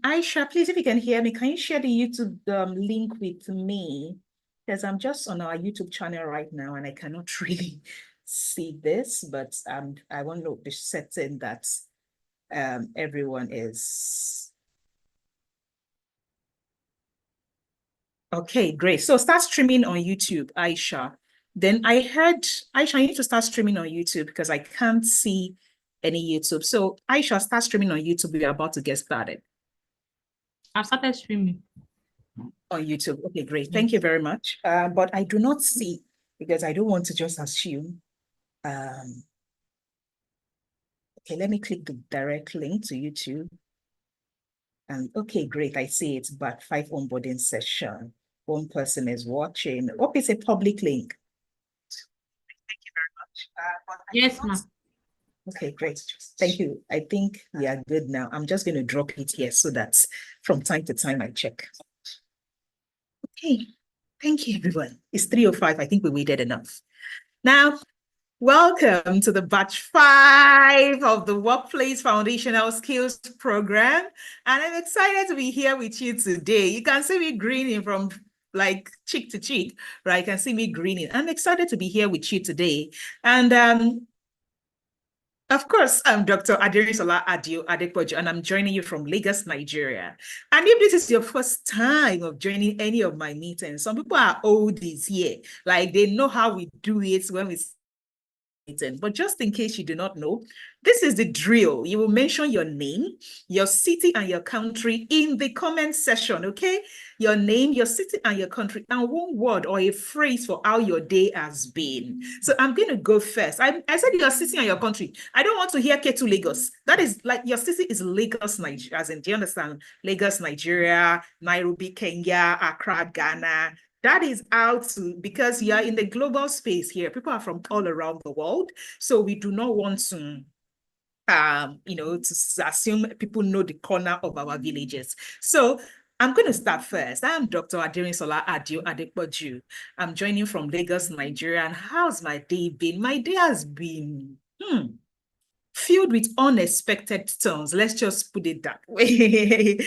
Aisha, please, if you can hear me, can you share the YouTube link with me? Because I'm just on our YouTube channel right now and I cannot really see this, but I want to be certain that everyone is. Okay, great. So start streaming on YouTube, Aisha. Then I heard, Aisha, you need to start streaming on YouTube because I can't see any YouTube. So Aisha, start streaming on YouTube. We're about to get started. I've started streaming. On YouTube. Okay, great. Thank you very much. But I do not see because I don't want to just assume. Okay, let me click the direct link to YouTube. And okay, great. I see it, but 5 onboarding session. One person is watching. Hope it's a public link. Thank you very much. Yes, ma'am. Okay, great. Thank you. I think we are good now. I'm just going to drop it here so that from time to time I check. Okay, thank you, everyone. It's 3:05. I think we waited enough. Now, welcome to the batch 5 of the Workplace Foundational Skills Program. And I'm excited to be here with you today. You can see me grinning from like cheek to cheek, right? You can see me grinning. I'm excited to be here with you today. And of course, I'm Dr. Aderisola Adio Adepoju, and I'm joining you from Lagos, Nigeria. And if this is your first time of joining any of my meetings, some people are oldies here, like they know how we do it when we meeting. But just in case you do not know, this is the drill. You will mention your name, your city, and your country in the comment section, okay? Your name, your city, and your country, and one word or a phrase for how your day has been. So I'm going to go first. I said your city and your country. I don't want to hear Ketu Lagos. That is like your city is Lagos, Nigeria. As in, do you understand? Lagos, Nigeria, Nairobi, Kenya, Accra, Ghana. That is how to, because you are in the global space here. People are from all around the world. So we do not want to, to assume people know the corner of our villages. So I'm going to start first. I'm Dr. Aderisola Adio Adepoju. I'm joining from Lagos, Nigeria. And how's my day been? My day has been filled with unexpected turns. Let's just put it that way.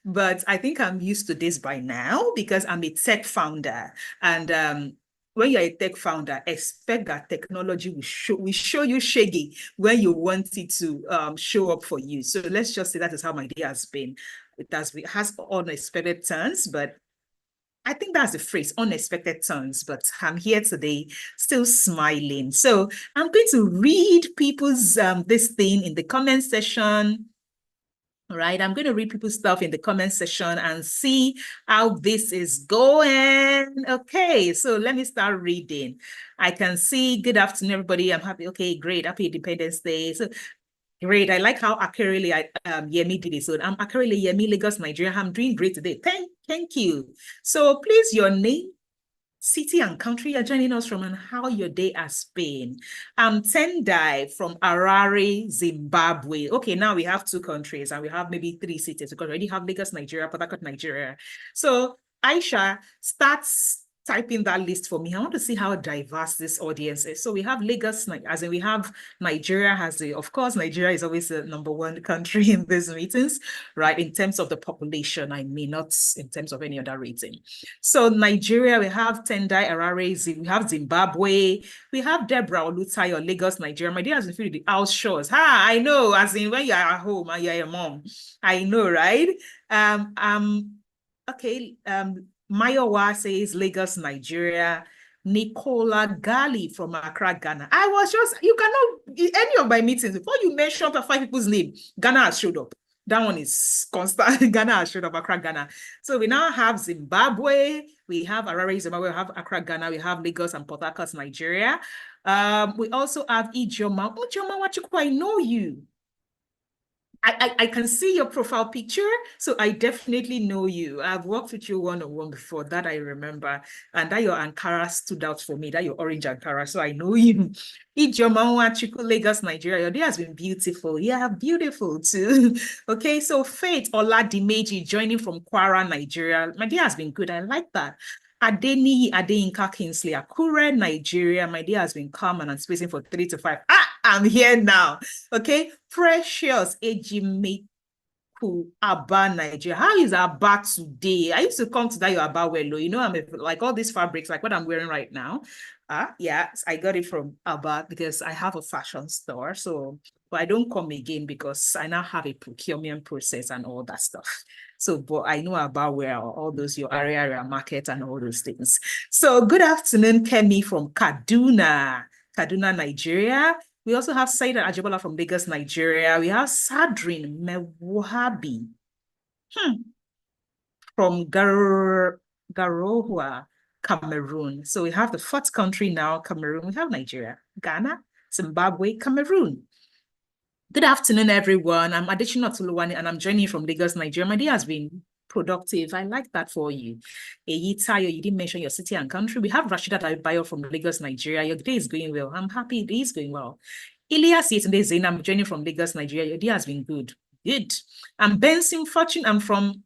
But I think I'm used to this by now because I'm a tech founder. And when you're a tech founder, expect that technology will show you shaggy when you want it to show up for you. So let's just say that is how my day has been. It has unexpected turns, but I think that's the phrase, unexpected turns, but I'm here today still smiling. So I'm going to read people's this thing in the comment section. All right, I'm going to read people's stuff in the comment section and see how this is going. Okay, so let me start reading. I can see, good afternoon, everybody. I'm happy. Okay, great. Happy Independence Day. So great. I like how accurately Yemi did it. So I'm accurately Yemi, Lagos, Nigeria. I'm doing great today. Thank you. So please, your name, city and country you're joining us from, and how your day has been. Tendai from Harare, Zimbabwe. Okay, now we have 2 countries and we have maybe 3 cities because we already have Lagos, Nigeria, Port Harcourt, Nigeria. So Aisha starts typing that list for me. I want to see how diverse this audience is. So we have Lagos, as in we have Nigeria of course, Nigeria is always the #1 country in these meetings, right? In terms of the population, I mean, not in terms of any other rating. So Nigeria, we have Tendai Harare, we have Zimbabwe, we have Deborah Olutayo, Lagos, Nigeria. My dear has been filled with the house chores. I know, as in when you're at home and you're a mom. I know, right? Okay, Mayowa says Lagos, Nigeria. Nicola Gali from Accra, Ghana. I was just, you cannot, any of my meetings, before you mention 5 people's name, Ghana has showed up. That one is constant. Ghana has showed up, Accra, Ghana. So we now have Zimbabwe, we have Harare, Zimbabwe, we have Accra, Ghana, we have Lagos and Port Harcourt, Nigeria. We also have Ijoma. Ijoma Wachukwu, I know you. I can see your profile picture, so I definitely know you. I've worked with you one-on-one before, that I remember. And that your Ankara stood out for me, that your orange Ankara, so I know you. Ijoma Chiku, Lagos, Nigeria. Your day has been beautiful. Yeah, beautiful too. Okay, so Faith Oladimeji joining from Kwara, Nigeria. My day has been good. I like that. Adeni Adeyinka Kingsley, Akure, Nigeria. My day has been calm and I'm spacing for 3 to 5. I'm here now. Okay, Precious Ejime Aba, Nigeria. How is Aba today? I used to come to that your Aba well, you know, like all these fabrics, like what I'm wearing right now. Yeah, I got it from Aba because I have a fashion store. So, but I don't come again because I now have a procurement process and all that stuff. So, but I know about where all those your area market and all those things. So, good afternoon, Kemi from Kaduna, Nigeria. We also have Saida Ajibola from Lagos, Nigeria. We have Sadrin Mewahabi from Garohua, Cameroon. So we have the fourth country now, Cameroon. We have Nigeria, Ghana, Zimbabwe, Cameroon. Good afternoon, everyone. I'm Additional Tuluwani, and I'm joining you from Lagos, Nigeria. My day has been productive. I like that for you. Tayo, you didn't mention your city and country. We have Rashida Bayo from Lagos, Nigeria. Your day is going well. I'm happy it is going well. Ilias Yetunde Zain, I'm joining from Lagos, Nigeria. Your day has been good. Good. I'm Benson Fortune. I'm from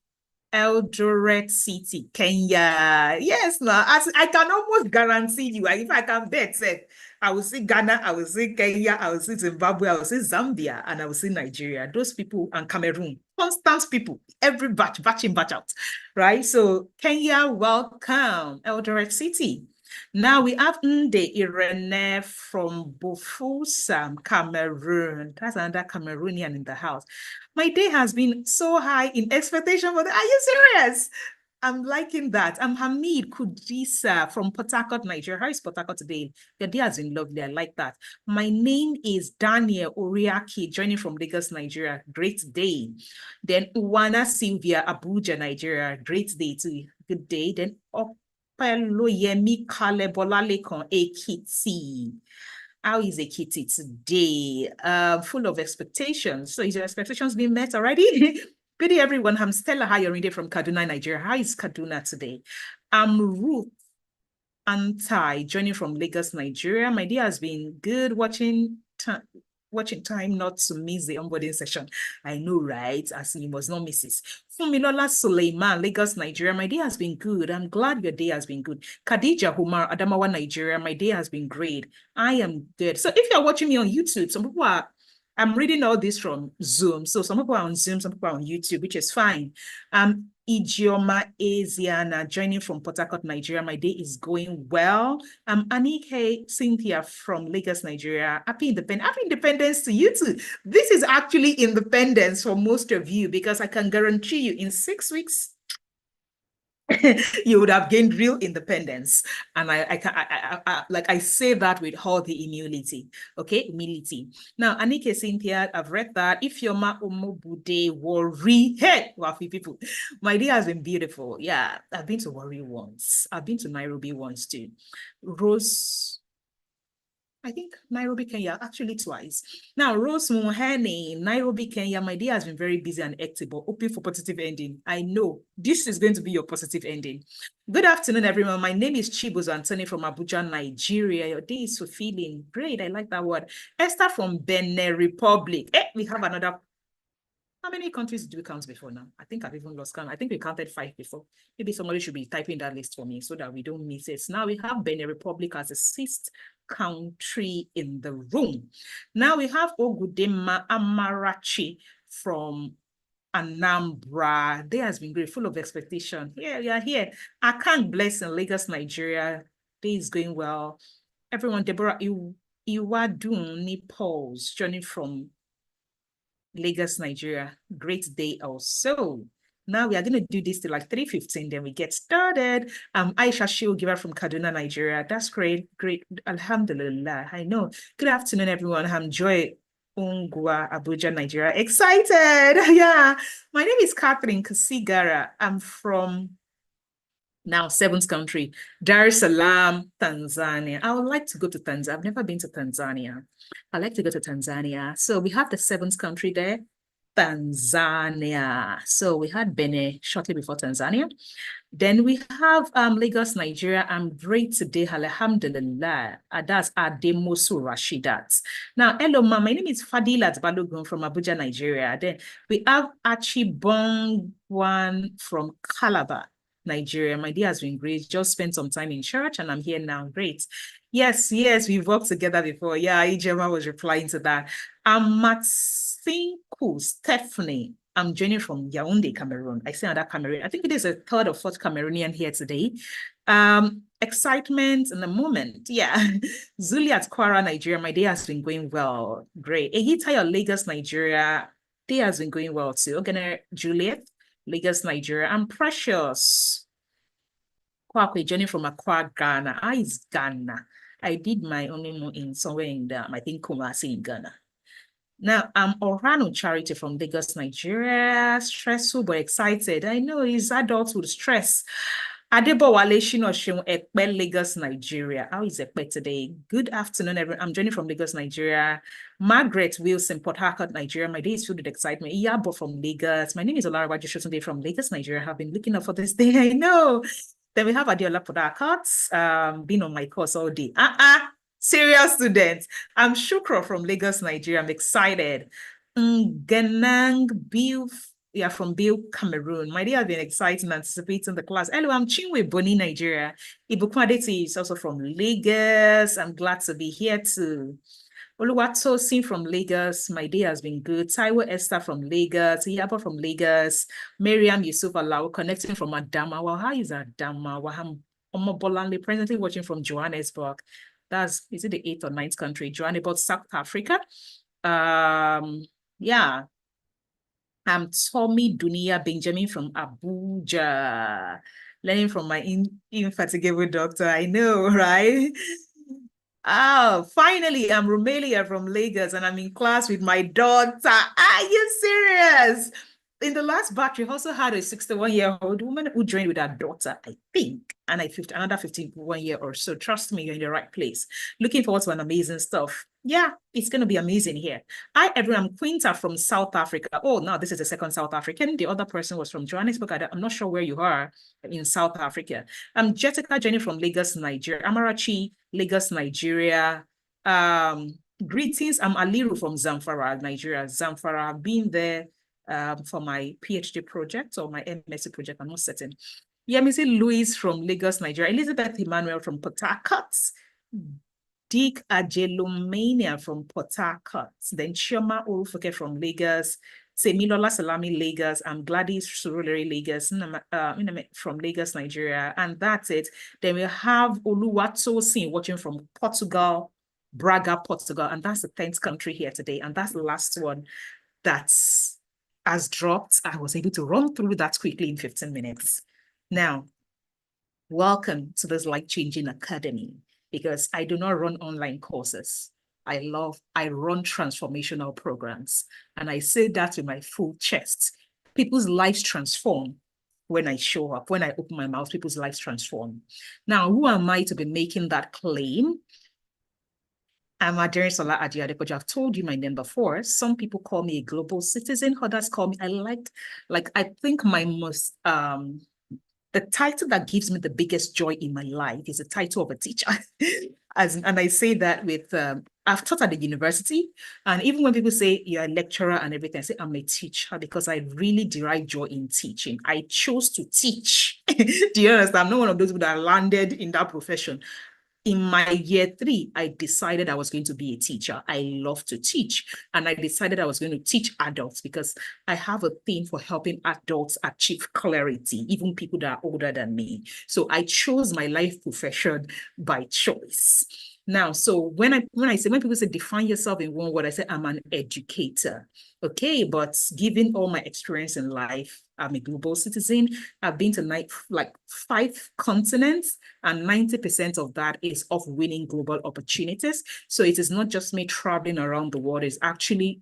Eldoret City, Kenya. Yes, now I can almost guarantee you, if I can bet, say, I will see Ghana, I will see Kenya, I will see Zimbabwe, I will see Zambia, and I will see Nigeria. Those people and Cameroon, constant people, every batch in, batch out, right? So Kenya, welcome, Eldoret City. Now we have Nde Irene from Bofusam, Cameroon. That's another Cameroonian in the house. My day has been so high in expectation for the. Are you serious? I'm liking that. I'm Hamid Kudisa from Port Harcourt, Nigeria. How is Port Harcourt today? Your day has been lovely. I like that. My name is Daniel Oriaki, joining from Lagos, Nigeria. Great day. Then Uwana Sylvia, Abuja, Nigeria. Great day too. Good day. Then Opeloyemi Kalebolalekon, Ekiti. How is Ekiti today? Full of expectations. So is your expectations being met already? Good day, everyone. I'm Stella Hayorinde from Kaduna, Nigeria. How is Kaduna today? I'm Ruth Antai, joining from Lagos, Nigeria. My day has been good watching time not to miss the onboarding session. I know, right? As you must not miss it. Fumilola Suleiman, Lagos, Nigeria. My day has been good. I'm glad your day has been good. Khadija Humar, Adamawa, Nigeria. My day has been great. I am good. So if you're watching me on YouTube, some people are, I'm reading all this from Zoom. So some people are on Zoom, some people are on YouTube, which is fine. Ijeoma Asiana, joining from Port Harcourt, Nigeria. My day is going well. Anike Cynthia from Lagos, Nigeria. Happy Independence to you too. This is actually independence for most of you because I can guarantee you in 6 weeks, you would have gained real independence. And I say that with all the humility, okay? Humility. Now, Anike Cynthia, I've read that. If you're ma omobude worry, hey, Wafi people, my day has been beautiful. Yeah, I've been to Warri once. I've been to Nairobi once too. Rose, I think Nairobi, Kenya, actually twice. Now, Rose Mohani, Nairobi, Kenya, my day has been very busy and hectic, but hoping for positive ending. I know this is going to be your positive ending. Good afternoon, everyone. My name is Chibuzo Anthony from Abuja, Nigeria. Your day is fulfilling. Great, I like that word. Esther from Benin Republic. We have another. How many countries do we count before now? I think I've even lost count. I think we counted 5 before. Maybe somebody should be typing that list for me so that we don't miss it. Now we have Benin Republic as the 6th country in the room. Now we have Ogudema Amarachi from Anambra. Day has been great, full of expectation. Yeah, we are here. I can't bless in Lagos, Nigeria. Day is going well. Everyone, Deborah Iwadun Nipols, joining from Lagos, Nigeria. Great day also. Now we are going to do this till like 3:15, then we get started. Aisha Shiu from Kaduna, Nigeria. That's great. Great. Alhamdulillah. I know. Good afternoon, everyone. I'm Joy Ungwa, Abuja, Nigeria. Excited. Yeah. My name is Catherine Kasigara. I'm from now 7th country, Dar es Salaam, Tanzania. I would like to go to Tanzania. I've never been to Tanzania. I'd like to go to Tanzania. So we have the 7th country there, Tanzania. So we had Benin shortly before Tanzania. Then we have Lagos, Nigeria. I'm great today, alhamdulillah. That's Ademosu Rashidat. Now, hello, ma. My name is Fadilat Balogun from Abuja, Nigeria. Then we have Achibongwan from Calabar, Nigeria. My day has been great. Just spent some time in church and I'm here now. Great. Yes, we've worked together before. Yeah, Ijema was replying to that. Matsinku Stephanie I'm joining from Yaoundé, Cameroon. I see another Cameroon. I think it is a third or fourth Cameroonian here today. Excitement in the moment. Yeah. Zuli at Kwara, Nigeria. My day has been going well. Great. Ehitayo, Lagos, Nigeria. Day has been going well too. Okay, Juliet, Lagos, Nigeria. I'm Precious. Kwakwe, journey from Accra, Ghana. Is Ghana. I did my honeymoon in somewhere in I think Kumasi in Ghana. Now, I'm Orano Charity from Lagos, Nigeria. Stressful but excited. I know it's adulthood stress. Adebowale Shinoshun Ekpe, Lagos, Nigeria. How is Ekpe today? Good afternoon, everyone. I'm joining from Lagos, Nigeria. Margaret Wilson, Port Harcourt, Nigeria. My day is filled with excitement. Iyabo from Lagos. My name is Olara Wajishotunde from Lagos, Nigeria. I have been looking up for this day. I know. Then we have Adiola Port Harcourt, been on my course all day. Serious students. I'm Shukro from Lagos, Nigeria. I'm excited. Ganang Bill, yeah, from Bill, Cameroon. My day has been exciting, anticipating the class. Hello, I'm Chinwe Boni, Nigeria. Ibukwadeti is also from Lagos. I'm glad to be here too. Oluwatosin from Lagos. My day has been good. Taiwo Esther from Lagos. Iyabo from Lagos. Miriam Yusuf Alao connecting from Adama. Well, how is Adama? Waham Omobolanle presently watching from Johannesburg. Is it the 8th or 9th country? Johannesburg, South Africa. Yeah. I'm Tommy Dunia Benjamin from Abuja, learning from my infatigable doctor. I know, right? Oh, finally, I'm Romelia from Lagos and I'm in class with my daughter. Are you serious? In the last batch, we also had a 61-year-old woman who joined with her daughter, I think, and another 51-year or so. Trust me, you're in the right place. Looking forward to an amazing stuff. Yeah, it's going to be amazing here. Hi, everyone. I'm Quinta from South Africa. Oh, now this is the second South African. The other person was from Johannesburg. I'm not sure where you are in South Africa. I'm Jessica Jenny from Lagos, Nigeria. Amarachi, Lagos, Nigeria. Greetings. I'm Aliru from Zamfara, Nigeria. Zamfara. I've been there for my PhD project or my MSc project. I'm not certain. Yemisi Louis from Lagos, Nigeria. Elizabeth Emmanuel from Port Harcourt. Dick Ajelumania from Port Harcourt. Then Chioma Orufoke from Lagos. Semilola Salami, Lagos. I'm Gladys Surulere, Lagos, from Lagos, Nigeria. And that's it. Then we have Oluwatosin watching from Portugal, Braga, Portugal. And that's the 10th country here today. And that's the last one that's has dropped. I was able to run through that quickly in 15 minutes. Now, welcome to this life-changing academy, because I do not run online courses. I run transformational programs. And I say that with my full chest. People's lives transform when I show up. When I open my mouth, people's lives transform. Now, who am I to be making that claim? I'm Adere Sola Adiadepoju. I've told you my name before. Some people call me a global citizen. Others call me, I think my most, the title that gives me the biggest joy in my life is the title of a teacher. And I say that with, I've taught at the university. And even when people say you're a lecturer and everything, I say I'm a teacher because I really derive joy in teaching. I chose to teach. Do you understand? I'm not one of those people that landed in that profession. In my year 3, I decided I was going to be a teacher. I love to teach. And I decided I was going to teach adults because I have a thing for helping adults achieve clarity, even people that are older than me. So I chose my life profession by choice. Now, so when people say define yourself in one word, I say I'm an educator. Okay, but given all my experience in life, I'm a global citizen. I've been to 5 continents, and 90% of that is of winning global opportunities. So it is not just me traveling around the world, it's actually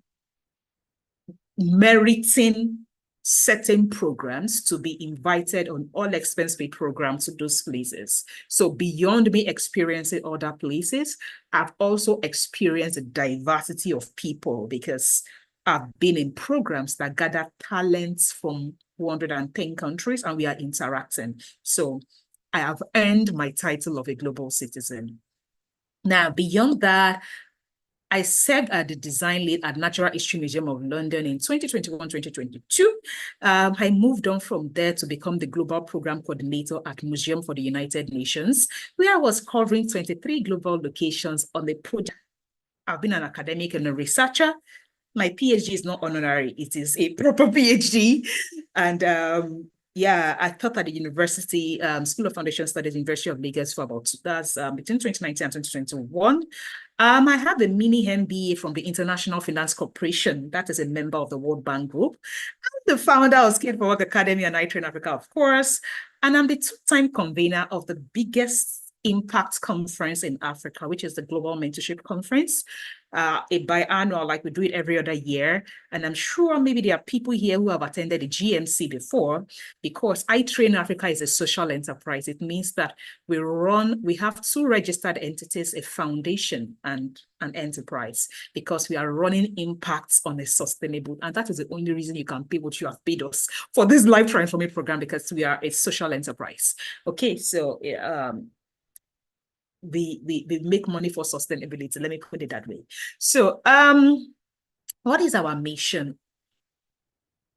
meriting certain programs to be invited on all expense paid programs to those places. So beyond me experiencing other places, I've also experienced a diversity of people because I've been in programs that gather talents from 110 countries and we are interacting. So I have earned my title of a global citizen. Now, beyond that, I served as the design lead at Natural History Museum of London in 2021-2022. I moved on from there to become the global program coordinator at Museum for the United Nations, where I was covering 23 global locations on the project. I've been an academic and a researcher. My PhD is not honorary, it is a proper PhD. And yeah, I taught at the university, School of Foundation Studies, University of Lagos for about, that's between 2019 and 2021. I have a mini MBA from the International Finance Corporation. That is a member of the World Bank Group. I'm the founder of Skilled for Work Academy and I Train Africa, of course. And I'm the two-time convener of the biggest impact conference in Africa, which is the Global Mentorship Conference, a biannual, like we do it every other year. And I'm sure maybe there are people here who have attended the GMC before, because I Train Africa is a social enterprise. It means that we have two registered entities, a foundation and an enterprise, because we are running impacts on a sustainable, and that is the only reason you can pay what you have paid us for this life transforming program, because we are a social enterprise. Okay, so we make money for sustainability. Let me put it that way. So what is our mission?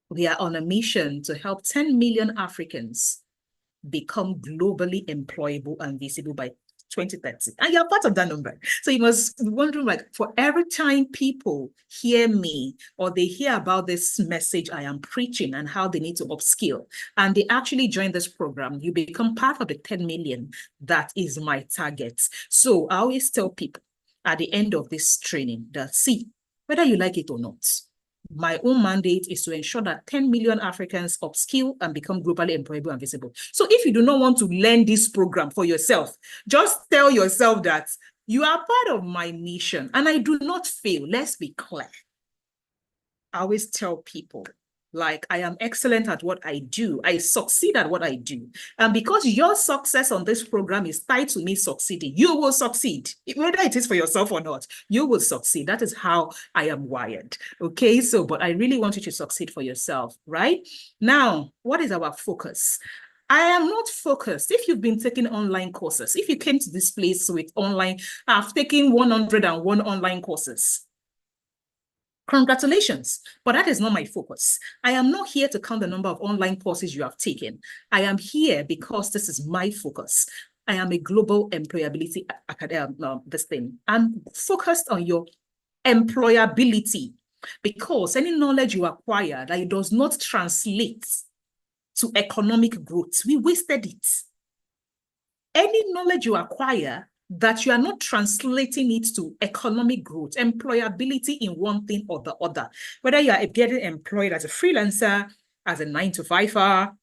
We are on a mission to help 10 million Africans become globally employable and visible by 2030. And you're part of that number. So you must be wondering, like, for every time people hear me or they hear about this message I am preaching and how they need to upskill, and they actually join this program, you become part of the 10 million. That is my target. So I always tell people at the end of this training that, see, whether you like it or not, my own mandate is to ensure that 10 million Africans upskill and become globally employable and visible. So if you do not want to learn this program for yourself, just tell yourself that you are part of my mission and I do not fail. Let's be clear. I always tell people, like, I am excellent at what I do. I succeed at what I do. And because your success on this program is tied to me succeeding, you will succeed. Whether it is for yourself or not, you will succeed. That is how I am wired. Okay, so, but I really want you to succeed for yourself, right? Now, what is our focus? I am not focused. If you've been taking online courses, if you came to this place with online, I've taken 101 online courses. Congratulations, but that is not my focus. I am not here to count the number of online courses you have taken. I am here because this is my focus. I am a global employability academic, this thing. I'm focused on your employability, because any knowledge you acquire that it does not translate to economic growth, we wasted it. Any knowledge you acquire that you are not translating it to economic growth, employability in one thing or the other, whether you are getting employed as a freelancer, as a 9-to-5er,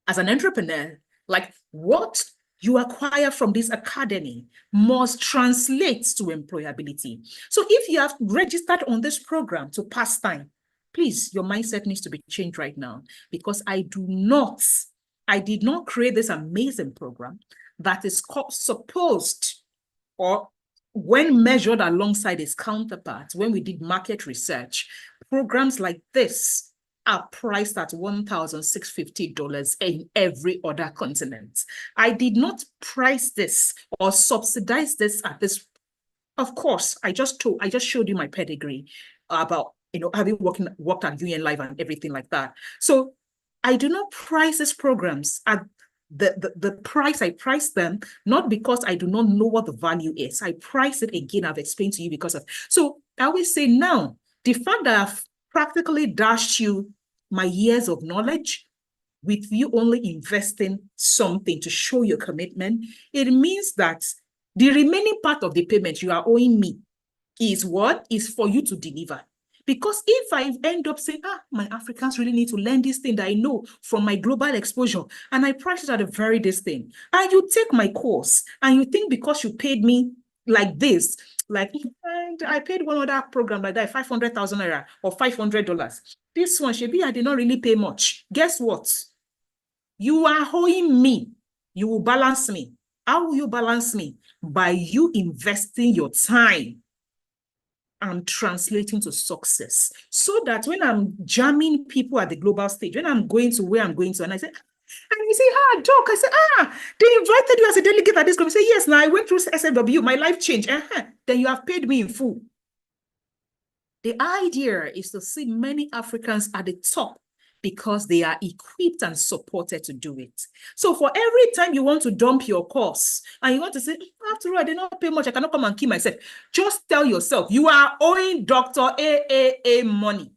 as an entrepreneur, like what you acquire from this academy must translate to employability. So if you have registered on this program to pass time, please, your mindset needs to be changed right now, because I did not create this amazing program that is supposed, or when measured alongside its counterparts, when we did market research, programs like this are priced at $1,650 in every other continent. I did not price this or subsidize this at this. Of course, I just showed you my pedigree about, having worked at UN Live and everything like that. So I do not price these programs at the price. I price them not because I do not know what the value is. I price it, again, I've explained to you, because of. So I always say, now, the fact that I've practically dashed you my years of knowledge with you only investing something to show your commitment, it means that the remaining part of the payment you are owing me is what? Is for you to deliver. Because if I end up saying, my Africans really need to learn this thing that I know from my global exposure, and I price it at a very this thing, and you take my course, and you think because you paid me like this, like, and I paid one other program like that, 500,000 naira or $500. This one, Shebi, I did not really pay much. Guess what? You are owing me. You will balance me. How will you balance me? By you investing your time and translating to success, so that when I'm jamming people at the global stage, when I'm going to where I'm going to, and I say, and you say, Doc, I say, they invited you as a delegate at this conference. Say, yes, now I went through SFW, my life changed. Then you have paid me in full. The idea is to see many Africans at the top because they are equipped and supported to do it. So for every time you want to dump your course and you want to say, after all, I did not pay much, I cannot come and kill myself. Just tell yourself, you are owing Dr. AAA money.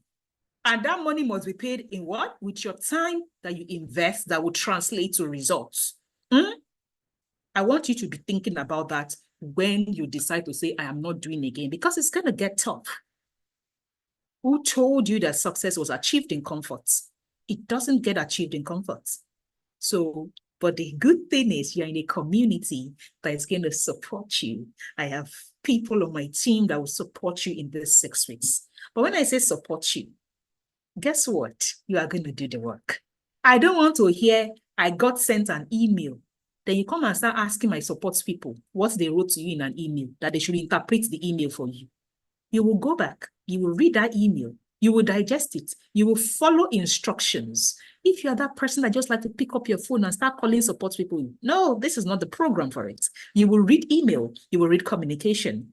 And that money must be paid in what? With your time that you invest that will translate to results. I want you to be thinking about that when you decide to say, I am not doing again, because it's going to get tough. Who told you that success was achieved in comfort? It doesn't get achieved in comfort. So, but the good thing is you're in a community that is going to support you. I have people on my team that will support you in this 6 weeks. But when I say support you, guess what? You are going to do the work. I don't want to hear, I got sent an email. Then you come and start asking my support people what they wrote to you in an email, that they should interpret the email for you. You will go back, you will read that email, you will digest it, you will follow instructions. If you're that person that just like to pick up your phone and start calling support people, no, this is not the program for it. You will read email, you will read communication.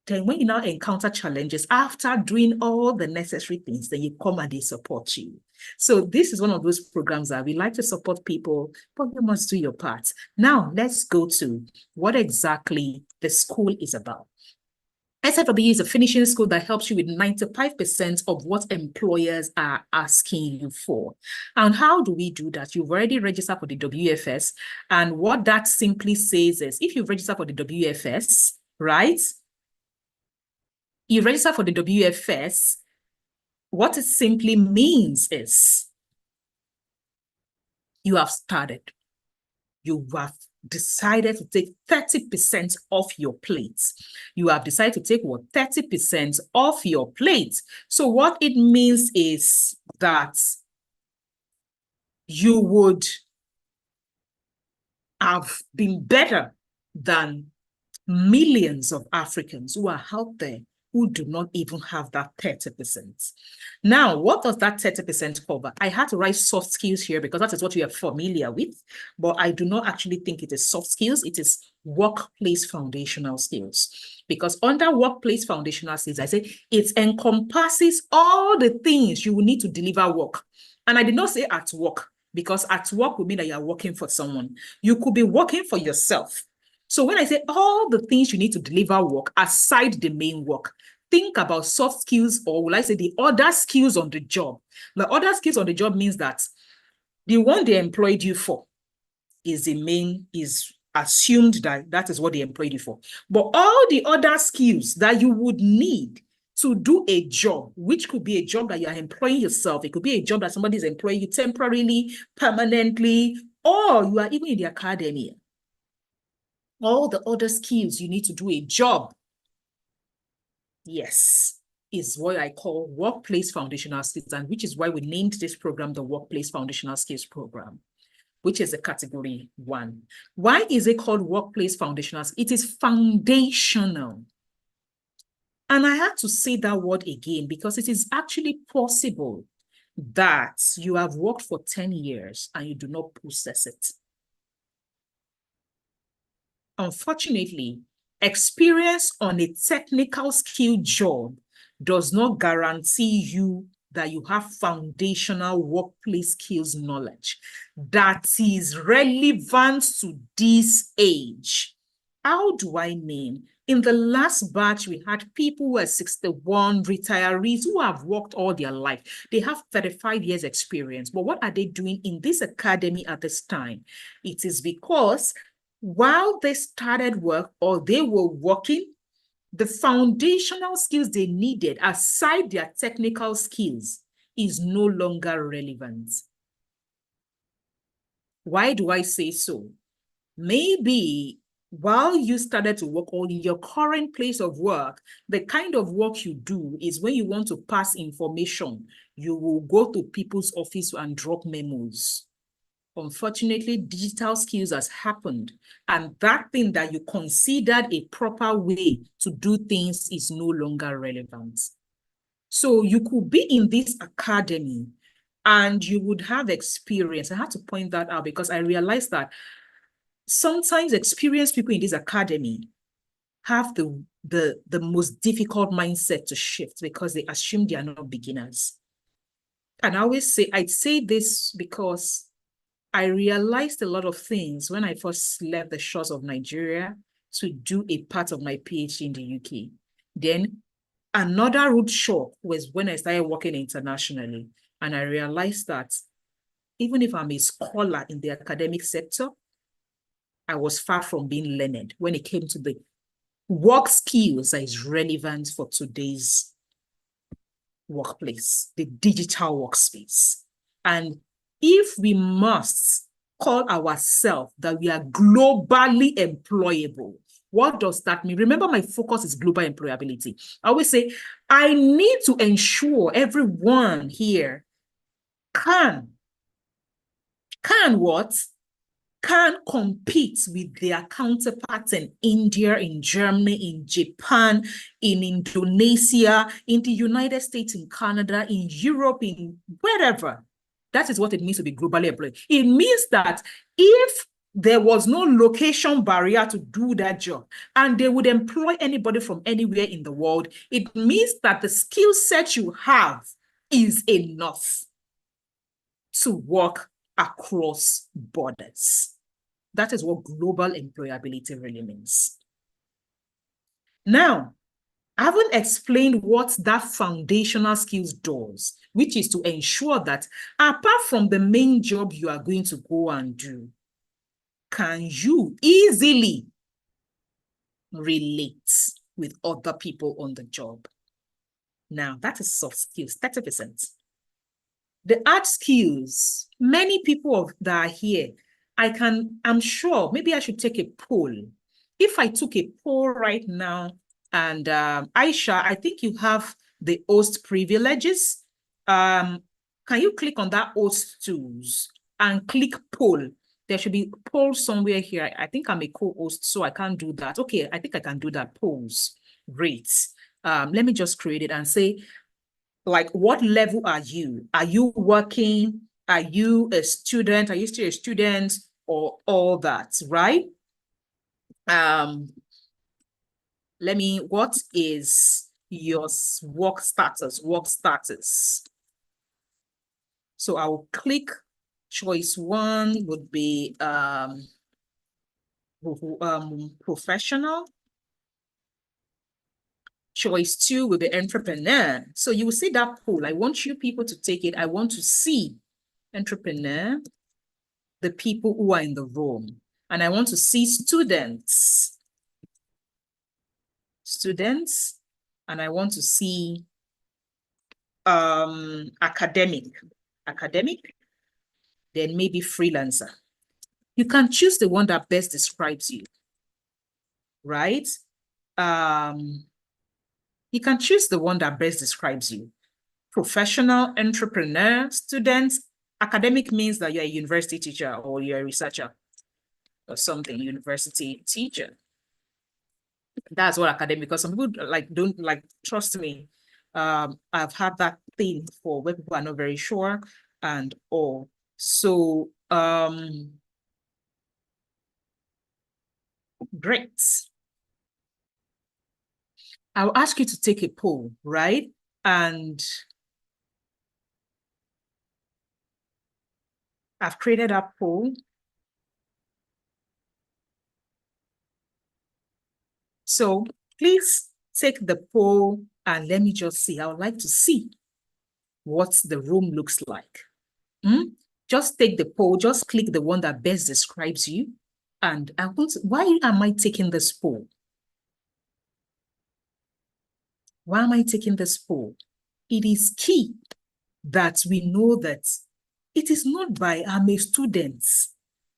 Then when you now encounter challenges, after doing all the necessary things, then you come and they support you. So this is one of those programs that we like to support people, but you must do your part. Now, let's go to what exactly the school is about. SFW is a finishing school that helps you with 95% of what employers are asking you for. And how do we do that? You've already registered for the WFS. And what that simply says is, if you've registered for the WFS, right? You register for the WFS, what it simply means is you have started. You have decided to take 30% off your plate. You have decided to take what? 30% off your plate. So what it means is that you would have been better than millions of Africans who are out there who do not even have that 30%. Now, what does that 30% cover? I had to write soft skills here because that is what you are familiar with, but I do not actually think it is soft skills. It is workplace foundational skills. Because under workplace foundational skills, I say it encompasses all the things you will need to deliver work. And I did not say at work, because at work would mean that you are working for someone. You could be working for yourself. So when I say all the things you need to deliver work aside the main work, think about soft skills, or will I say the other skills on the job. The other skills on the job means that the one they employed you for is assumed that that is what they employed you for. But all the other skills that you would need to do a job, which could be a job that you are employing yourself, it could be a job that somebody is employing you temporarily, permanently, or you are even in the academy. All the other skills you need to do a job, yes, is what I call workplace foundational skills, and which is why we named this program the Workplace Foundational Skills Program, which is a category 1. Why is it called Workplace Foundational? It is foundational. And I had to say that word again because it is actually possible that you have worked for 10 years and you do not possess it. Unfortunately, experience on a technical skill job does not guarantee you that you have foundational workplace skills knowledge that is relevant to this age. How do I mean? In the last batch, we had people who are 61, retirees who have worked all their life. They have 35 years experience. But what are they doing in this academy at this time? It is because while they started work or they were working, the foundational skills they needed aside their technical skills is no longer relevant. Why do I say so? Maybe while you started to work or in your current place of work, the kind of work you do is when you want to pass information, you will go to people's office and drop memos. Unfortunately, digital skills has happened, and that thing that you considered a proper way to do things is no longer relevant. So you could be in this academy and you would have experience. I had to point that out because I realized that sometimes experienced people in this academy have the most difficult mindset to shift because they assume they are not beginners. And I'd say this because I realized a lot of things when I first left the shores of Nigeria to do a part of my PhD in the UK. Then another root shock was when I started working internationally. And I realized that even if I'm a scholar in the academic sector, I was far from being learned when it came to the work skills that is relevant for today's workplace, the digital workspace. And if we must call ourselves that we are globally employable, what does that mean? Remember, my focus is global employability. I always say, I need to ensure everyone here can what? Can compete with their counterparts in India, in Germany, in Japan, in Indonesia, in the United States, in Canada, in Europe, in wherever. That is what it means to be globally employed. It means that if there was no location barrier to do that job, and they would employ anybody from anywhere in the world, it means that the skill set you have is enough to work across borders. That is what global employability really means. Now, I haven't explained what that foundational skills does, which is to ensure that apart from the main job you are going to go and do, can you easily relate with other people on the job? Now, that is soft skills, 30%. The hard skills, many people that are here, I'm sure, maybe I should take a poll. If I took a poll right now, and Aisha, I think you have the host privileges. Can you click on that host tools and click poll? There should be poll somewhere here. I think I'm a co-host, so I can't do that. Okay, I think I can do that. Polls. Great. Let me just create it and say, like, what level are you? Are you working? Are you a student? Are you still a student? Or all that, right? What is your work status? Work status. So I will click choice one would be professional. Choice two will be entrepreneur. So you will see that poll. I want you people to take it. I want to see entrepreneur, the people who are in the room. And I want to see students. Students. And I want to see academic. Academic. Then maybe freelancer. You can choose the one that best describes you. Right? You can choose the one that best describes you. Professional, entrepreneur, students. Academic means that you're a university teacher or you're a researcher or something, university teacher. That's what academic, because some people don't trust me. I've had that thing before where people are not very sure and all. So great. I'll ask you to take a poll, right? And I've created a poll. So please take the poll and let me just see. I would like to see what the room looks like. Just take the poll, just click the one that best describes you. And why am I taking this poll? Why am I taking this poll? It is key that we know that it is not by I'm a student.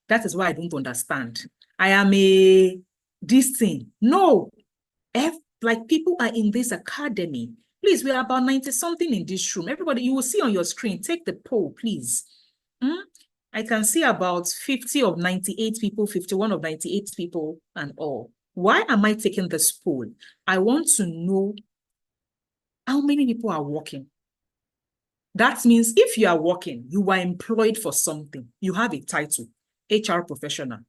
That is why I don't understand. I am this thing. No. Like, people are in this academy. Please, we are about 90 something in this room. Everybody, you will see on your screen, take the poll, please. I can see about 50 of 98 people, 51 of 98 people and all. Why am I taking this poll? I want to know how many people are working. That means if you are working, you are employed for something. You have a title, HR professional,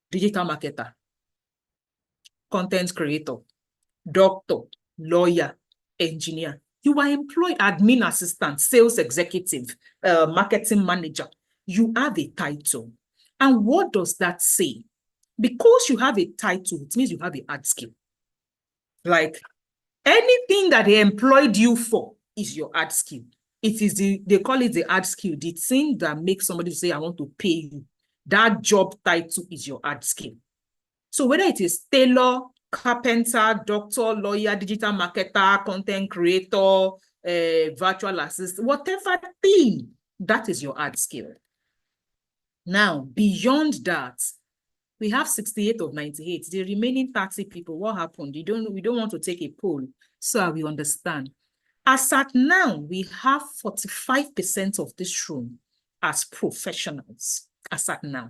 digital marketer, content creator, doctor, lawyer, engineer. You are employed admin assistant, sales executive, marketing manager. You have a title. And what does that say? Because you have a title, it means you have a hard skill. Like anything that they employed you for is your hard skill. It is they call it the hard skill, the thing that makes somebody say, I want to pay you. That job title is your hard skill. So whether it is tailor, carpenter, doctor, lawyer, digital marketer, content creator, virtual assistant, whatever thing, that is your hard skill. Now, beyond that, we have 68 of 98. The remaining 30 people, what happened? We don't want to take a poll, so we understand. As at now, we have 45% of this room as professionals, as at now.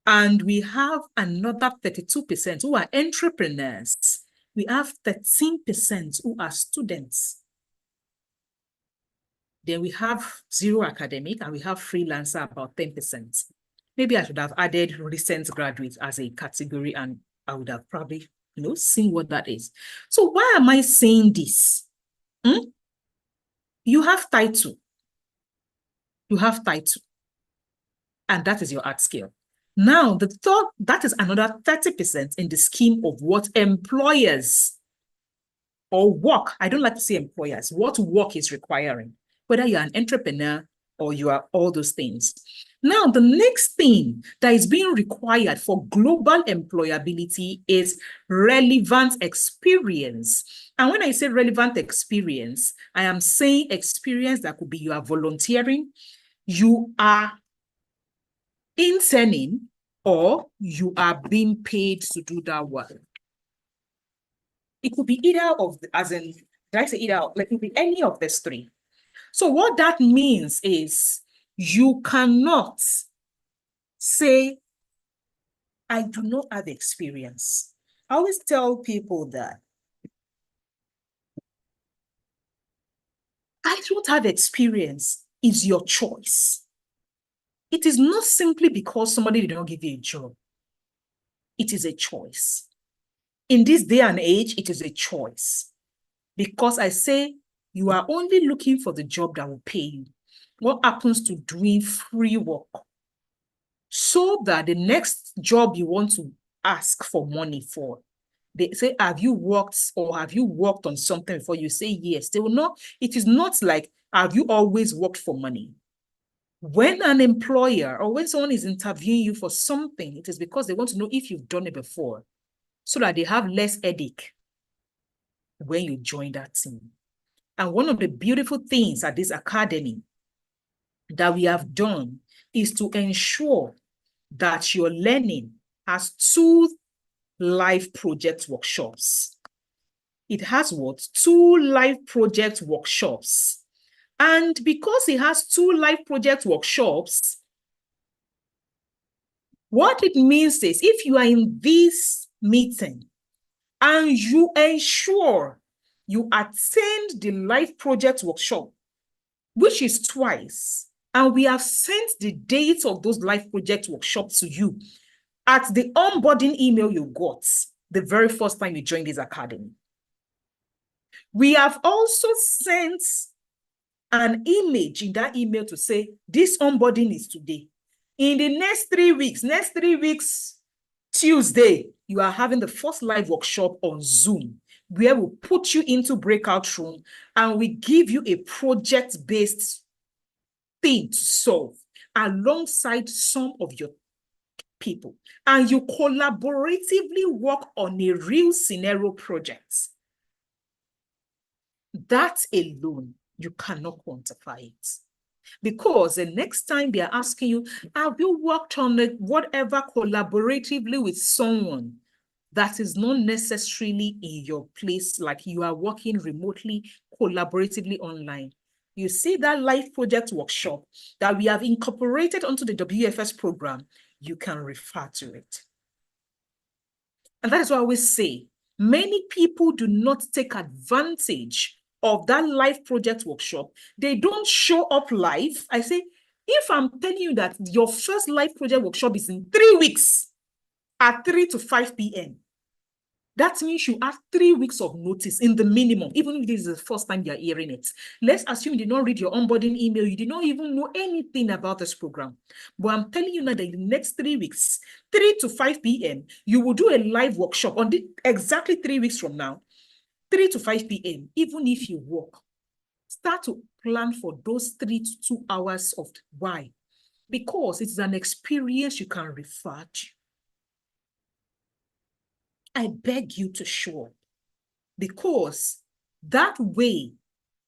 And we have another 32% who are entrepreneurs. We have 13% who are students. Then we have zero academic and we have freelancer about 10%. Maybe I should have added recent graduates as a category and I would have probably, seen what that is. So why am I saying this? You have title. You have title. And that is your art skill. Now, the third, that is another 30% in the scheme of what employers or work, I don't like to say employers, what work is requiring, whether you're an entrepreneur or you are all those things. Now, the next thing that is being required for global employability is relevant experience. And when I say relevant experience, I am saying experience that could be you are volunteering, you are interning, or you are being paid to do that work. It could be either of, as in, did I say either? Like, it could be any of these three. So what that means is you cannot say, I do not have experience. I always tell people that I don't have experience is your choice. It is not simply because somebody did not give you a job. It is a choice. In this day and age, it is a choice. Because I say you are only looking for the job that will pay you. What happens to doing free work? So that the next job you want to ask for money for, they say, have you worked or have you worked on something before? You say yes. They will not, it is not like, have you always worked for money? When an employer or when someone is interviewing you for something, it is because they want to know if you've done it before so that they have less headache when you join that team. And one of the beautiful things at this academy that we have done is to ensure that your learning has 2 live project workshops. It has what? 2 live project workshops. And because it has 2 live project workshops, what it means is if you are in this meeting and you ensure you attend the live project workshop, which is twice, and we have sent the dates of those live project workshops to you at the onboarding email you got the very first time you joined this academy. We have also sent an image in that email to say, this onboarding is today. In the next 3 weeks, Tuesday, you are having the first live workshop on Zoom, where we put you into breakout room and we give you a project-based thing to solve alongside some of your people. And you collaboratively work on a real scenario project. That alone, you cannot quantify it. Because the next time they are asking you, have you worked on it, whatever, collaboratively with someone that is not necessarily in your place, like you are working remotely, collaboratively online? You see that live project workshop that we have incorporated onto the WFS program, you can refer to it. And that is why I always say, many people do not take advantage of that live project workshop. They don't show up live. I say, if I'm telling you that your first live project workshop is in 3 weeks at 3 to 5 p.m., That means you have 3 weeks of notice in the minimum, even if this is the first time you're hearing it. Let's assume you did not read your onboarding email. You did not even know anything about this program. But I'm telling you now that in the next 3 weeks, 3 to 5 p.m., you will do a live workshop on exactly 3 weeks from now, 3 to 5 p.m., even if you work. Start to plan for those 3 to 2 hours of why? Because it's an experience you can refer to. I beg you to show up, because that way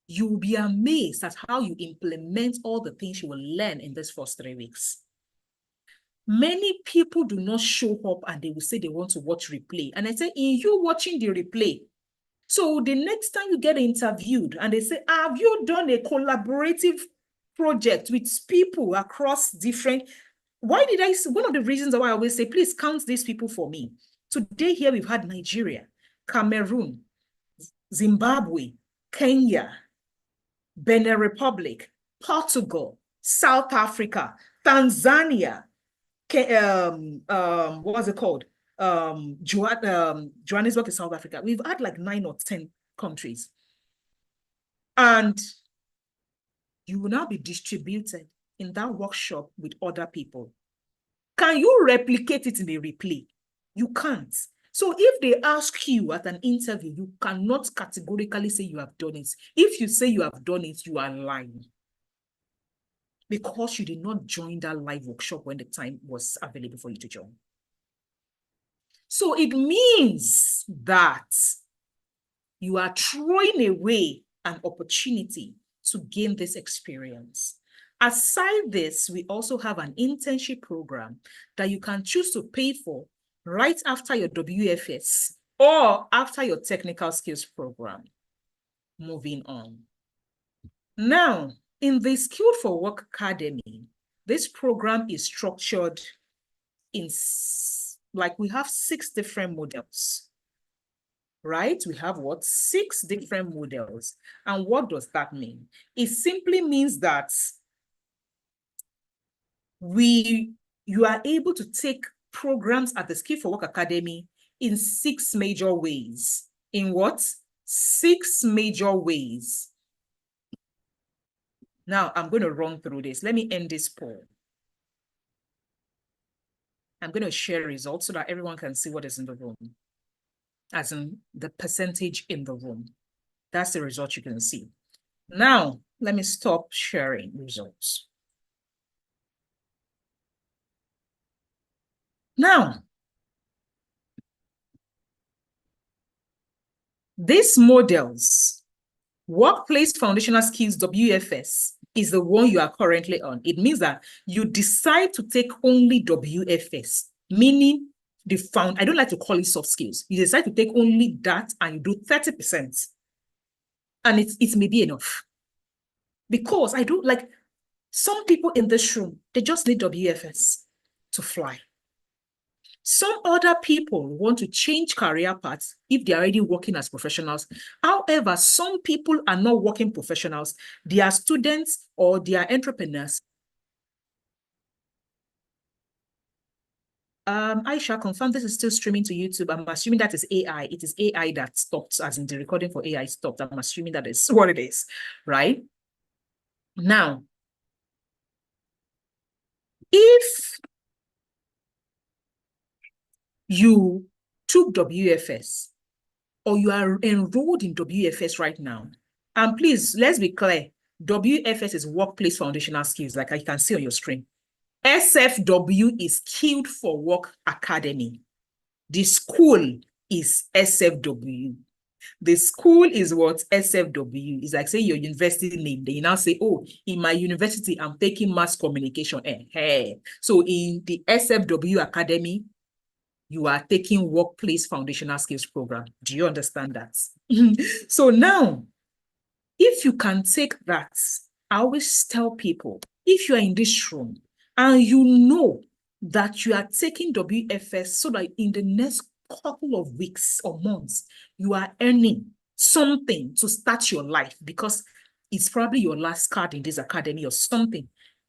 you'll be amazed at how you implement all the things you will learn in this first 3 weeks. Many people do not show up and they will say they want to watch replay. And I say, in you watching the replay, so the next time you get interviewed and they say, have you done a collaborative project with people across different, one of the reasons why I always say, please count these people for me. Today here we've had Nigeria, Cameroon, Zimbabwe, Kenya, Benin Republic, Portugal, South Africa, Tanzania, what's it called? Johannesburg is South Africa. We've had like 9 or 10 countries. And you will now be distributed in that workshop with other people. Can you replicate it in a replay? You can't. So if they ask you at an interview, you cannot categorically say you have done it. If you say you have done it, you are lying, because you did not join that live workshop when the time was available for you to join. So it means that you are throwing away an opportunity to gain this experience. Aside this, we also have an internship program that you can choose to pay for right after your WFS or after your technical skills program. Moving on. Now, in the Skilled for Work Academy, this program is structured in, like, we have 6 different models, right? We have what? 6 different models. And what does that mean? It simply means that you are able to take programs at the Skilled for Work Academy in 6 major ways. In what? 6 major ways. Now, I'm going to run through this. Let me end this poll. I'm going to share results so that everyone can see what is in the room, as in the percentage in the room. That's the result you can see. Now, let me stop sharing results. Now, these models, Workplace Foundational Skills, WFS, is the one you are currently on. It means that you decide to take only WFS, meaning I don't like to call it soft skills. You decide to take only that and you do 30%. And it may be enough. Because I don't like, some people in this room, they just need WFS to fly. Some other people want to change career paths if they're already working as professionals. However, some people are not working professionals. They are students or they are entrepreneurs. Aisha, confirm this is still streaming to YouTube. I'm assuming that is AI. It is AI that stopped, as in the recording for AI stopped. I'm assuming that is what it is, right? Now, if you took WFS or you are enrolled in WFS right now, and please, let's be clear, WFS is Workplace Foundational Skills, like I can see on your screen. SFW is Skilled for Work Academy. The school is SFW. The school is what? SFW. It's like, say, your university name. Then you now say, oh, in my university, I'm taking mass communication. So in the SFW Academy, you are taking Workplace Foundational Skills program. Do you understand that? So now, if you can take that, I always tell people, if you are in this room and you know that you are taking WFS so that in the next couple of weeks or months, you are earning something to start your life because it's probably your last card in this academy or something,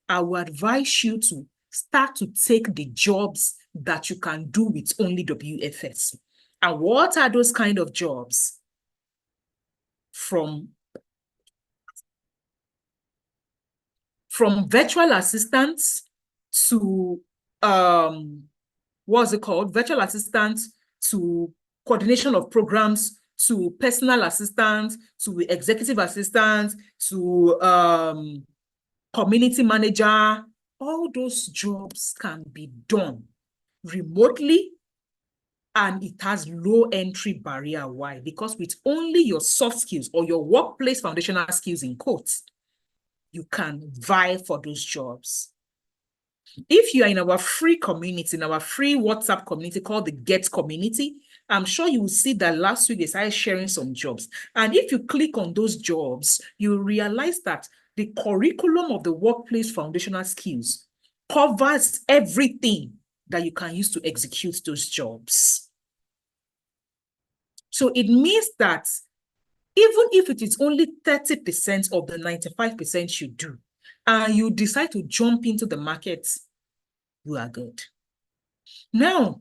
I would advise you to start to take the jobs that you can do with only WFS. And what are those kind of jobs? From virtual assistants to what's it called? Virtual assistants to coordination of programs to personal assistants to executive assistants to community manager. All those jobs can be done remotely, and it has low entry barrier. Why? Because with only your soft skills or your workplace foundational skills in quotes, you can vie for those jobs. If you are in our free community, in our free WhatsApp community called the Get Community, I'm sure you will see that last week they started sharing some jobs. And if you click on those jobs, you realize that the curriculum of the workplace foundational skills covers everything that you can use to execute those jobs. So it means that even if it is only 30% of the 95% you do, and you decide to jump into the market, you are good. Now,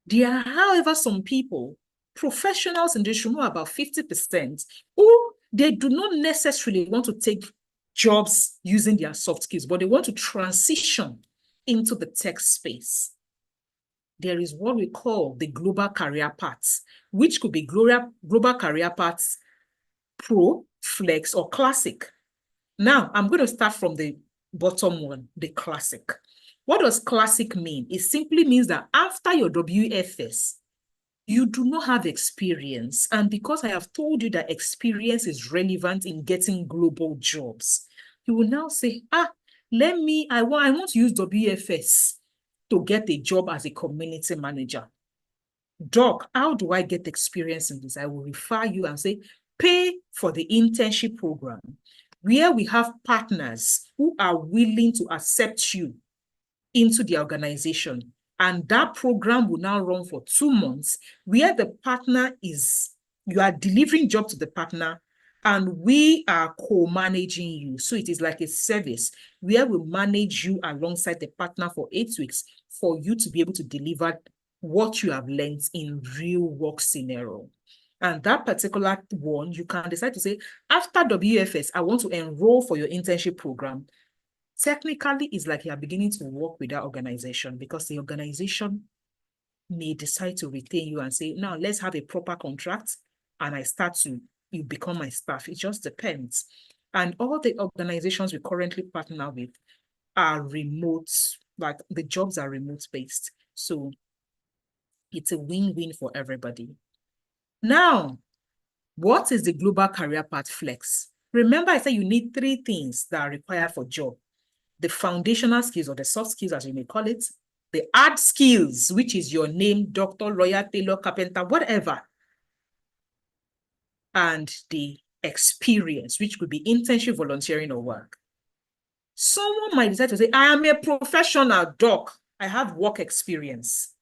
there are, however, some people, professionals in this room, about 50%, who they do not necessarily want to take jobs using their soft skills, but they want to transition into the tech space. There is what we call the global career paths, which could be global career paths Pro, Flex, or Classic. Now, I'm going to start from the bottom one, the Classic. What does Classic mean? It simply means that after your WFS, you do not have experience. And because I have told you that experience is relevant in getting global jobs, you will now say, I want to use WFS to get a job as a community manager. Doc, how do I get experience in this? I will refer you and say, pay for the internship program, where we have partners who are willing to accept you into the organization. And that program will now run for 2 months, where the partner is, you are delivering job to the partner, and we are co-managing you. So it is like a service where we manage you alongside the partner for 8 weeks for you to be able to deliver what you have learned in real work scenario. And that particular one, you can decide to say, after WFS, I want to enroll for your internship program. Technically, it's like you are beginning to work with that organization, because the organization may decide to retain you and say, now let's have a proper contract, and you become my staff. It just depends. And all the organizations we currently partner with are remote, like the jobs are remote based. So it's a win-win for everybody. Now, what is the Global Career Path Flex? Remember, I said you need 3 things that are required for job: the foundational skills, or the soft skills, as you may call it, the hard skills, which is your name, doctor, lawyer, tailor, carpenter, whatever, and the experience, which could be internship, volunteering, or work. Someone might decide to say, I am a professional doc, I have work experience.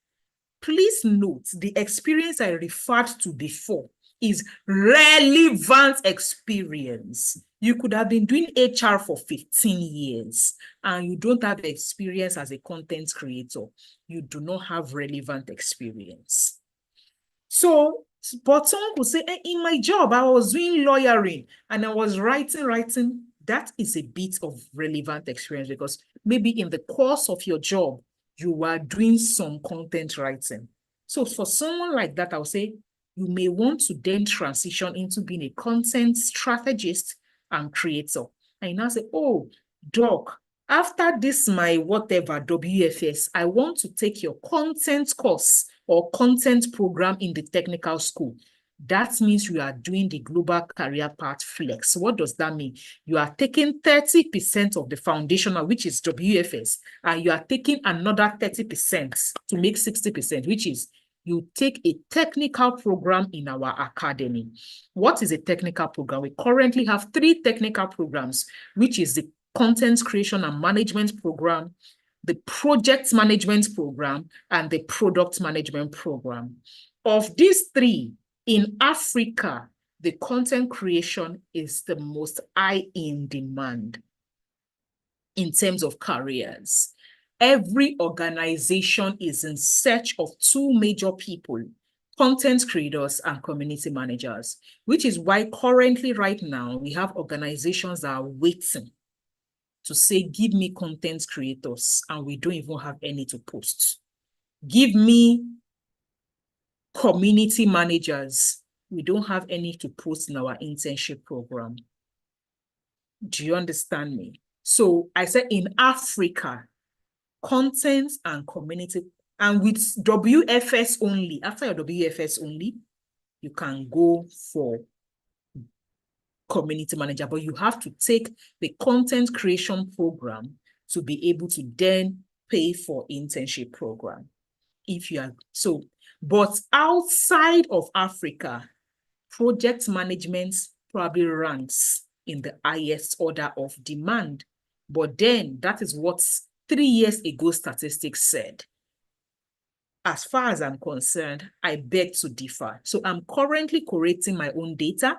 Please note, the experience I referred to before is relevant experience. You could have been doing HR for 15 years and you don't have experience as a content creator. You do not have relevant experience. So, but someone could say, in my job, I was doing lawyering and I was writing. That is a bit of relevant experience, because maybe in the course of your job, you are doing some content writing. So for someone like that, I would say you may want to then transition into being a content strategist and creator. And you now say, oh, doc, after this, my whatever, WFS, I want to take your content course or content program in the technical school. That means you are doing the Global Career Path Flex. What does that mean? You are taking 30% of the foundational, which is WFS, and you are taking another 30% to make 60%, which is you take a technical program in our academy. What is a technical program? We currently have 3 technical programs, which is the content creation and management program, the project management program, and the product management program. Of these 3, in Africa, the content creation is the most high in demand in terms of careers. Every organization is in search of 2 major people content creators and community managers, which is why currently right now we have organizations that are waiting to say, give me content creators, and we don't even have any to post. Give me community managers. We don't have any to post in our internship program. Do you understand me? So I said in Africa, content and community, and with WFS only, after your WFS only, you can go for community manager, but you have to take the content creation program to be able to then pay for internship program. If you are so, but outside of Africa, project management probably ranks in the highest order of demand. But then that is what 3 years ago statistics said. As far as I'm concerned, I beg to differ. So I'm currently correcting my own data,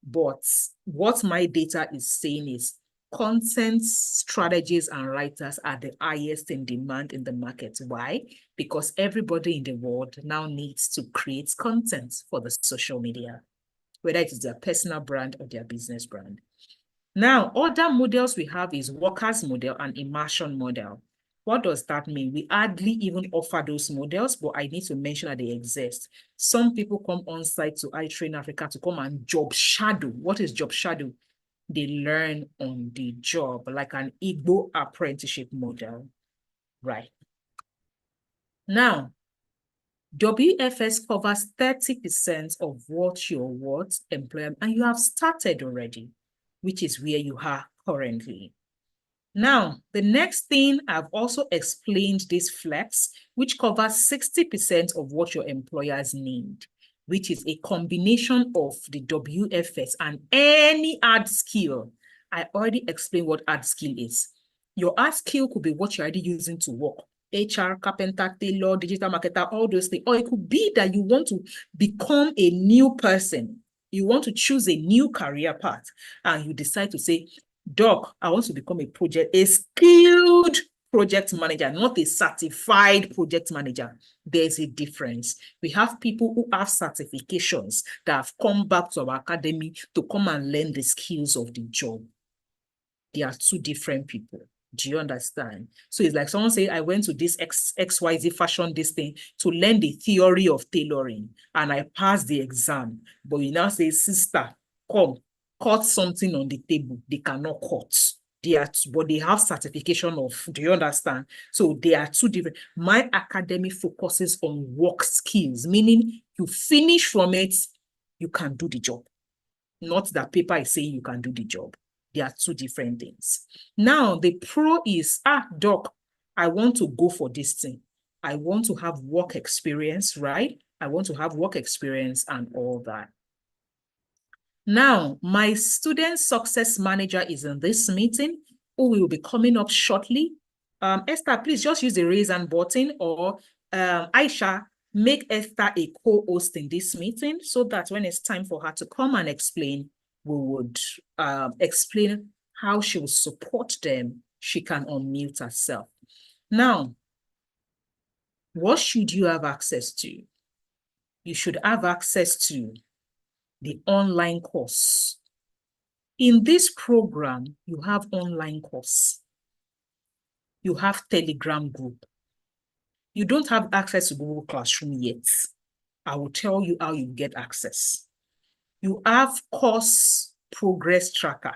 but what my data is saying is content strategies and writers are the highest in demand in the market. Why? Because everybody in the world now needs to create content for the social media, whether it is their personal brand or their business brand. Now, other models we have is workers model and immersion model. What does that mean? We hardly even offer those models, but I need to mention that they exist. Some people come on site to iTrain Africa to come and job shadow. What is job shadow? They learn on the job, like an Igbo apprenticeship model, right? Now, WFS covers 30% of what your employer, and you have started already, which is where you are currently. Now, the next thing, I've also explained this flex, which covers 60% of what your employers need, which is a combination of the WFS and any hard skill. I already explained what hard skill is. Your hard skill could be what you're already using to work. HR, carpenter, tailor, digital marketer, all those things. Or it could be that you want to become a new person. You want to choose a new career path, and you decide to say, Doc, I want to become a skilled project manager, not a certified project manager. There's a difference. We have people who have certifications that have come back to our academy to come and learn the skills of the job. They are two different people. Do you understand? So it's like someone say, I went to this XYZ fashion, this thing, to learn the theory of tailoring, and I passed the exam. But you now say, sister, come, cut something on the table. They cannot cut. But they have certification of, do you understand? So they are two different. My academy focuses on work skills, meaning you finish from it, you can do the job. Not that paper is saying you can do the job. They are two different things. Now, the pro is, Doc, I want to go for this thing. I want to have work experience, right? I want to have work experience and all that. Now, my student success manager is in this meeting, who will be coming up shortly. Esther, please just use the raise hand button, or Aisha, make Esther a co-host in this meeting so that when it's time for her to come and explain, we would explain how she will support them. She can unmute herself. Now, what should you have access to? You should have access to the online course. In this program, you have online course. You have Telegram group. You don't have access to Google Classroom yet. I will tell you how you get access. You have course progress tracker.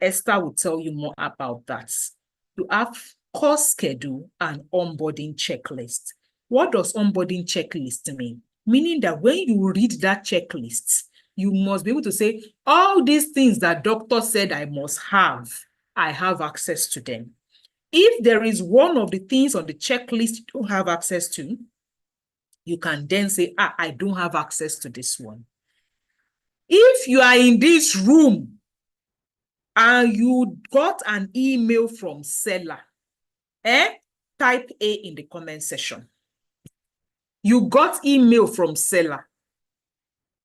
Esther will tell you more about that. You have course schedule and onboarding checklist. What does onboarding checklist mean? Meaning that when you read that checklist, you must be able to say, all these things that doctor said I must have, I have access to them. If there is one of the things on the checklist you don't have access to, you can then say, I don't have access to this one. If you are in this room and you got an email from seller, type A in the comment section. You got email from seller.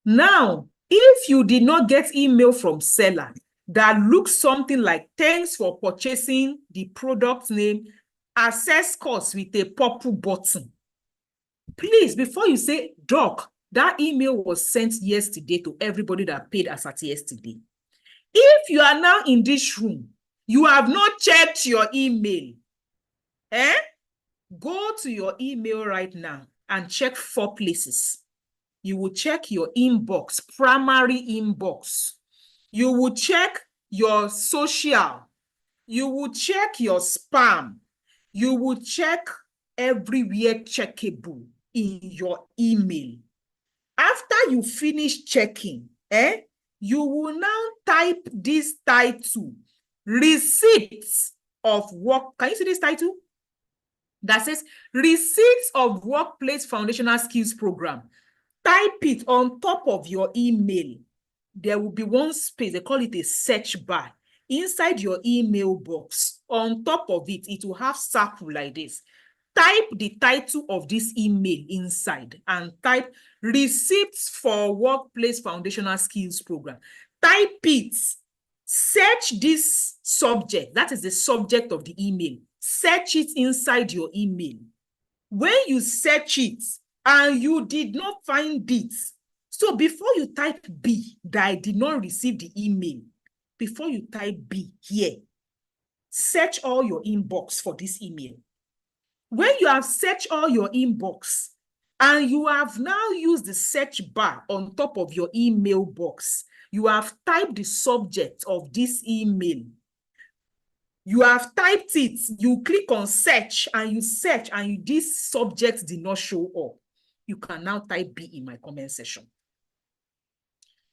Now, if you did not get email from seller that looks something like, thanks for purchasing the product name, access course with a purple button, Please, before you say, Doc, that email was sent yesterday to everybody that paid as at yesterday. If you are now in this room, you have not checked your email, go to your email right now and check 4 places. You will check your inbox, primary inbox. You will check your social. You will check your spam. You will check everywhere checkable in your email. After you finish checking, you will now type this title, Receipts of Work. Can you see this title? That says Receipts of Workplace Foundational Skills Program. Type it on top of your email. There will be one space, they call it a search bar. Inside your email box, on top of it, it will have circle like this. Type the title of this email inside and type Receipts for Workplace Foundational Skills Program. Type it. Search this subject. That is the subject of the email. Search it inside your email. When you search it and you did not find it, so before you type B, that I did not receive the email, before you type B here, search all your inbox for this email. When you have searched all your inbox and you have now used the search bar on top of your email box, you have typed the subject of this email. You have typed it, you click on search and you search and this subject did not show up. You can now type B in my comment section.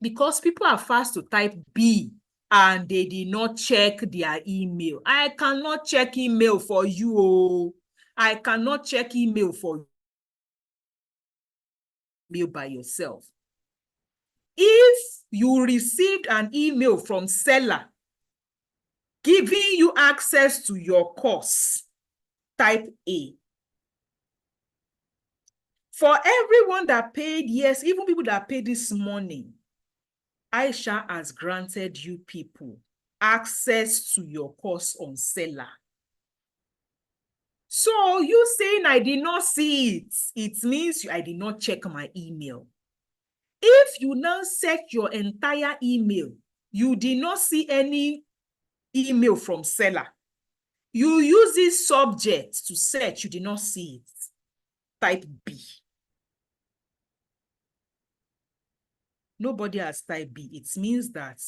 Because people are fast to type B and they did not check their email. I cannot check email for you. Oh. I cannot check email for you by yourself. If you received an email from seller giving you access to your course, type A. For everyone that paid, yes, even people that paid this morning, Aisha has granted you people access to your course on seller. So you saying I did not see it, it means I did not check my email. If you now search your entire email, you did not see any email from seller. You use this subject to search, you did not see it. Type B. Nobody has typed B. It means that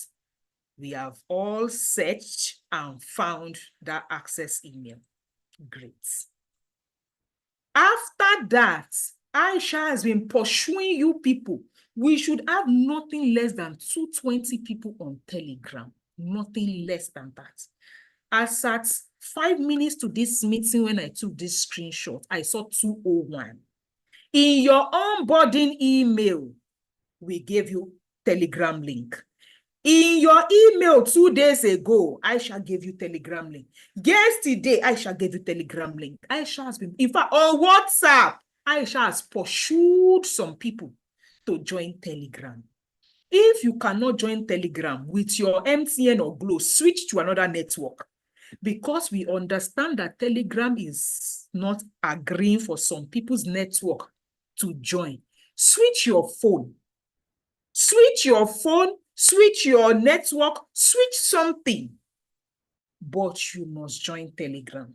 we have all searched and found that access email. Great. After that, Aisha has been pursuing you people. We should have nothing less than 220 people on Telegram. Nothing less than that. As at 5 minutes to this meeting, when I took this screenshot, I saw 201. In your onboarding email, we gave you Telegram link. In your email 2 days ago, Aisha gave you Telegram link. Yesterday, Aisha gave you Telegram link. Aisha has been, in fact, on WhatsApp, Aisha has pursued some people to join Telegram. If you cannot join Telegram with your MTN or Glo, switch to another network. Because we understand that Telegram is not agreeing for some people's network to join. Switch your phone. Switch your phone, switch your network, switch something. But you must join Telegram.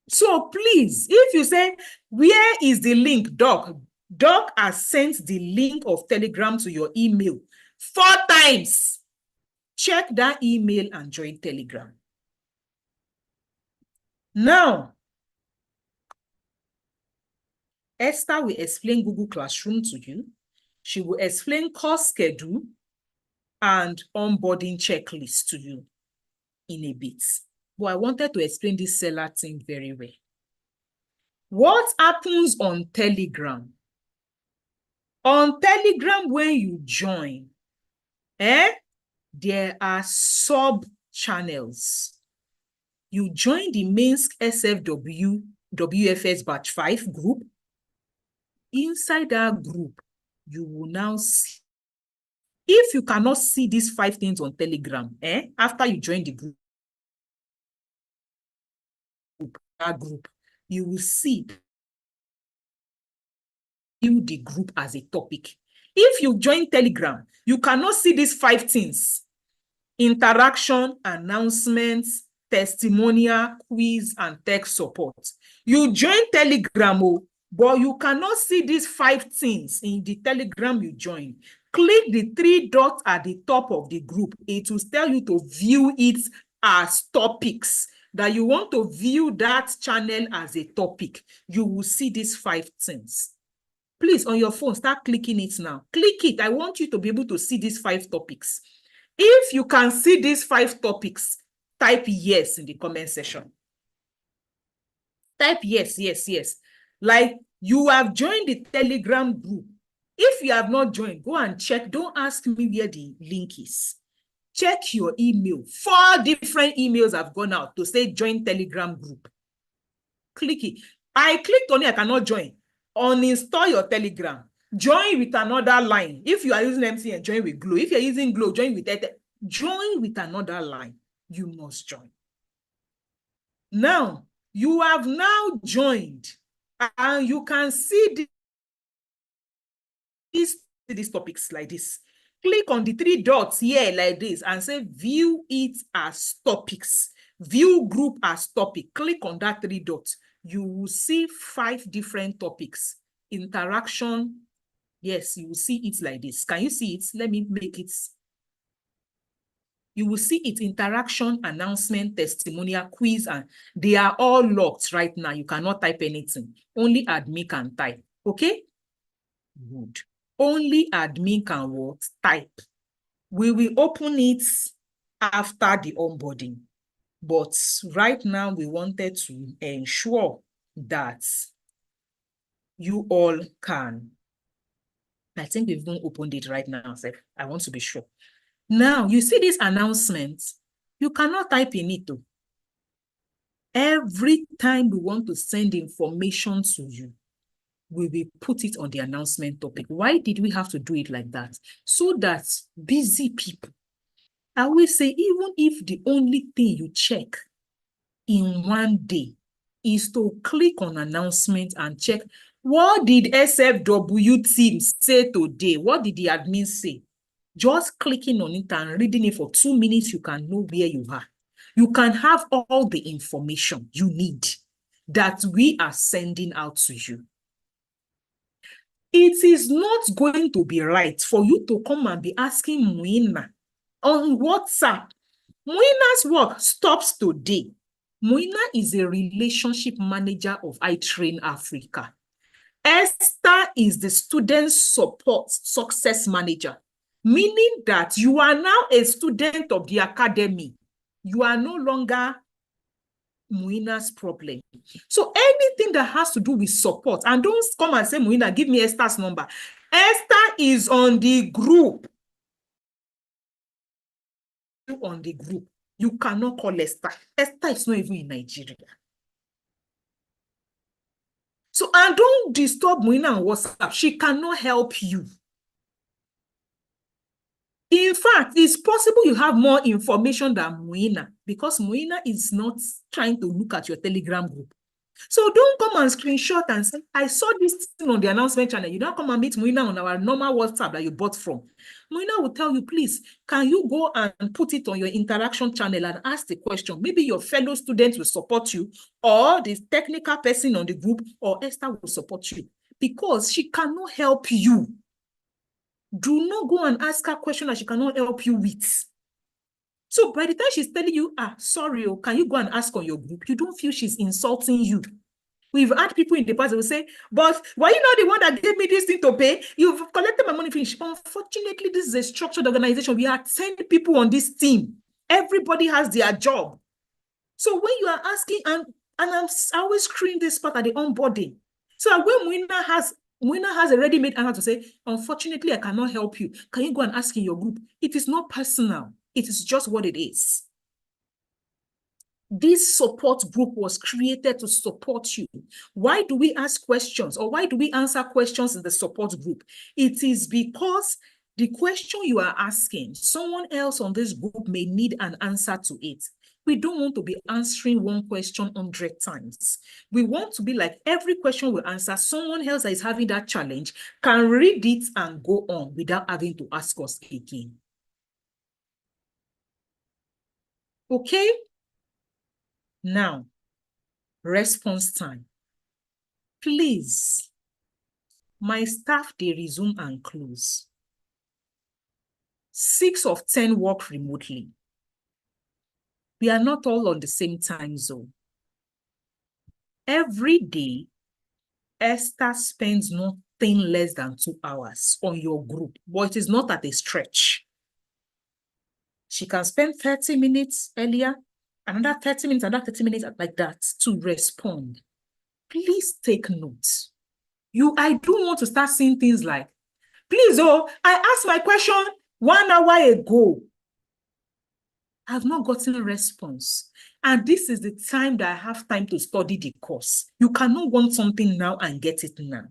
So please, if you say, where is the link, Doc? Doc has sent the link of Telegram to your email 4 times. Check that email and join Telegram. Now, Esther will explain Google Classroom to you. She will explain course schedule and onboarding checklist to you in a bit. But I wanted to explain this seller thing very well. What happens on Telegram? On Telegram, when you join, there are sub-channels. You join the Minsk SFW WFS Batch 5 group. Inside that group, you will now see. If you cannot see these 5 things on Telegram, after you join the group, you will see the group as a topic. If you join Telegram, you cannot see these 5 things: interaction, announcements, testimonial, quiz, and tech support. You join Telegram, but you cannot see these 5 things in the Telegram you join. Click the 3 dots at the top of the group. It will tell you to view it as topics, that you want to view that channel as a topic. You will see these 5 things. Please, on your phone, start clicking it now. Click it. I want you to be able to see these 5 topics. If you can see these 5 topics, type yes in the comment section. Type yes, yes, yes. Like you have joined the Telegram group. If you have not joined, go and check. Don't ask me where the link is. Check your email. 4 different emails have gone out to say join Telegram group. Click it. I clicked on it, I cannot join. Uninstall your Telegram. Join with another line. If you are using MTN, join with Glow. If you're using Glow, join with Airtel. Join with another line. You must join. Now, you have now joined, and you can see these topics like this. Click on the 3 dots here like this and say view it as topics. View group as topic. Click on that 3 dots. You will see 5 different topics. Interaction. Yes, you will see it like this. Can you see it? Let me make it. You will see it: interaction, announcement, testimonial, quiz, and they are all locked right now. You cannot type anything. Only admin can type. Okay? Good. Only admin can what? Type. We will open it after the onboarding. But right now, we wanted to ensure that you all can. I think we've even opened it right now. So I want to be sure. Now, you see this announcement, you cannot type in it. Every time we want to send information to you, we will put it on the announcement topic. Why did we have to do it like that? So that busy people, I will say, even if the only thing you check in one day is to click on announcement and check, what did SFW team say today? What did the admin say? Just clicking on it and reading it for 2 minutes, you can know where you are. You can have all the information you need that we are sending out to you. It is not going to be right for you to come and be asking Muina on WhatsApp. Muina's work stops today. Muina is a relationship manager of iTrain Africa. Esther is the student support success manager, meaning that you are now a student of the academy. You are no longer Muina's problem. So anything that has to do with support, and don't come and say, Muina, give me Esther's number. Esther is on the group. On the group. You cannot call Esther. Esther is not even in Nigeria. So, and don't disturb Muina on WhatsApp. She cannot help you. In fact, it's possible you have more information than Muina, because Muina is not trying to look at your Telegram group. So don't come and screenshot and say, I saw this thing on the announcement channel. You don't come and meet Muina on our normal WhatsApp that you bought from. Muina will tell you, please, can you go and put it on your interaction channel and ask the question? Maybe your fellow students will support you, or the technical person on the group, or Esther will support you, because she cannot help you. Do not go and ask her a question that she cannot help you with. So by the time she's telling you, sorry, can you go and ask on your group? You don't feel she's insulting you. We've had people in the past that will say, but why you not the one that gave me this thing to pay? You've collected my money, finish. Unfortunately, this is a structured organization. We have 10 people on this team. Everybody has their job. So when you are asking, and I always screen this part at the onboarding. So when Muina has a ready-made answer to say, unfortunately, I cannot help you. Can you go and ask in your group? It is not personal. It is just what it is. This support group was created to support you. Why do we ask questions, or why do we answer questions in the support group? It is because the question you are asking, someone else on this group may need an answer to it. We don't want to be answering one question 100 times. We want to be like every question we answer, someone else that is having that challenge can read it and go on without having to ask us again. Okay? Now, response time. Please, my staff, they resume and close. 6 of 10 work remotely. We are not all on the same time zone. Every day, Esther spends nothing less than 2 hours on your group, but it is not at a stretch. She can spend 30 minutes earlier, another 30 minutes, another 30 minutes like that to respond. Please take note. I don't want to start seeing things like, please, I asked my question 1 hour ago. I have not gotten a response. And this is the time that I have time to study the course. You cannot want something now and get it now.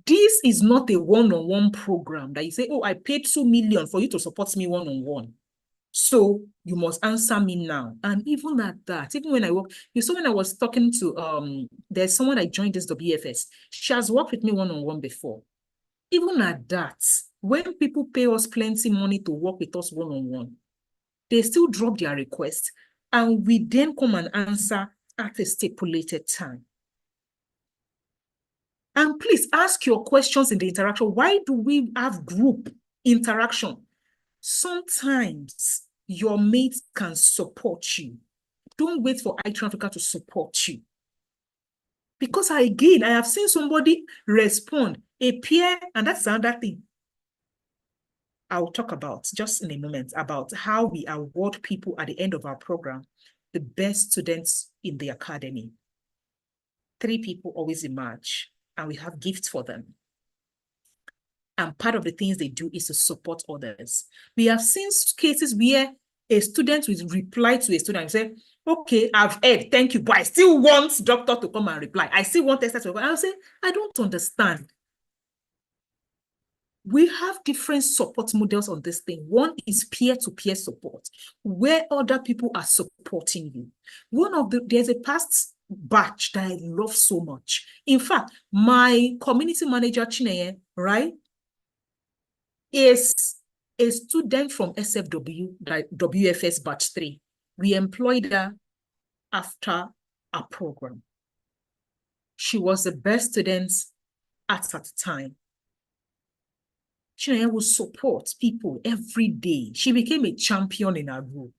This is not a one-on-one program that you say, I paid 2 million for you to support me one-on-one. So you must answer me now. And even at that, even when I work, you saw when I was talking to, there's someone I joined this WFS. She has worked with me one-on-one before. Even at that, when people pay us plenty money to work with us one-on-one, they still drop their request and we then come and answer at a stipulated time. And please ask your questions in the interaction. Why do we have group interaction? Sometimes your mates can support you. Don't wait for iTrend Africa to support you. Because again, I have seen somebody respond, a peer, and that's another thing I'll talk about just in a moment about how we award people at the end of our program, the best students in the academy. 3 people always emerge, and we have gifts for them. And part of the things they do is to support others. We have seen cases where a student will reply to a student and say, okay, I've heard, thank you, but I still want doctor to come and reply. I still want tester to reply. I'll say, I don't understand. We have different support models on this thing. One is peer-to-peer support, where other people are supporting you. There's a past batch that I love so much. In fact, my community manager, Chineye, right, is a student from SFW, like WFS batch 3. We employed her after our program. She was the best student at that time. Chineye will support people every day. She became a champion in our group.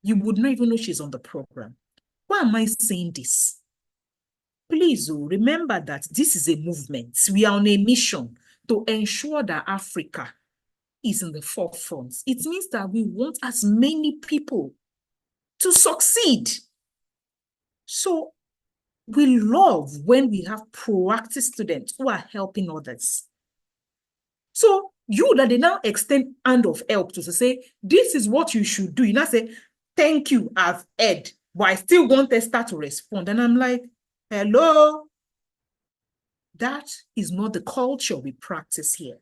You would not even know she's on the program. Why am I saying this? Please remember that this is a movement. We are on a mission to ensure that Africa is in the forefront. It means that we want as many people to succeed. So we love when we have proactive students who are helping others. So you that they now extend hand of help to say, this is what you should do. You now say, thank you, I've heard, but I still want Esther to respond. And I'm like, hello? That is not the culture we practice here.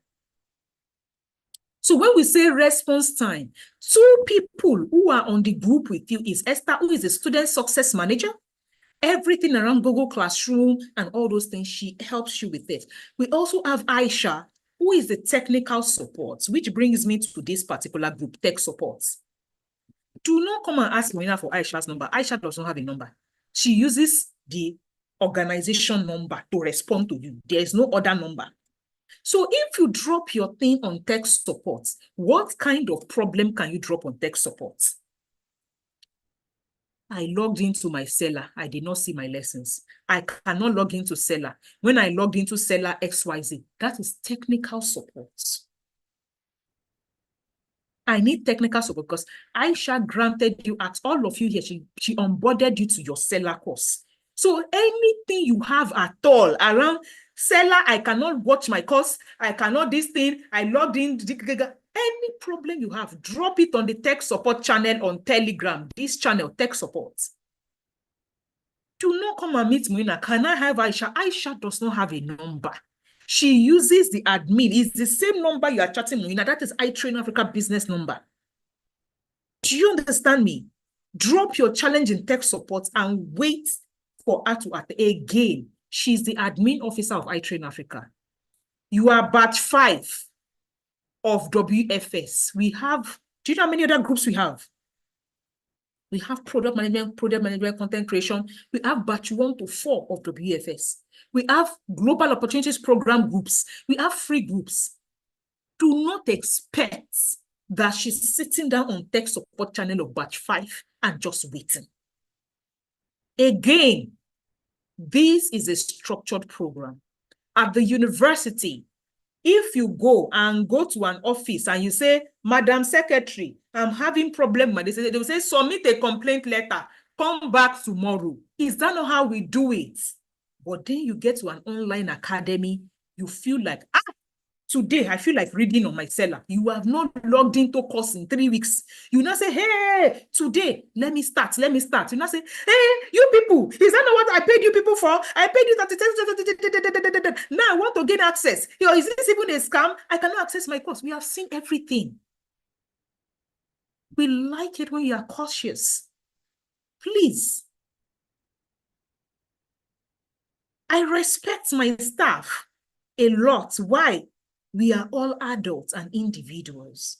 So when we say response time, 2 people who are on the group with you is Esther, who is a student success manager. Everything around Google Classroom and all those things, she helps you with it. We also have Aisha, who is the technical support, which brings me to this particular group, tech support. Do not come and ask Moina for Aisha's number. Aisha does not have a number. She uses the organization number to respond to you. There is no other number. So if you drop your thing on tech support, what kind of problem can you drop on tech support? I logged into my Seller. I did not see my lessons. I cannot log into Seller. When I logged into Seller XYZ, that is technical support. I need technical support because Aisha granted you, at all of you here, she onboarded you to your Seller course. So anything you have at all around Seller, I cannot watch my course, I cannot this thing, I logged in, any problem you have, drop it on the tech support channel on Telegram, this channel, tech support. Do not come and meet Moina. Can I have Aisha? Aisha does not have a number. She uses the admin. It's the same number you are chatting Moina. That is iTrend Africa business number. Do you understand me? Drop your challenge in tech support and wait for her to act. Again, she's the admin officer of iTrain Africa. You are batch 5 of WFS. We have, do you know how many other groups we have? We have product management, content creation. We have batch 1 to 4 of WFS. We have global opportunities program groups. We have free groups. Do not expect that she's sitting down on tech support channel of batch 5 and just waiting. Again, this is a structured program. At the university, if you go to an office and you say, Madam Secretary, I'm having problem, they will say, submit a complaint letter, come back tomorrow. Is that not how we do it? But then you get to an online academy, you feel like, today I feel like reading on my cellar. You have not logged into course in 3 weeks. You now say, hey, today, let me start. You now say, hey, you people, is that not what I paid you people for? I paid you that. Now I want to gain access. Is this even a scam? I cannot access my course. We have seen everything. We like it when you are cautious. Please. I respect my staff a lot. Why? We are all adults and individuals.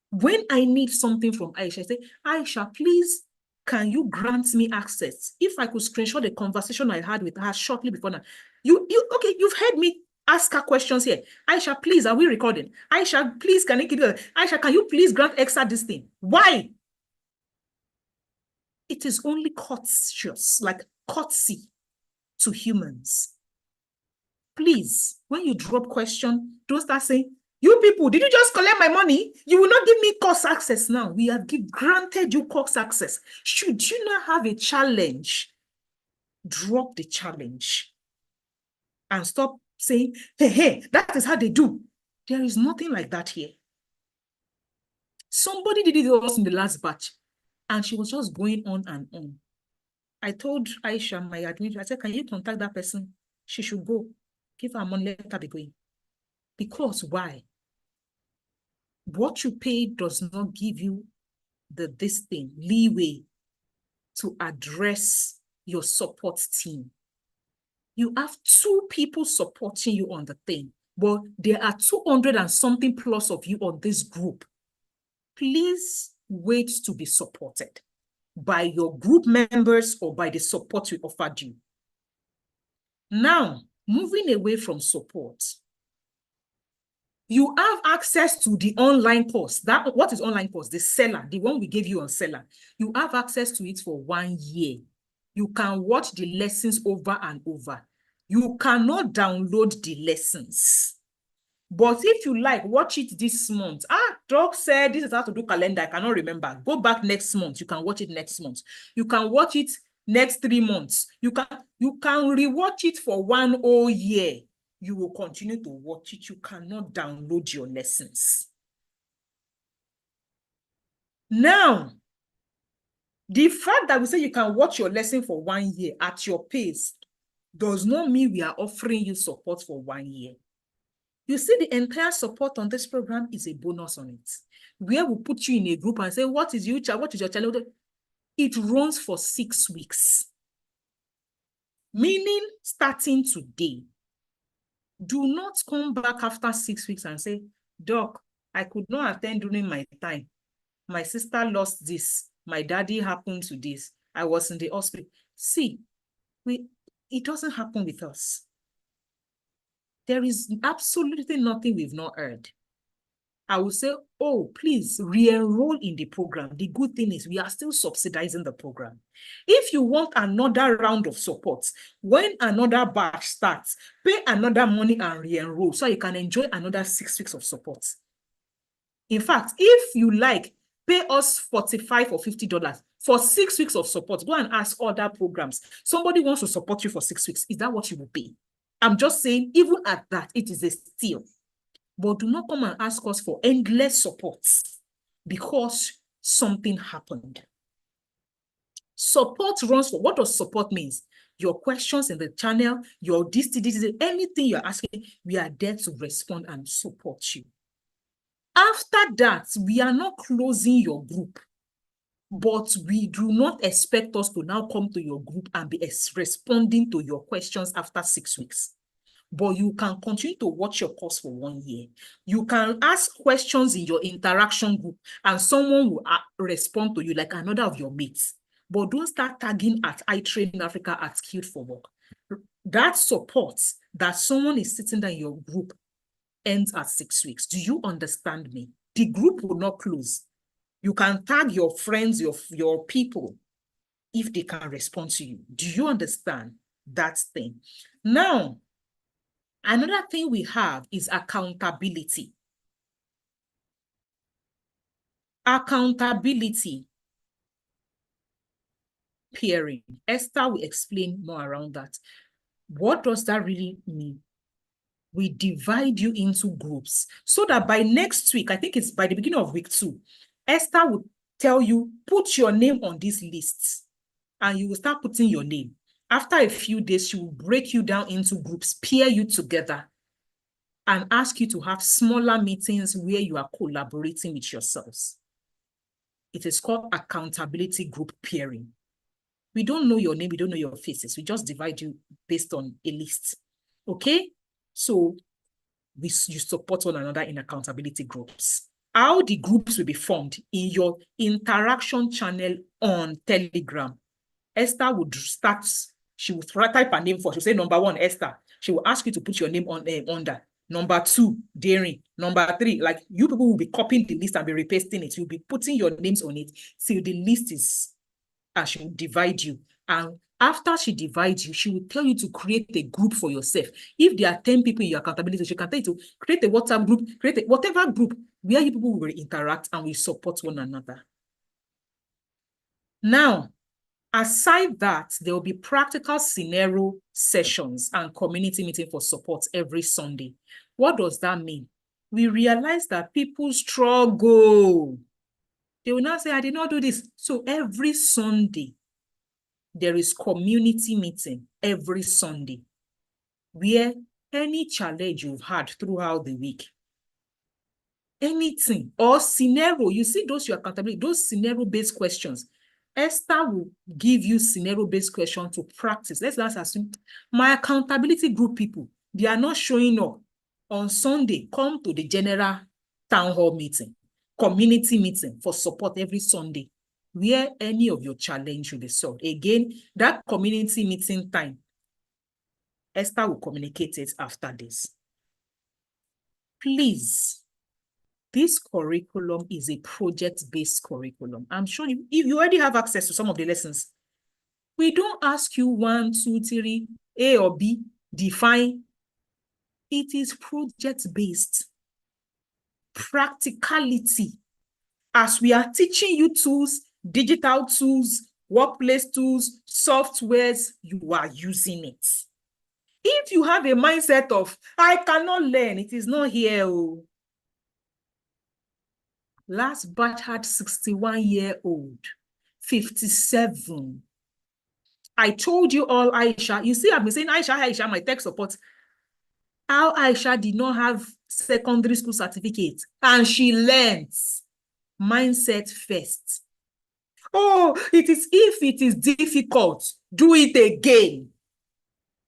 When I need something from Aisha, I say, Aisha, please, can you grant me access? If I could screenshot the conversation I had with her shortly before now. Okay, you've heard me ask her questions here. Aisha, please, are we recording? Aisha, please, can you keep it? Aisha, can you please grant Exa this thing? Why? It is only courteous, like courtesy to humans. Please, when you drop question, don't start saying, you people, did you just collect my money? You will not give me course access now. We have granted you course access. Should you not have a challenge, drop the challenge and stop saying, hey, that is how they do. There is nothing like that here. Somebody did it to us in the last batch, and she was just going on and on. I told Aisha, my administrator, I said, can you contact that person? She should go. Give her money, let her be going. Because why? What you pay does not give you this thing, leeway to address your support team. You have 2 people supporting you on the thing, but there are 200 and something plus of you on this group. Please wait to be supported by your group members or by the support we offered you. Now, moving away from support, you have access to the online course. What is online course? The seller, the one we gave you on seller. You have access to it for 1 year. You can watch the lessons over and over. You cannot download the lessons. But if you like, watch it this month. Doc said this is how to do calendar. I cannot remember. Go back next month. You can watch it next month. You can watch it next 3 months. You can rewatch it for 1 whole year. You will continue to watch it. You cannot download your lessons. Now, the fact that we say you can watch your lesson for 1 year at your pace does not mean we are offering you support for 1 year. You see, the entire support on this program is a bonus on it. Where we put you in a group and say, what is your challenge? It runs for 6 weeks. Meaning, starting today, do not come back after 6 weeks and say, Doc, I could not attend during my time. My sister lost this. My daddy happened to this. I was in the hospital. See, it doesn't happen with us. There is absolutely nothing we've not heard. I will say, oh, please re-enroll in the program. The good thing is we are still subsidizing the program. If you want another round of support, when another batch starts, pay another money and re-enroll so you can enjoy another 6 weeks of support. In fact, if you like, pay us $45 or $50 for 6 weeks of support. Go and ask other programs. Somebody wants to support you for 6 weeks. Is that what you will pay? I'm just saying, even at that, it is a steal. But do not come and ask us for endless support because something happened. Support runs for, what does support means? Your questions in the channel, your this, anything you're asking, we are there to respond and support you. After that, we are not closing your group, but we do not expect us to now come to your group and be responding to your questions after 6 weeks. But you can continue to watch your course for 1 year. You can ask questions in your interaction group and someone will respond to you like another of your mates. But don't start tagging at iTrain Africa at Skilled for Work. That supports that someone is sitting there in your group ends at 6 weeks. Do you understand me? The group will not close. You can tag your friends, your people, if they can respond to you. Do you understand that thing? Now, another thing we have is accountability. Accountability peering. Esther will explain more around that. What does that really mean? We divide you into groups so that by next week, I think it's by the beginning of week 2, Esther will tell you, put your name on these lists, and you will start putting your name. After a few days, she will break you down into groups, pair you together, and ask you to have smaller meetings where you are collaborating with yourselves. It is called accountability group pairing. We don't know your name, we don't know your faces. We just divide you based on a list. Okay? So you support one another in accountability groups. How the groups will be formed in your interaction channel on Telegram. Esther would start, she will type her name for, she'll say number 1, Esther. She will ask you to put your name on under. Number 2, Daring. Number 3, like you people will be copying the list and be repasting it. You'll be putting your names on it till the list is, and she will divide you. And after she divides you, she will tell you to create a group for yourself. If there are 10 people in your accountability, she can tell you to create a WhatsApp group, create whatever group where you people will interact and we support one another. Now, aside that, there will be practical scenario sessions and community meeting for support every Sunday. What does that mean? We realize that people struggle. They will not say, I did not do this. So every Sunday, there is community meeting every Sunday where any challenge you've had throughout the week, anything or scenario, you see those your accountability, those scenario-based questions. Esther will give you scenario-based questions to practice. Let's assume my accountability group people, they are not showing up on Sunday. Come to the general town hall meeting, community meeting for support every Sunday, where any of your challenge will be solved. Again, that community meeting time, Esther will communicate it after this. Please, this curriculum is a project-based curriculum. I'm sure if you already have access to some of the lessons, we don't ask you 1, 2, 3, A or B, define. It is project-based. Practicality. As we are teaching you tools, digital tools, workplace tools, softwares, you are using it. If you have a mindset of, I cannot learn, it is not here. Oh. Last batch had 61-year-old, 57. I told you all, Aisha, you see, I've been saying, Aisha, my tech support. How Aisha did not have secondary school certificate and she learns mindset first. Oh, if it is difficult, do it again.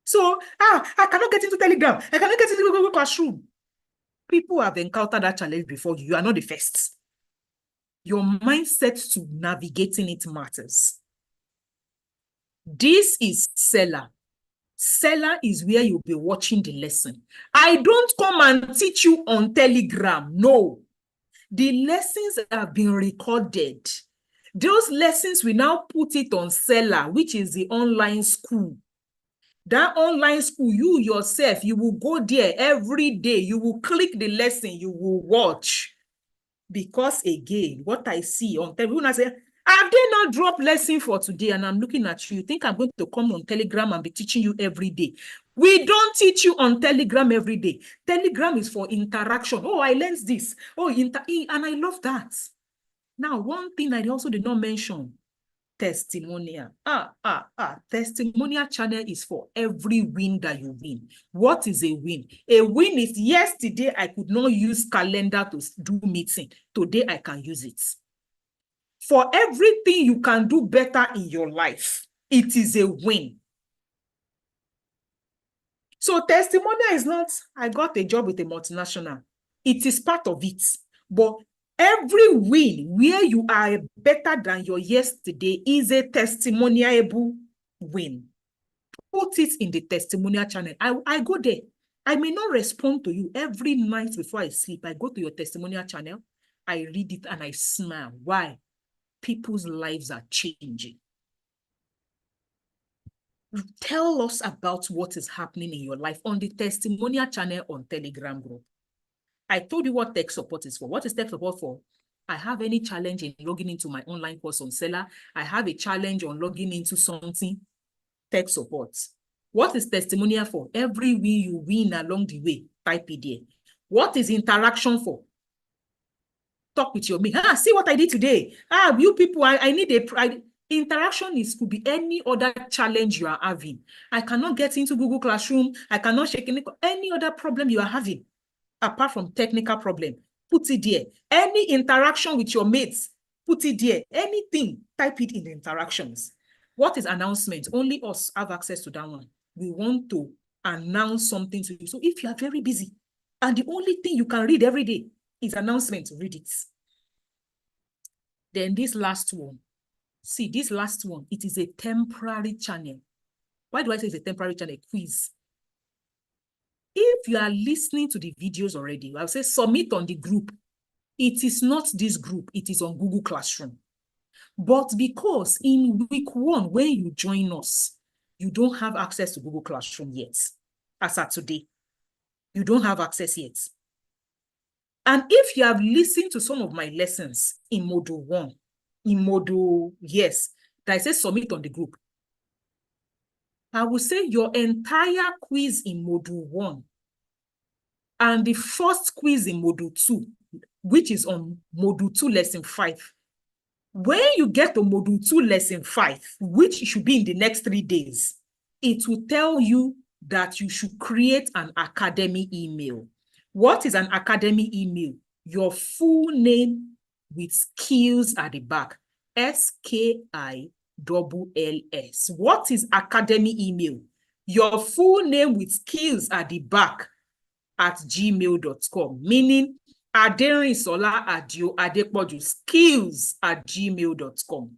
So, I cannot get into Telegram. I cannot get into Google Classroom. People have encountered that challenge before you. You are not the first. Your mindset to navigating it matters. This is Seller. Seller is where you'll be watching the lesson. I don't come and teach you on Telegram. No. The lessons have been recorded. Those lessons, we now put it on Seller, which is the online school. That online school, you yourself, you will go there every day. You will click the lesson, you will watch. Because again, what I see on Telegram, I say, have they not dropped lesson for today? And I'm looking at you. You think I'm going to come on Telegram and be teaching you every day? We don't teach you on Telegram every day. Telegram is for interaction. Oh, I learned this. Oh, and I love that. Now, one thing I also did not mention, Testimonial. Testimonial channel is for every win that you win. What is a win? A win is yesterday I could not use calendar to do meeting. Today I can use it. For everything you can do better in your life, it is a win. So testimonial is not, I got a job with a multinational. It is part of it. But every win where you are better than your yesterday is a testimoniable win. Put it in the testimonial channel. I go there. I may not respond to you every night before I sleep. I go to your testimonial channel. I read it and I smile. Why? People's lives are changing. Tell us about what is happening in your life on the testimonial channel on Telegram group. I told you what tech support is for. What is tech support for? I have any challenge in logging into my online course on Seller. I have a challenge on logging into something. Tech support. What is testimonial for? Every win you win along the way, type it there. What is interaction for? Talk with your mate. See what I did today. You people, I need a... Interaction could be any other challenge you are having. I cannot get into Google Classroom. I cannot shake any other problem you are having, apart from technical problem. Put it there. Any interaction with your mates, put it there. Anything, type it in the interactions. What is announcement? Only us have access to that one. We want to announce something to you. So if you are very busy and the only thing you can read every day is announcement, read it. Then this last one. See, this last one, it is a temporary channel. Why do I say it's a temporary channel? Quiz. If you are listening to the videos already, I'll say submit on the group. It is not this group, it is on Google Classroom. But because in week 1, when you join us, you don't have access to Google Classroom yet. As of today, you don't have access yet. And if you have listened to some of my lessons in Module 1, in Module, yes, that I say submit on the group, I will say your entire quiz in Module 1 and the first quiz in Module 2, which is on Module 2, Lesson 5. When you get to Module 2, Lesson 5, which should be in the next 3 days, it will tell you that you should create an academy email. What is an academy email? Your full name with skills at the back. SKILLS. What is academy email? Your full name with skills at the back at gmail.com, meaning Aderinsola Adio Adepoju skills at gmail.com.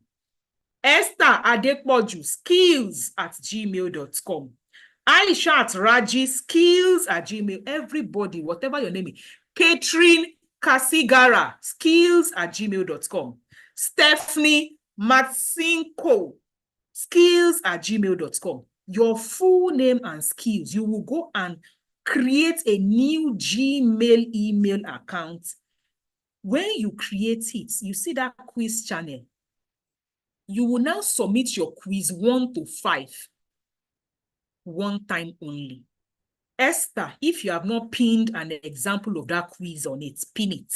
Esther Adepoju skills at gmail.com. Aishat Raji skills at gmail. Everybody, whatever your name is. Catherine Kasigara skills at gmail.com. Stephanie Matsinko skills at gmail.com. Your full name and skills. You will go and create a new Gmail email account. When you create it, you see that quiz channel. You will now submit your quiz 1 to 5 one time only. Esther, if you have not pinned an example of that quiz on it, pin it.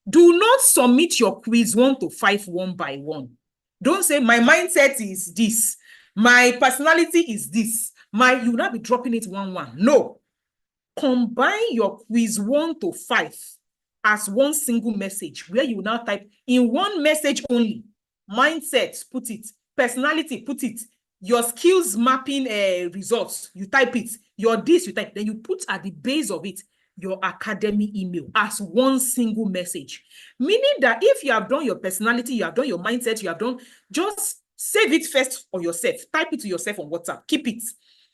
Do not submit your quiz 1 to 5 one by one. Don't say my mindset is this, my personality is this, you will not be dropping it 1-1. No. Combine your quiz 1 to 5 as one single message where you will now type in one message only. Mindset, put it. Personality, put it. Your skills mapping results, you type it. Your this, you type. Then you put at the base of it your academy email as one single message. Meaning that if you have done your personality, you have done your mindset, you have done, just save it first for yourself. Type it to yourself on WhatsApp. Keep it.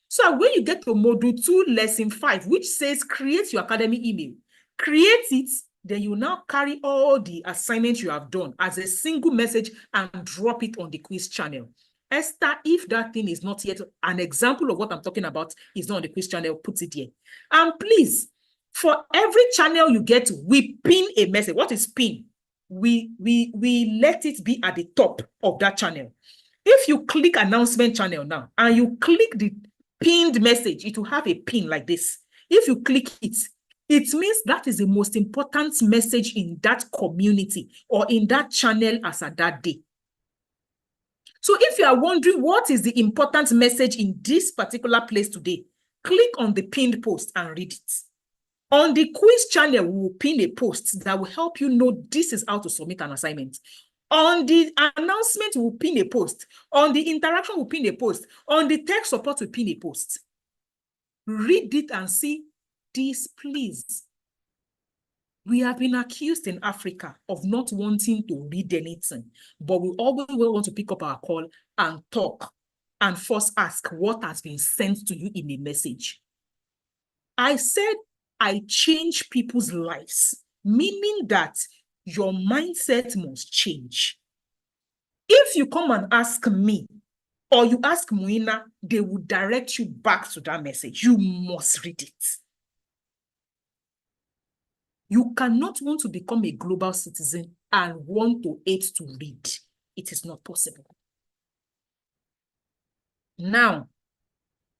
So when you get to Module 2, Lesson 5, which says create your academy email, create it, then you now carry all the assignments you have done as a single message and drop it on the quiz channel. Esther, if that thing is not yet an example of what I'm talking about, is not on the quiz channel, put it here. And please, for every channel you get, we pin a message. What is pin? We let it be at the top of that channel. If you click announcement channel now and you click the pinned message, it will have a pin like this. If you click it, it means that is the most important message in that community or in that channel as at that day. So if you are wondering what is the important message in this particular place today, click on the pinned post and read it. On the quiz channel, we will pin a post that will help you know this is how to submit an assignment. On the announcement, we'll pin a post. On the interaction, we'll pin a post. On the tech support, we'll pin a post. Read it and see this, please. We have been accused in Africa of not wanting to read anything, but we always want to pick up our call and talk and first ask what has been sent to you in a message. I said I change people's lives, meaning that your mindset must change. If you come and ask me, or you ask Muina, they will direct you back to that message. You must read it. You cannot want to become a global citizen and want to hate to read. It is not possible. Now,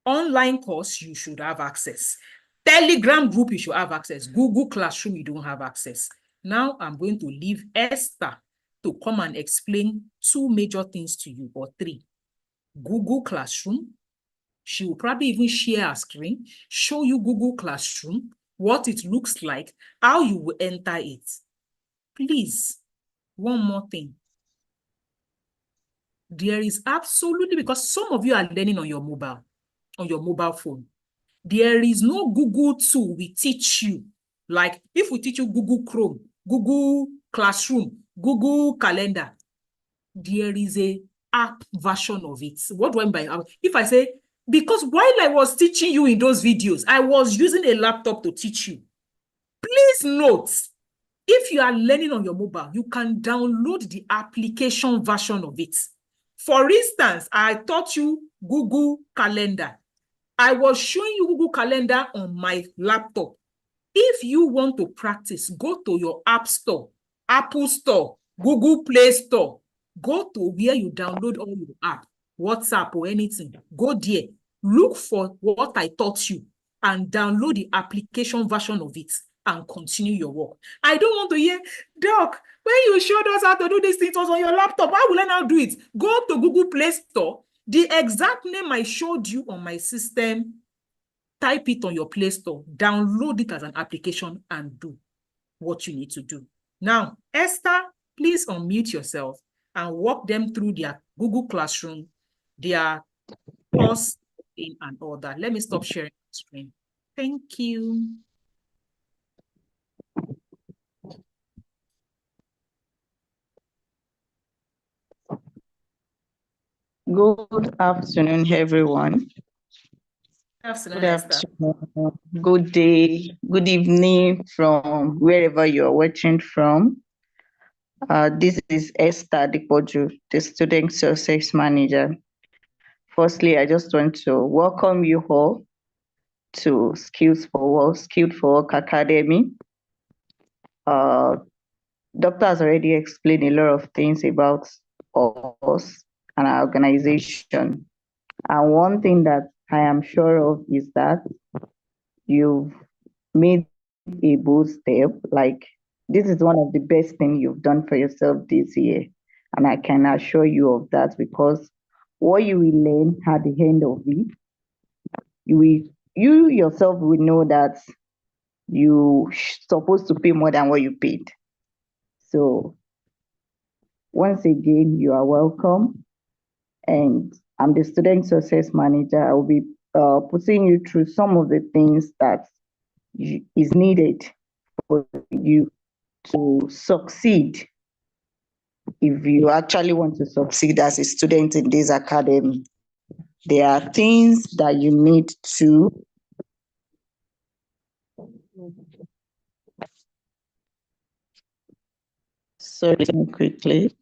online course, you should have access. Telegram group, you should have access. Google Classroom, you don't have access. Now, I'm going to leave Esther to come and explain two major things to you, or three. Google Classroom. She will probably even share her screen, show you Google Classroom, what it looks like, how you will enter it. Please, one more thing. There is absolutely, because some of you are learning on your mobile phone. There is no Google tool we teach you. Like if we teach you Google Chrome, Google Classroom, Google Calendar, there is a app version of it. What do I mean by app? If I say, because while I was teaching you in those videos, I was using a laptop to teach you. Please note, if you are learning on your mobile, you can download the application version of it. For instance, I taught you Google Calendar. I was showing you Google Calendar on my laptop. If you want to practice, go to your App Store, Apple Store, Google Play Store. Go to where you download all your app, WhatsApp or anything. Go there. Look for what I taught you and download the application version of it and continue your work. I don't want to hear, Doc, when you showed us how to do these things, it was on your laptop. How will I now do it? Go to Google Play Store. The exact name I showed you on my system, type it on your Play Store, download it as an application and do what you need to do. Now, Esther, please unmute yourself and walk them through their Google Classroom, their course and all that. Let me stop sharing the screen. Thank you. Good afternoon, everyone. Good afternoon, Good Esther. afternoon, good day, good evening from wherever you're watching from. This is Esther Dikboju, the Student Success Manager. Firstly, I just want to welcome you all to Skilled for Work Academy. Doctor has already explained a lot of things about us and our organization. And one thing that I am sure of is that you've made a bold step. Like, this is one of the best things you've done for yourself this year. And I can assure you of that, because what you will learn at the end of it, you yourself will know that you supposed to pay more than what you paid. So once again, you are welcome. And I'm the Student Success Manager. I will be putting you through some of the things that is needed for you to succeed. If you actually want to succeed as a student in this academy, there are things that you need to quickly.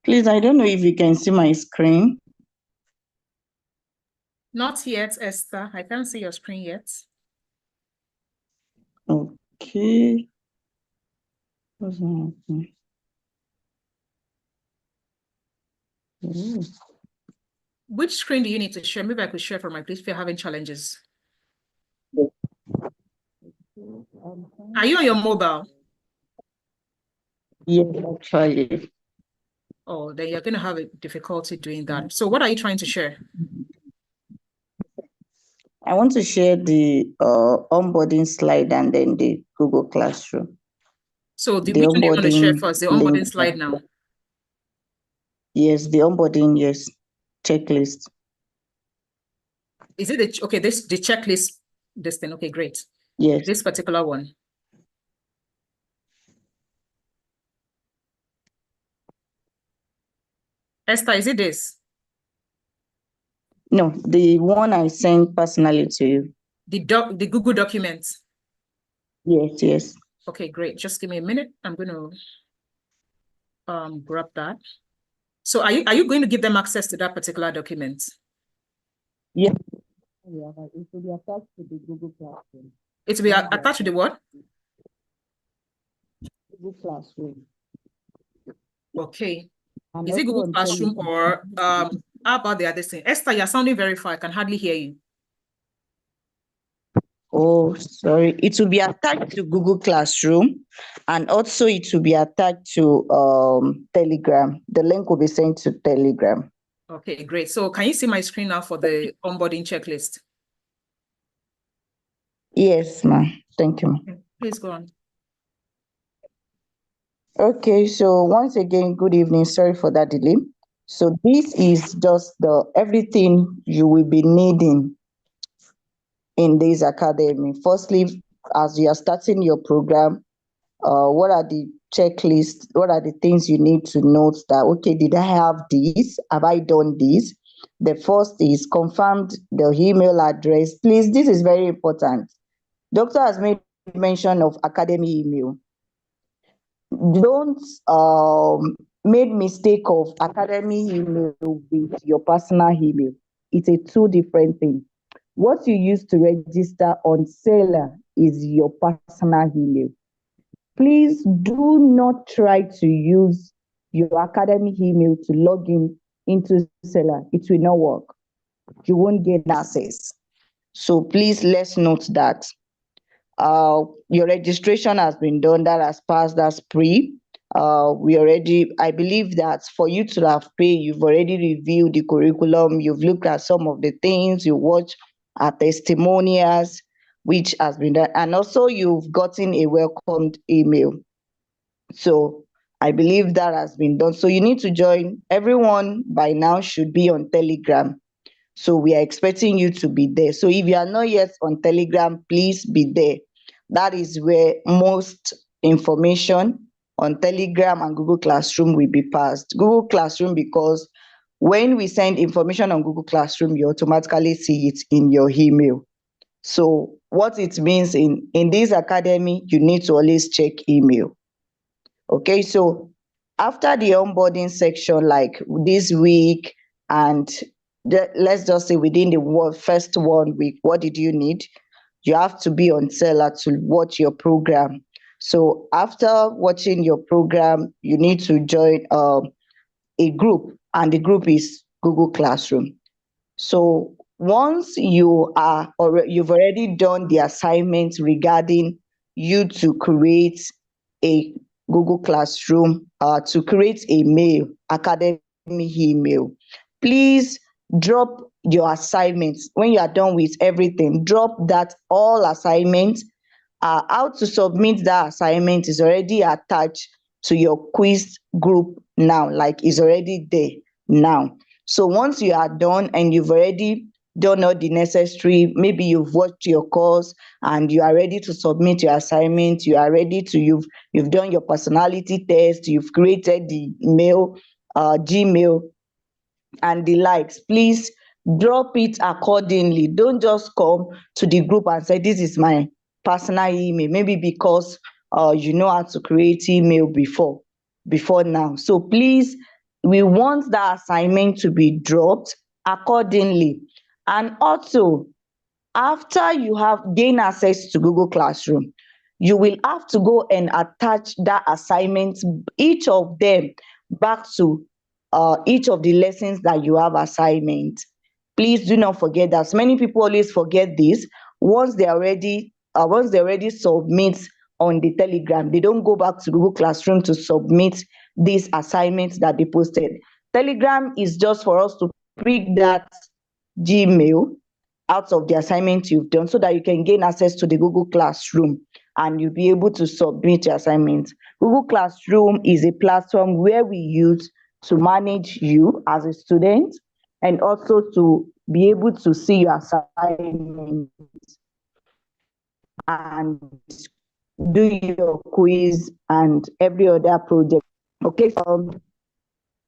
Please, I don't know if you can see my screen. Not yet, Esther. I can't see your screen yet. Okay. What's happening? Oh. Which screen do you need to share? Maybe I could share for my place if you're having challenges. Are you on your mobile? Yes, actually. Oh, then you're going to have a difficulty doing that. So what are you trying to share? I want to share the onboarding slide and then the Google Classroom. So The which one do you want to share onboarding first? The link. onboarding slide now. Yes, the onboarding, yes. Checklist. Is it the checklist, this thing? Okay, great. Yes. This particular one. Esther, is it this? No, the one I sent personally to you. The Google documents. Yes, yes. Okay, great. Just give me a minute. I'm going to grab that. So are you going to give them access to that particular document? Yes. It will be attached to the Google Classroom. It will be attached to the what? Google Classroom. Okay. And Is it also Google on Classroom or how about the other thing? Esther, you're sounding very far. I can hardly hear you. Oh, sorry. It will be attached to Google Classroom, and also it will be attached to Telegram. The link will be sent to Telegram. Okay, great. So can you see my screen now for the onboarding checklist? Yes, ma'am. Thank you, ma'am. Please go on. Okay, so once again, good evening. Sorry for that delay. So this is just the everything you will be needing in this academy. Firstly, as you are starting your program, what are the checklists? What are the things you need to note that, okay, did I have this? Have I done this? The first is confirmed the email address. Please, this is very important. Doctor has made mention of academy email. Don't make mistake of academy email with your personal email. It's a two different thing. What you use to register on Seller is your personal email. Please do not try to use your academy email to log in into Seller. It will not work. You won't get access. So please let's note that. Your registration has been done, that has passed, that's pre. I believe that for you to have paid, you've already reviewed the curriculum, you've looked at some of the things, you watch our testimonials, which has been done, and also you've gotten a welcomed email. So I believe that has been done. So you need to join. Everyone by now should be on Telegram. So we are expecting you to be there. So if you are not yet on Telegram, please be there. That is where most information on Telegram and Google Classroom will be passed. Google Classroom, because when we send information on Google Classroom, you automatically see it in your email. So what it means in this academy, you need to always check email. Okay, so after the onboarding section, like this week, and let's just say within the first 1 week, what did you need? You have to be on Seller to watch your program. So after watching your program, you need to join a group, and the group is Google Classroom. So once you've already done the assignment regarding you to create a Google Classroom, to create a mail, academy email, please drop your assignments. When you are done with everything, drop that all assignments. How to submit that assignment is already attached to your quiz group now, like it's already there now. So once you are done and you've already done all the necessary, maybe you've watched your course and you are ready to submit your assignment, you are ready to, you've done your personality test, you've created the mail, Gmail and the likes, please drop it accordingly. Don't just come to the group and say, this is my personal email, maybe because you know how to create email before now. So please we want that assignment to be dropped accordingly. And also, after you have gained access to Google Classroom, you will have to go and attach that assignment, each of them, back to each of the lessons that you have assignment. Please do not forget that. Many people always forget this. Once they already submit on the Telegram, they don't go back to Google Classroom to submit these assignments that they posted. Telegram is just for us to pick that Gmail out of the assignment you've done so that you can gain access to the Google Classroom and you'll be able to submit your assignment. Google Classroom is a platform where we use to manage you as a student and also to be able to see your assignment and do your quiz and every other project. Okay, so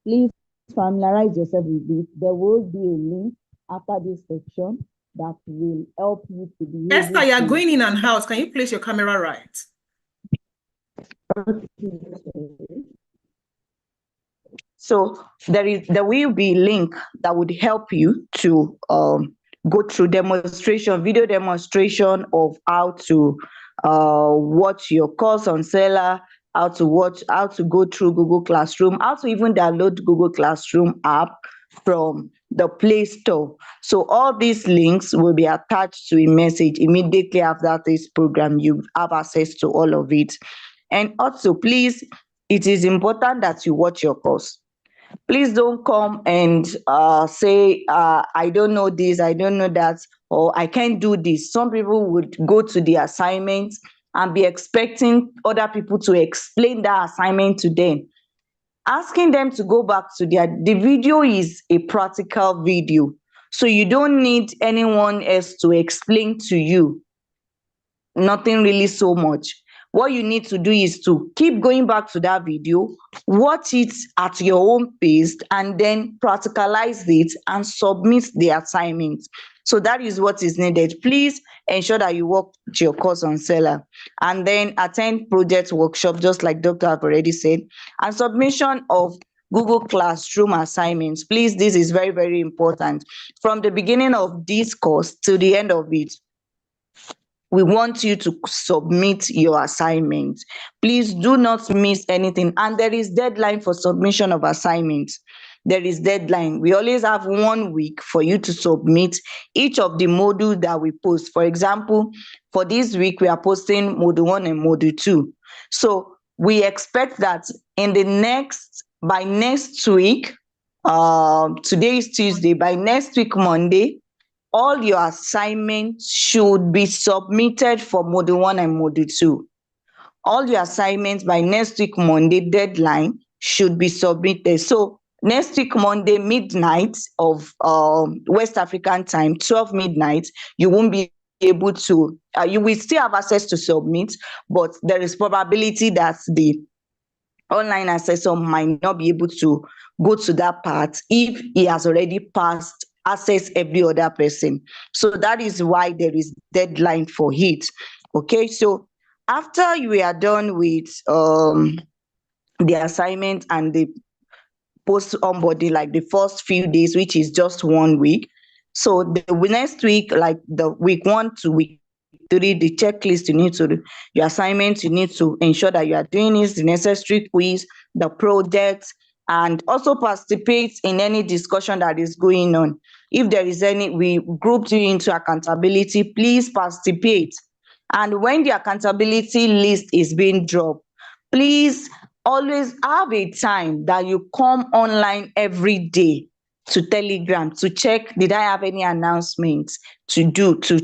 please familiarize yourself with this. There will be a link after this section that will help you to be Esther, able you're to. going in and out. Can you place your camera right? So there will be a link that would help you to go through video demonstration of how to watch your course on Seller, how to go through Google Classroom, how to even download Google Classroom app from the Play Store. So all these links will be attached to a message immediately after this program. You have access to all of it. And also, please, it is important that you watch your course. Please don't come and say, I don't know this, I don't know that, or I can't do this. Some people would go to the assignment and be expecting other people to explain that assignment to them. Asking them to go back to the video is a practical video. So you don't need anyone else to explain to you. Nothing really so much. What you need to do is to keep going back to that video, watch it at your own pace, and then practicalize it and submit the assignment. So that is what is needed. Please ensure that you work your course on Seller and then attend project workshop, just like Dr. have already said, and submission of Google Classroom assignments. Please, this is very, very important. From the beginning of this course to the end of it, we want you to submit your assignment. Please do not miss anything. And there is deadline for submission of assignments. There is deadline. We always have 1 week for you to submit each of the modules that we post. For example, for this week, we are posting module 1 and module 2. So we expect that by next week, today is Tuesday, by next week, Monday, all your assignments should be submitted for module 1 and module 2. All your assignments by next week Monday deadline should be submitted. So next week Monday midnight of West African time, 12 midnight, you won't be able to, you will still have access to submit, but there is probability that the online assessor might not be able to go to that part if he has already passed access every other person. So that is why there is deadline for it. Okay, so after you are done with the assignment and the post onboarding, like the first few days, which is just 1 week, so the next week, like the week 1 to week 3, the checklist you need to do, your assignments, you need to ensure that you are doing this, the necessary quiz, the projects, and also participate in any discussion that is going on. If there is any, we grouped you into accountability, please participate. And when the accountability list is being dropped, please always have a time that you come online every day to Telegram to check, did I have any announcements to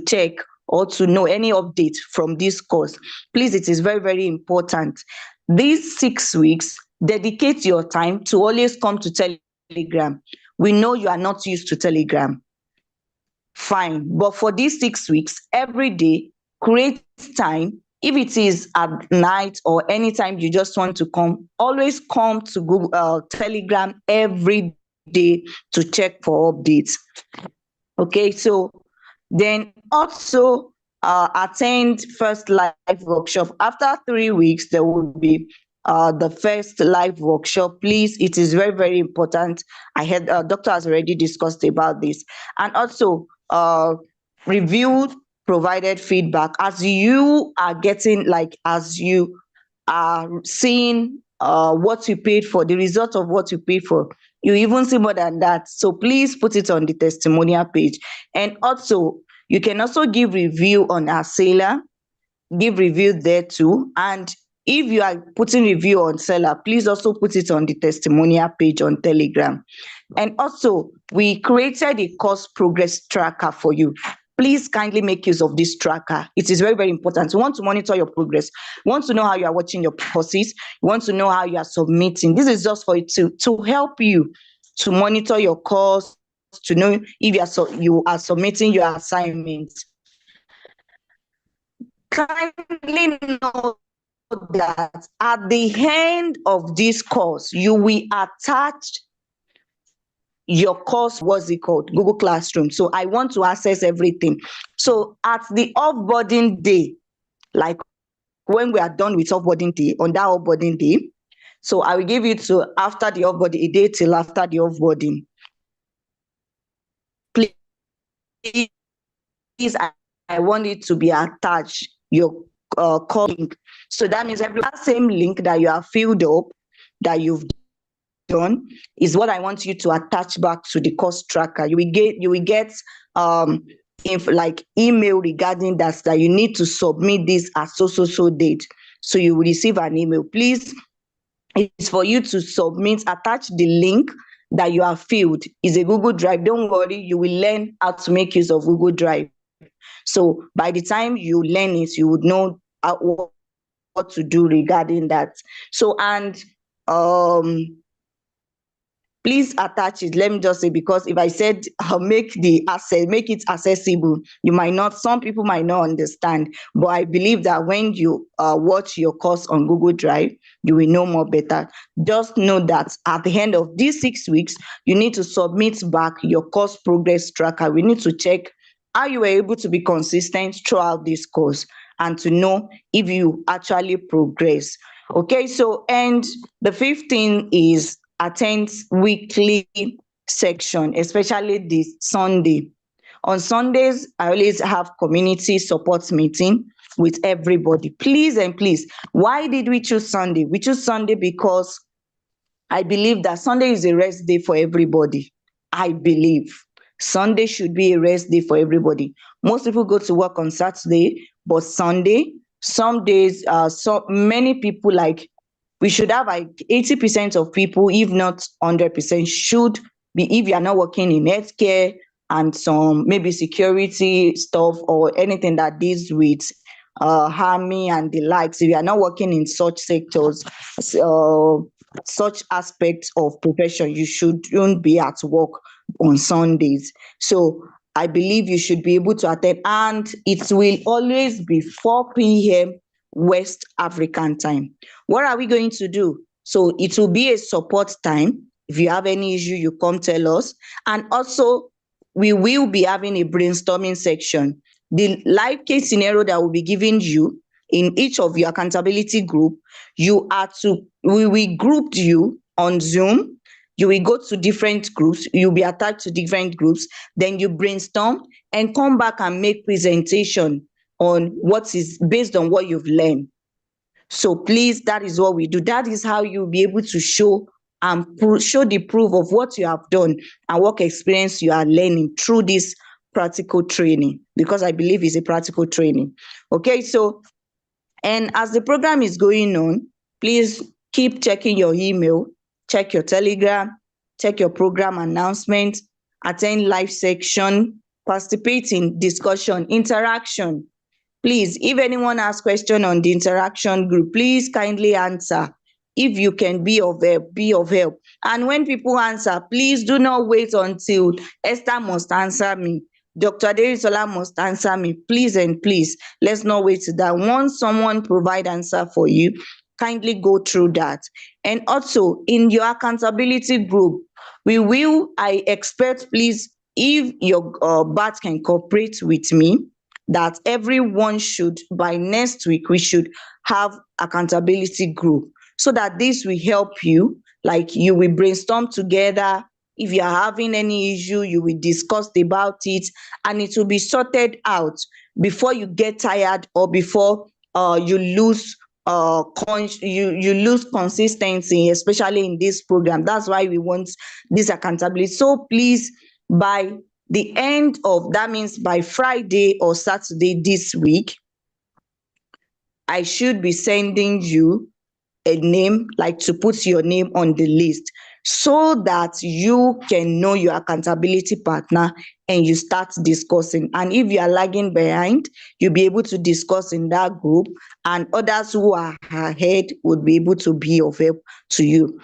check or to know any update from this course. Please, it is very, very important. These 6 weeks, dedicate your time to always come to Telegram. We know you are not used to Telegram. Fine. But for these 6 weeks, every day, create time. If it is at night or anytime you just want to come, always come to Google Telegram every day to check for updates. Okay, so then also attend first live workshop. After 3 weeks, there will be the first live workshop, please, it is very, very important. I heard doctor has already discussed about this. And also review provided feedback as you are getting, like, as you are seeing what you paid for, the result of what you paid for. You even see more than that. So please put it on the testimonial page. And also, you can also give review on our seller, give review there too. And if you are putting review on seller, please also put it on the testimonial page on Telegram. And also, we created a course progress tracker for you. Please kindly make use of this tracker. It is very, very important. You want to monitor your progress. You want to know how you are watching your courses. You want to know how you are submitting. This is just for it to help you to monitor your course, to know if you are submitting your assignments. Kindly know that at the end of this course, you will attach your course, what's it called, Google Classroom. So I want to access everything. So at the offboarding day, like when we are done with offboarding day, on that offboarding day, so I will give you to after the offboarding, a day till after the offboarding. Please, I want it to be attached, your course link. So that means every same link that you have filled up, that you've done, is what I want you to attach back to the course tracker. You will get if like email regarding that you need to submit this at so date. So you will receive an email. Please, it's for you to submit, attach the link that you have filled. Is a Google Drive. Don't worry, you will learn how to make use of Google Drive. So by the time you learn it, you would know what to do regarding that. So, and please attach it. Let me just say, because if I said make it accessible, some people might not understand. But I believe that when you watch your course on Google Drive, you will know more better. Just know that at the end of these 6 weeks, you need to submit back your course progress tracker. We need to check how you were able to be consistent throughout this course and to know if you actually progress. Okay, so, and the fifth thing is attend weekly section, especially this Sunday. On Sundays, I always have community support meeting with everybody. Please and please, why did we choose Sunday? We choose Sunday because I believe that Sunday is a rest day for everybody. I believe Sunday should be a rest day for everybody. Most people go to work on Saturday, but Sunday, some days, so many people, like, we should have like 80% of people, if not 100%, should be, if you are not working in healthcare and some maybe security stuff or anything that deals with army and the likes, if you are not working in such sectors, such aspects of profession, you shouldn't be at work on Sundays. So I believe you should be able to attend, and it will always be 4 p.m. West African time. What are we going to do? So it will be a support time. If you have any issue, you come tell us. And also, we will be having a brainstorming section. The live case scenario that will be given you in each of your accountability group, we will group you on Zoom. You will go to different groups. You'll be attached to different groups. Then you brainstorm and come back and make presentation on what is based on what you've learned. So please, that is what we do. That is how you'll be able to show the proof of what you have done and work experience you are learning through this practical training, because I believe it's a practical training. Okay, so, and as the program is going on, please keep checking your email, check your Telegram, check your program announcement, attend live section, participate in discussion, interaction. Please, if anyone has question on the interaction group, please kindly answer. If you can be of help, be of help. And when people answer, please do not wait until Esther must answer me, Dr. Aderisola must answer me. Please and please, let's not wait till that. Once someone provide answer for you, kindly go through that. And also, in your accountability group, I expect, please, if your BAT can cooperate with me, that everyone should, by next week, we should have accountability group. so that this will help you. Like, you will brainstorm together. If you are having any issue, you will discuss about it, and it will be sorted out before you get tired, or before you lose you lose consistency, especially in this program. That's why we want this accountability. So please, by the end of that, means by Friday or Saturday this week, I should be sending you a name, like to put your name on the list, so that you can know your accountability partner and you start discussing. And if you are lagging behind, you'll be able to discuss in that group, and others who are ahead would be able to be of help to you.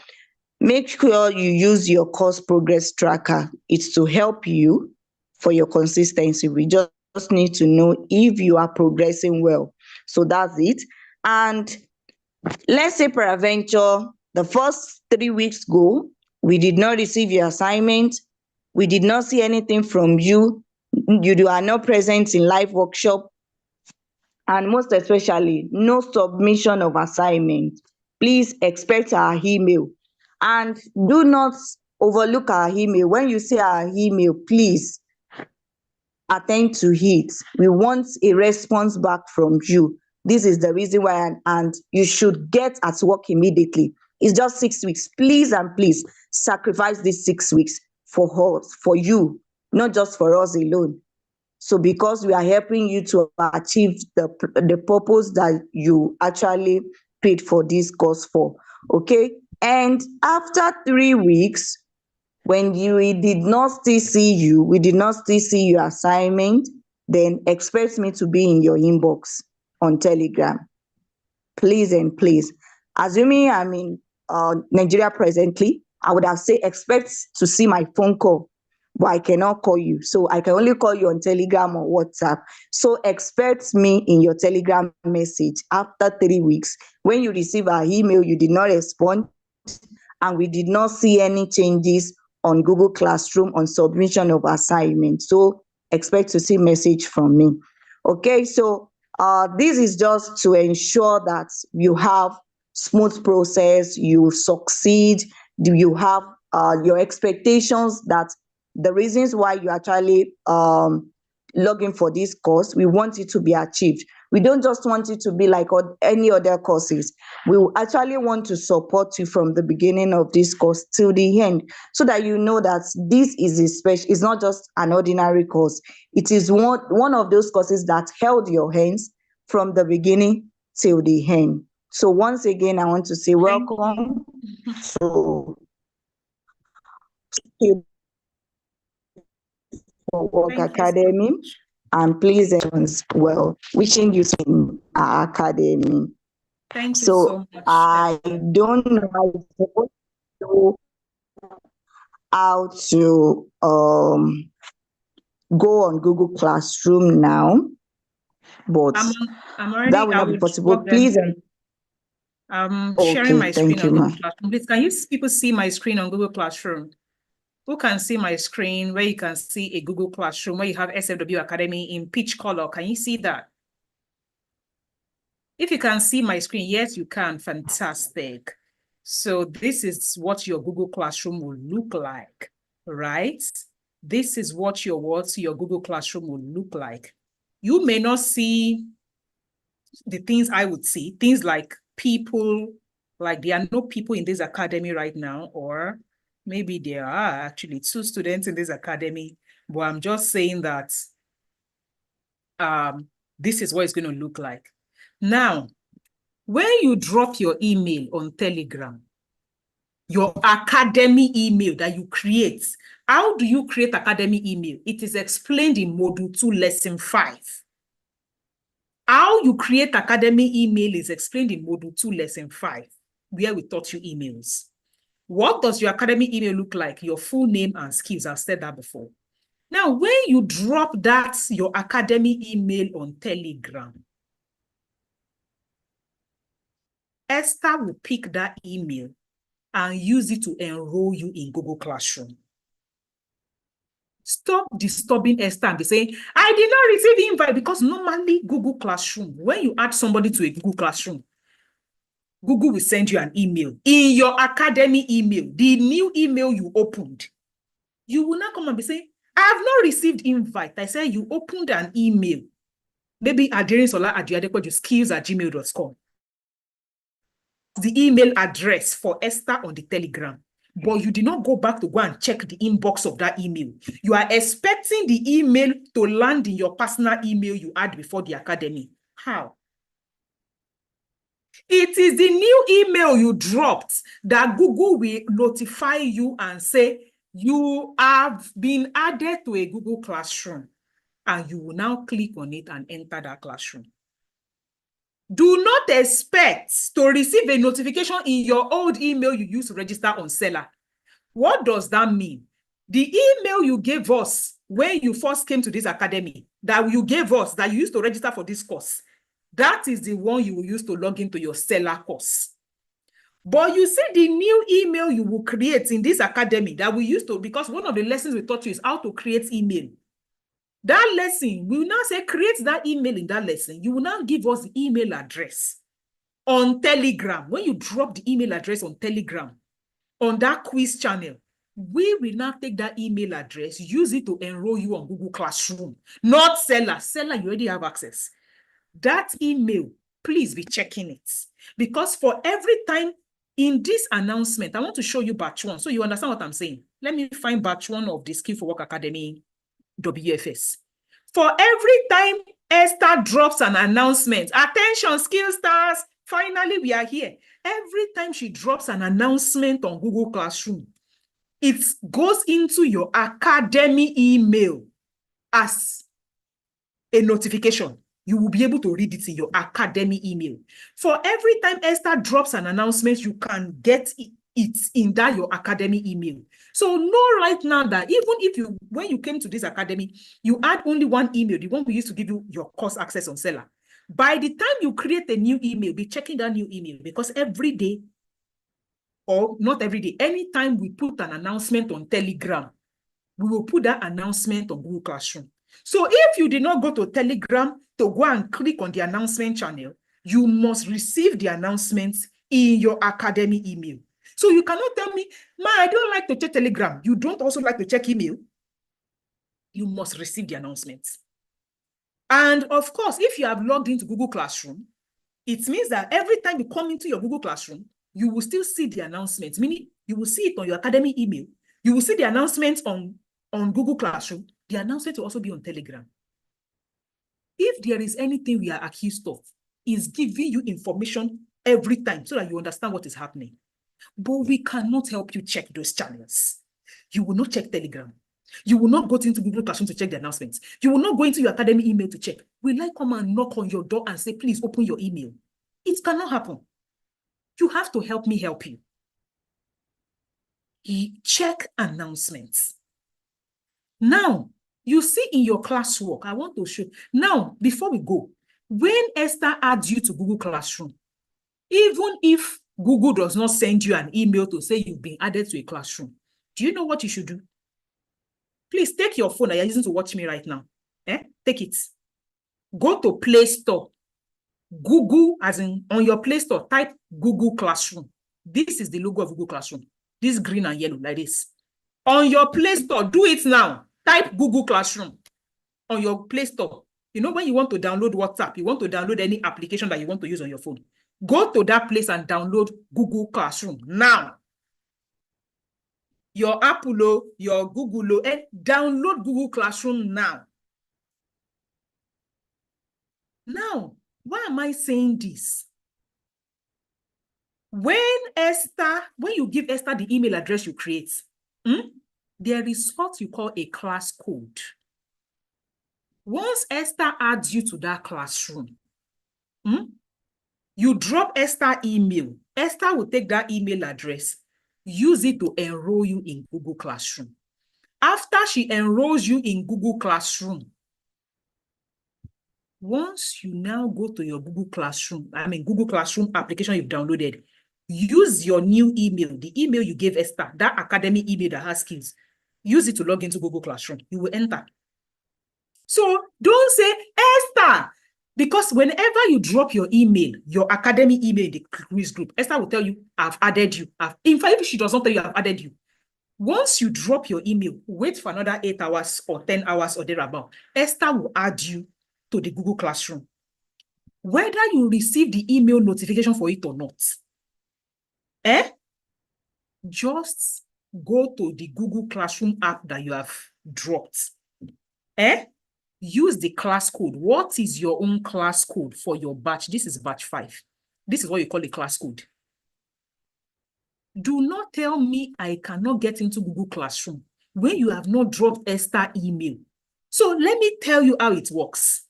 Make sure you use your course progress tracker. It's to help you for your consistency. We just need to know if you are progressing well. So that's it. And let's say peradventure the first 3 weeks go, we did not receive your assignment, we did not see anything from you, you are not present in live workshop, and most especially no submission of assignment. Please expect our email, and do not overlook our email. When you see our email, please attend to it. We want a response back from you. This is the reason why, and you should get at work immediately. It's just 6 weeks. Please and please sacrifice these 6 weeks for us, for you, not just for us alone. So because we are helping you to achieve the purpose that you actually paid for this course for. Okay. And after 3 weeks, when we did not still see you, we did not still see your assignment, then expect me to be in your inbox on Telegram. Please and please. Assuming I'm in Nigeria presently, I would have said expect to see my phone call, but I cannot call you. So I can only call you on Telegram or WhatsApp. So expect me in your Telegram message after 3 weeks. When you receive our email, you did not respond, and we did not see any changes on Google Classroom on submission of assignment. So expect to see message from me. Okay, so this is just to ensure that you have smooth process, you succeed, you have your expectations, that the reasons why you actually login for this course, we want it to be achieved. We don't just want it to be like any other courses. We actually want to support you from the beginning of this course till the end, so that you know that this is a special, it's not just an ordinary course. It is one of those courses that held your hands from the beginning till the end. So once again, I want to say welcome to Work Thank you so Academy, much. and please, well, wishing you in our academy. Thank you So so much. I don't know how to go on Google Classroom now, but I'm already, that will I not be would possible. drop them. Please, I'm sharing okay, my screen thank you, on Google ma'am. Classroom. Please, can you people see my screen on Google Classroom? Who can see my screen where you can see a Google Classroom where you have SFW Academy in peach color? Can you see that? If you can see my screen, yes, you can. Fantastic. So this is what your Google Classroom will look like, right? This is what your Google Classroom will look like. You may not see the things I would see, things like people, like there are no people in this academy right now, or maybe there are actually 2 students in this academy, but I'm just saying that this is what it's going to look like. Now, when you drop your email on Telegram, your academy email that you create, how do you create academy email? It is explained in Module 2, Lesson 5. How you create academy email is explained in Module 2, Lesson 5, where we taught you emails. What does your academy email look like? Your full name and skills. I've said that before. Now, when you drop your academy email on Telegram, Esther will pick that email and use it to enroll you in Google Classroom. Stop disturbing Esther and be saying, I did not receive the invite, because normally Google Classroom, when you add somebody to a Google Classroom, Google will send you an email. In your academy email, the new email you opened, you will not come and be saying, I have not received invite. I said you opened an email. Maybe skills@gmail.com. The email address for Esther on the Telegram. But you did not go back to go and check the inbox of that email. You are expecting the email to land in your personal email you had before the academy. How? It is the new email you dropped that Google will notify you and say, you have been added to a Google Classroom. And you will now click on it and enter that classroom. Do not expect to receive a notification in your old email you used to register on Seller. What does that mean? The email you gave us when you first came to this academy, that you gave us, that you used to register for this course, that is the one you will use to log into your Seller course. But you see the new email you will create in this academy that we used to, because one of the lessons we taught you is how to create email. That lesson, we will now say, create that email in that lesson. You will now give us the email address on Telegram. When you drop the email address on Telegram, on that quiz channel, we will now take that email address, use it to enroll you on Google Classroom, not Seller. Seller, you already have access. That email, please be checking it. Because for every time in this announcement, I want to show you batch 1, so you understand what I'm saying. Let me find batch 1 of the Skill for Work Academy WFS. For every time Esther drops an announcement, attention skill stars, finally we are here. Every time she drops an announcement on Google Classroom, it goes into your academy email as a notification. You will be able to read it in your academy email. For every time Esther drops an announcement, you can get it in that your academy email. So know right now that even if when you came to this academy, you had only one email, the one we used to give you your course access on Seller. By the time you create a new email, be checking that new email, because every day, or not every day, anytime we put an announcement on Telegram, we will put that announcement on Google Classroom. So if you did not go to Telegram to go and click on the announcement channel, you must receive the announcements in your academy email. So you cannot tell me, Ma, I don't like to check Telegram. You don't also like to check email. You must receive the announcements. And of course, if you have logged into Google Classroom, it means that every time you come into your Google Classroom, you will still see the announcements, meaning you will see it on your academy email. You will see the announcements on Google Classroom. The announcement will also be on Telegram. If there is anything we are accused of, is giving you information every time so that you understand what is happening. But we cannot help you check those channels. You will not check Telegram. You will not go into Google Classroom to check the announcements. You will not go into your academy email to check. Will I come and knock on your door and say, please open your email? It cannot happen. You have to help me help you. Check announcements. Now, you see in your classwork, I want to show. Now, before we go, when Esther adds you to Google Classroom, even if Google does not send you an email to say you've been added to a classroom, do you know what you should do? Please take your phone that you're using to watch me right now. Take it. Go to Play Store. Google, as in on your Play Store, type Google Classroom. This is the logo of Google Classroom. This green and yellow, like this. On your Play Store, do it now. Type Google Classroom on your Play Store. You know, when you want to download WhatsApp, you want to download any application that you want to use on your phone, go to that place and download Google Classroom now. Your Apple, your Google, and download Google Classroom now. Now, why am I saying this? When you give Esther the email address you create, there is what you call a class code. Once Esther adds you to that classroom, you drop Esther email. Esther will take that email address, use it to enroll you in Google Classroom. After she enrolls you in Google Classroom, once you now go to your Google Classroom application you've downloaded, use your new email, the email you gave Esther, that academy email that has skills, use it to log into Google Classroom. You will enter. So don't say, Esther, Because whenever you drop your email, your academy email in the quiz group, Esther will tell you, I've added you. In fact, if she does not tell you, I've added you. Once you drop your email, wait for another 8 hours or 10 hours or thereabout. Esther will add you to the Google Classroom. Whether you receive the email notification for it or not, just go to the Google Classroom app that you have dropped. Use the class code. What is your own class code for your batch? This is batch 5. This is what you call a class code. Do not tell me I cannot get into Google Classroom when you have not dropped Esther email. So let me tell you how it works.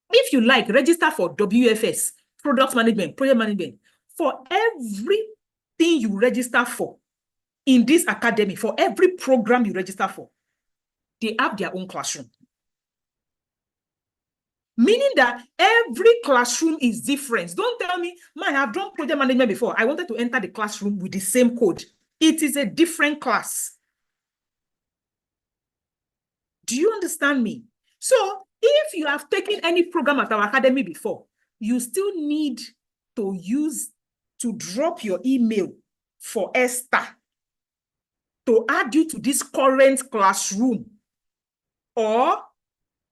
If you like, register for WFS, Product Management, Project Management. For everything you register for in this academy, for every program you register for, they have their own classroom. Meaning that every classroom is different. Don't tell me, man, I've done project management before. I wanted to enter the classroom with the same code. It is a different class. Do you understand me? So if you have taken any program at our academy before, you still need to drop your email for Esther to add you to this current classroom. Or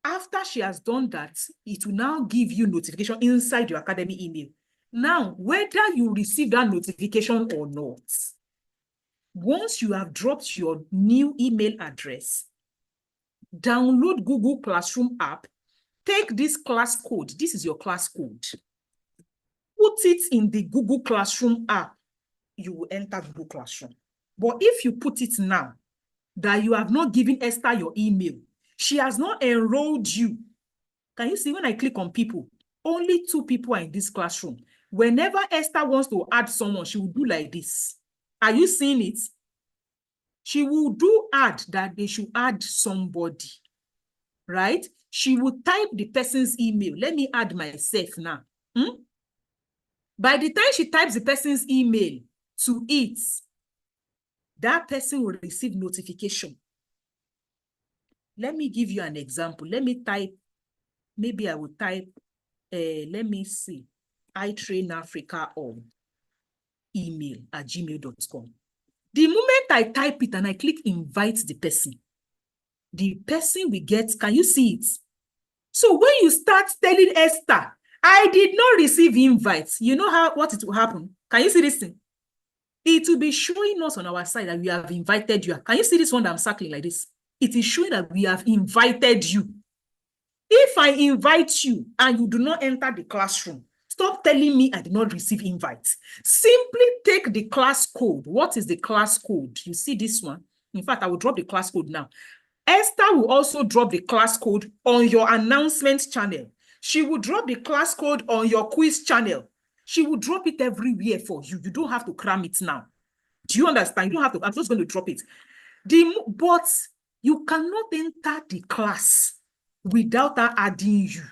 after she has done that, it will now give you notification inside your academy email. Now, whether you receive that notification or not, once you have dropped your new email address, download Google Classroom app, take this class code. This is your class code. Put it in the Google Classroom app. You will enter Google Classroom. But if you put it now, that you have not given Esther your email, she has not enrolled you. Can you see when I click on people, only 2 people are in this classroom. Whenever Esther wants to add someone, she will do like this. Are you seeing it? She will do add that they should add somebody, right? She will type the person's email. Let me add myself now. By the time she types the person's email to it, that person will receive notification. Let me give you an example. Let me type, maybe I will type, let me see, iTrainAfrica on email at gmail.com. The moment I type it and I click invite the person will get, can you see it? So when you start telling Esther, I did not receive invites, you know what it will happen? Can you see this thing? It will be showing us on our side that we have invited you. Can you see this one that I'm circling like this? It is showing that we have invited you. If I invite you and you do not enter the classroom, stop telling me I did not receive invites. Simply take the class code. What is the class code? You see this one? In fact, I will drop the class code now. Esther will also drop the class code on your announcement channel. She will drop the class code on your quiz channel. She will drop it everywhere for you. You don't have to cram it now. Do you understand? You don't have to. I'm just going to drop it. But you cannot enter the class without her adding you.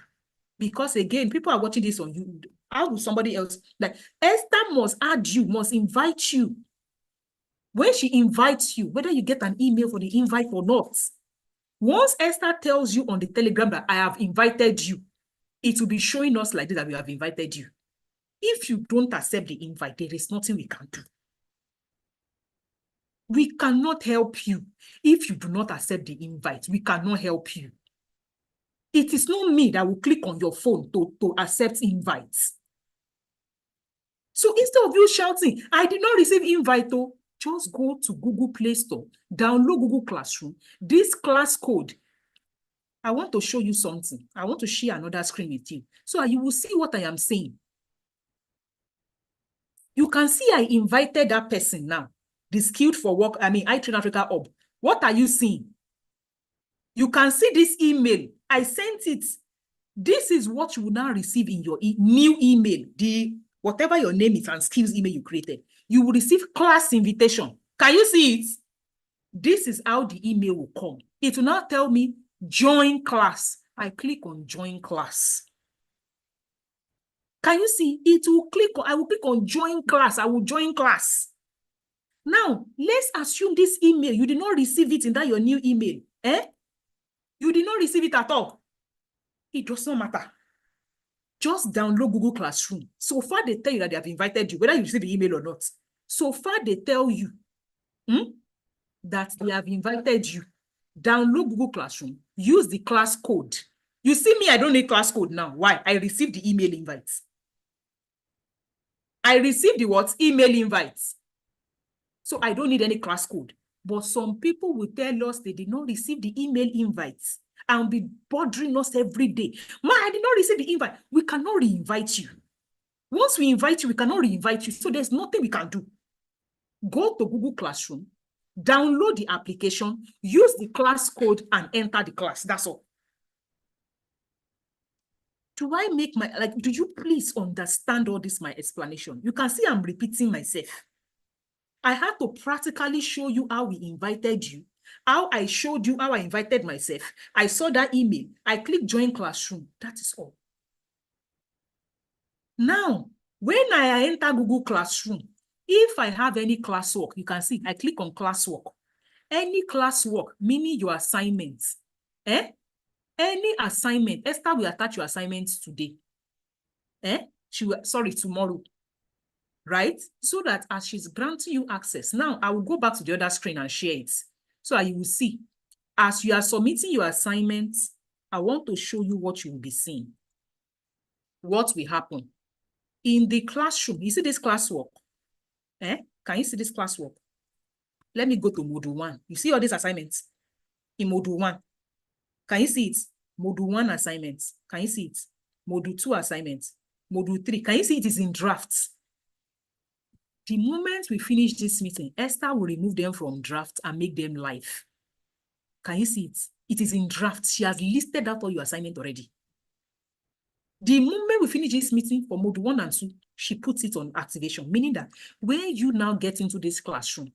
Because again, people are watching this on you. How will somebody else? Like Esther must add you, must invite you. When she invites you, whether you get an email for the invite or not, once Esther tells you on the Telegram that I have invited you, it will be showing us like this that we have invited you. If you don't accept the invite, there is nothing we can do. We cannot help you. If you do not accept the invite, we cannot help you. It is not me that will click on your phone to accept invites. So instead of you shouting, I did not receive invite, just go to Google Play Store, download Google Classroom, this class code. I want to show you something. I want to share another screen with you so you will see what I am saying. You can see I invited that person now, the skilled for work, iTrainAfrica Hub. What are you seeing? You can see this email. I sent it. This is what you will now receive in your new email, whatever your name is and skills email you created. You will receive class invitation. Can you see it? This is how the email will come. It will now tell me, join class. I click on join class. Can you see? I will click on join class. I will join class. Now, let's assume this email, you did not receive it in that your new email. You did not receive it at all. It does not matter. Just download Google Classroom. So far, they tell you that they have invited you, whether you receive the email or not. So far, they tell you that they have invited you. Download Google Classroom. Use the class code. You see me, I don't need class code now. Why? I received the email invites. I received the what? Email invites. So I don't need any class code. But some people will tell us they did not receive the email invites and be bothering us every day. Ma, I did not receive the invite. We cannot re-invite you. Once we invite you, we cannot re-invite you. So there's nothing we can do. Go to Google Classroom, download the application, use the class code and enter the class. That's all. Do I make my, like, do you please understand all this, my explanation? You can see I'm repeating myself. I had to practically show you how we invited you, how I showed you how I invited myself. I saw that email. I clicked join classroom. That is all. Now, when I enter Google Classroom, if I have any classwork, you can see I click on classwork. Any classwork, meaning your assignments. Any assignment, Esther will attach your assignments today. Tomorrow. Right? So that as she's granting you access, now I will go back to the other screen and share it. So that you will see, as you are submitting your assignments, I want to show you what you will be seeing. What will happen? In the classroom, you see this classwork? Can you see this classwork? Let me go to module 1. You see all these assignments in module 1. Can you see it? Module 1 assignments. Can you see it? Module 2 assignments. Module 3. Can you see it is in drafts? The moment we finish this meeting, Esther will remove them from draft and make them live. Can you see it? It is in draft. She has listed out all your assignment already. The moment we finish this meeting for module 1 and 2, she puts it on activation, meaning that when you now get into this classroom,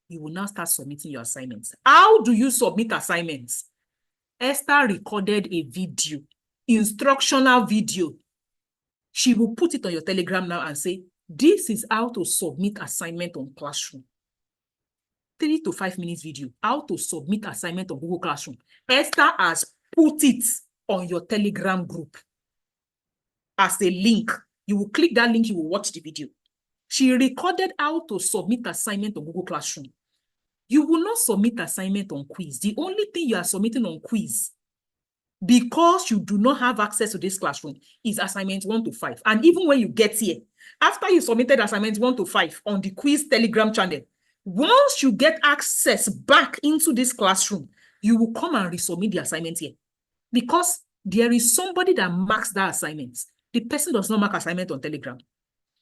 you will now start submitting your assignments. How do you submit assignments? Esther recorded a video, instructional video. She will put it on your Telegram now and say, this is how to submit assignment on Classroom. 3 to 5 minutes video, how to submit assignment on Google Classroom. Esther has put it on your Telegram group as a link. You will click that link, you will watch the video. She recorded how to submit assignment on Google Classroom. You will not submit assignment on quiz. The only thing you are submitting on quiz, because you do not have access to this classroom, is assignment 1 to 5. And even when you get here, after you submitted assignments 1 to 5 on the quiz Telegram channel, once you get access back into this classroom, you will come and resubmit the assignment here. Because there is somebody that marks that assignment. The person does not mark assignment on Telegram.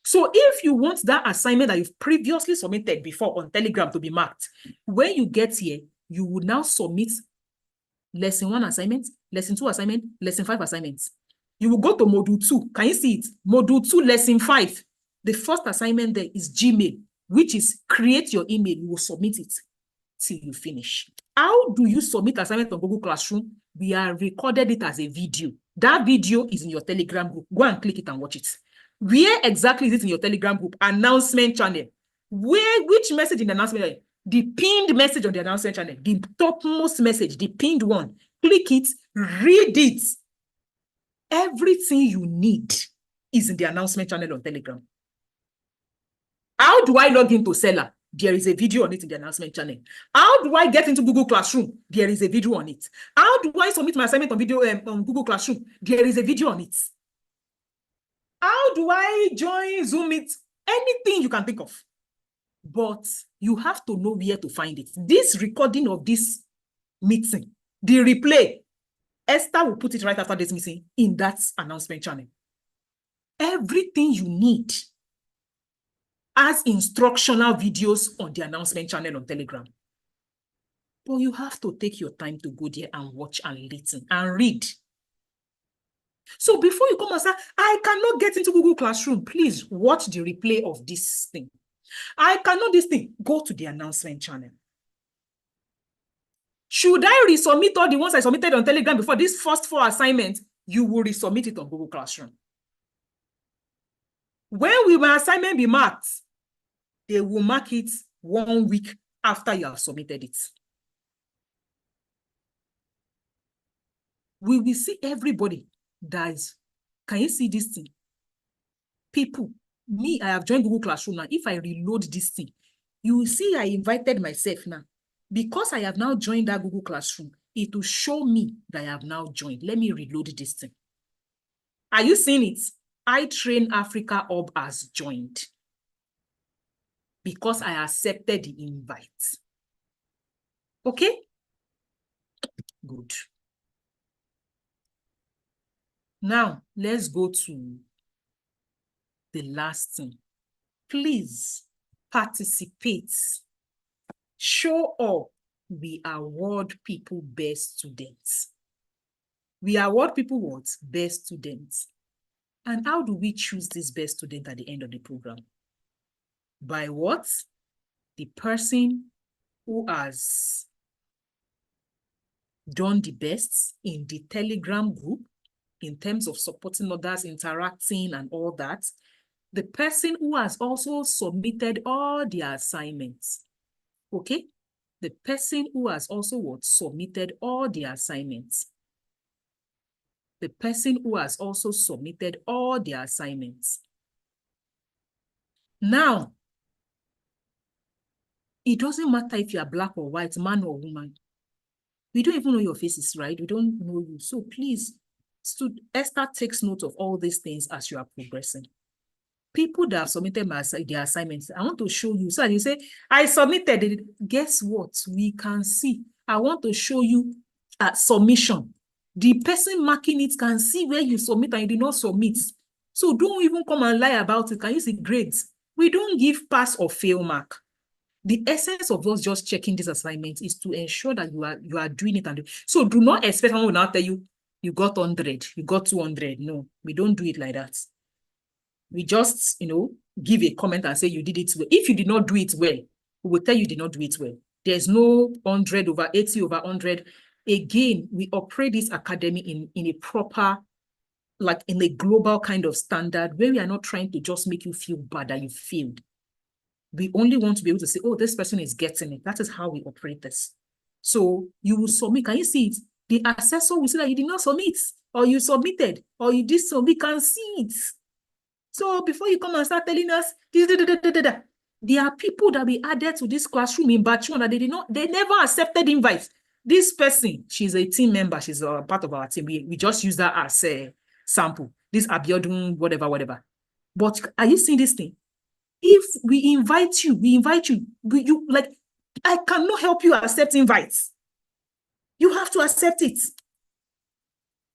So if you want that assignment that you've previously submitted before on Telegram to be marked, when you get here, you will now submit lesson 1 assignment, lesson 2 assignment, lesson 5 assignments. You will go to module 2. Can you see it? Module 2, lesson 5. The first assignment there is Gmail, which is create your email. You will submit it till you finish. How do you submit assignment on Google Classroom? We have recorded it as a video. That video is in your Telegram group. Go and click it and watch it. Where exactly is it in your Telegram group? Announcement channel. Which message in the announcement channel? The pinned message on the announcement channel. The topmost message, the pinned one. Click it, read it. Everything you need is in the announcement channel on Telegram. How do I log into Seller? There is a video on it in the announcement channel. How do I get into Google Classroom? There is a video on it. How do I submit my assignment on video on Google Classroom? There is a video on it. How do I join Zoom Meet? Anything you can think of. But you have to know where to find it. This recording of this meeting, the replay, Esther will put it right after this meeting in that announcement channel. Everything you need as instructional videos on the announcement channel on Telegram. But you have to take your time to go there and watch and listen and read. So before you come and say, I cannot get into Google Classroom, please watch the replay of this thing. I cannot this thing. Go to the announcement channel. Should I resubmit all the ones I submitted on Telegram before this first 4 assignments? You will resubmit it on Google Classroom. When will my assignment be marked? They will mark it 1 week after you have submitted it. We will see everybody that is Can you see this thing? People, me, I have joined Google Classroom now. If I reload this thing, you will see I invited myself now. Because I have now joined that Google Classroom, it will show me that I have now joined. Let me reload this thing. Are you seeing it? I Train Africa Hub has joined because I accepted the invite. Okay? Good. Now, let's go to the last thing. Please participate. Show up. We award people best students. We award people what? Best students. And how do we choose this best student at the end of the program? By what? The person who has done the best in the Telegram group in terms of supporting others, interacting and all that. The person who has also submitted all their assignments. Okay? The person who has also what? Submitted all their assignments. The person who has also submitted all their assignments. Now, it doesn't matter if you are black or white, man or woman. We don't even know your faces, right? We don't know you. So please, Esther takes note of all these things as you are progressing. People that have submitted their assignments, I want to show you. So you say, I submitted it. Guess what? We can see. I want to show you a submission. The person marking it can see where you submit and you did not submit. So don't even come and lie about it. Can you see grades? We don't give pass or fail mark. The essence of us just checking this assignment is to ensure that you are doing it. So do not expect someone will now tell you, you got 100, you got 200. No, we don't do it like that. We just, give a comment and say you did it well. If you did not do it well, we will tell you did not do it well. There's no 100 over 80 over 100. Again, we operate this academy in a proper, like in a global kind of standard where we are not trying to just make you feel bad that you failed. We only want to be able to say, oh, this person is getting it. That is how we operate this. So you will submit. Can you see it? The assessor will say that you did not submit, or you submitted, or you did so. We can see it. So before you come and start telling us, there are people that we added to this classroom in batch one that they never accepted invite. This person, she's a team member. She's a part of our team. We just use that as a sample. This Abiodun, whatever. But are you seeing this thing? If we invite you, I cannot help you accept invites. You have to accept it.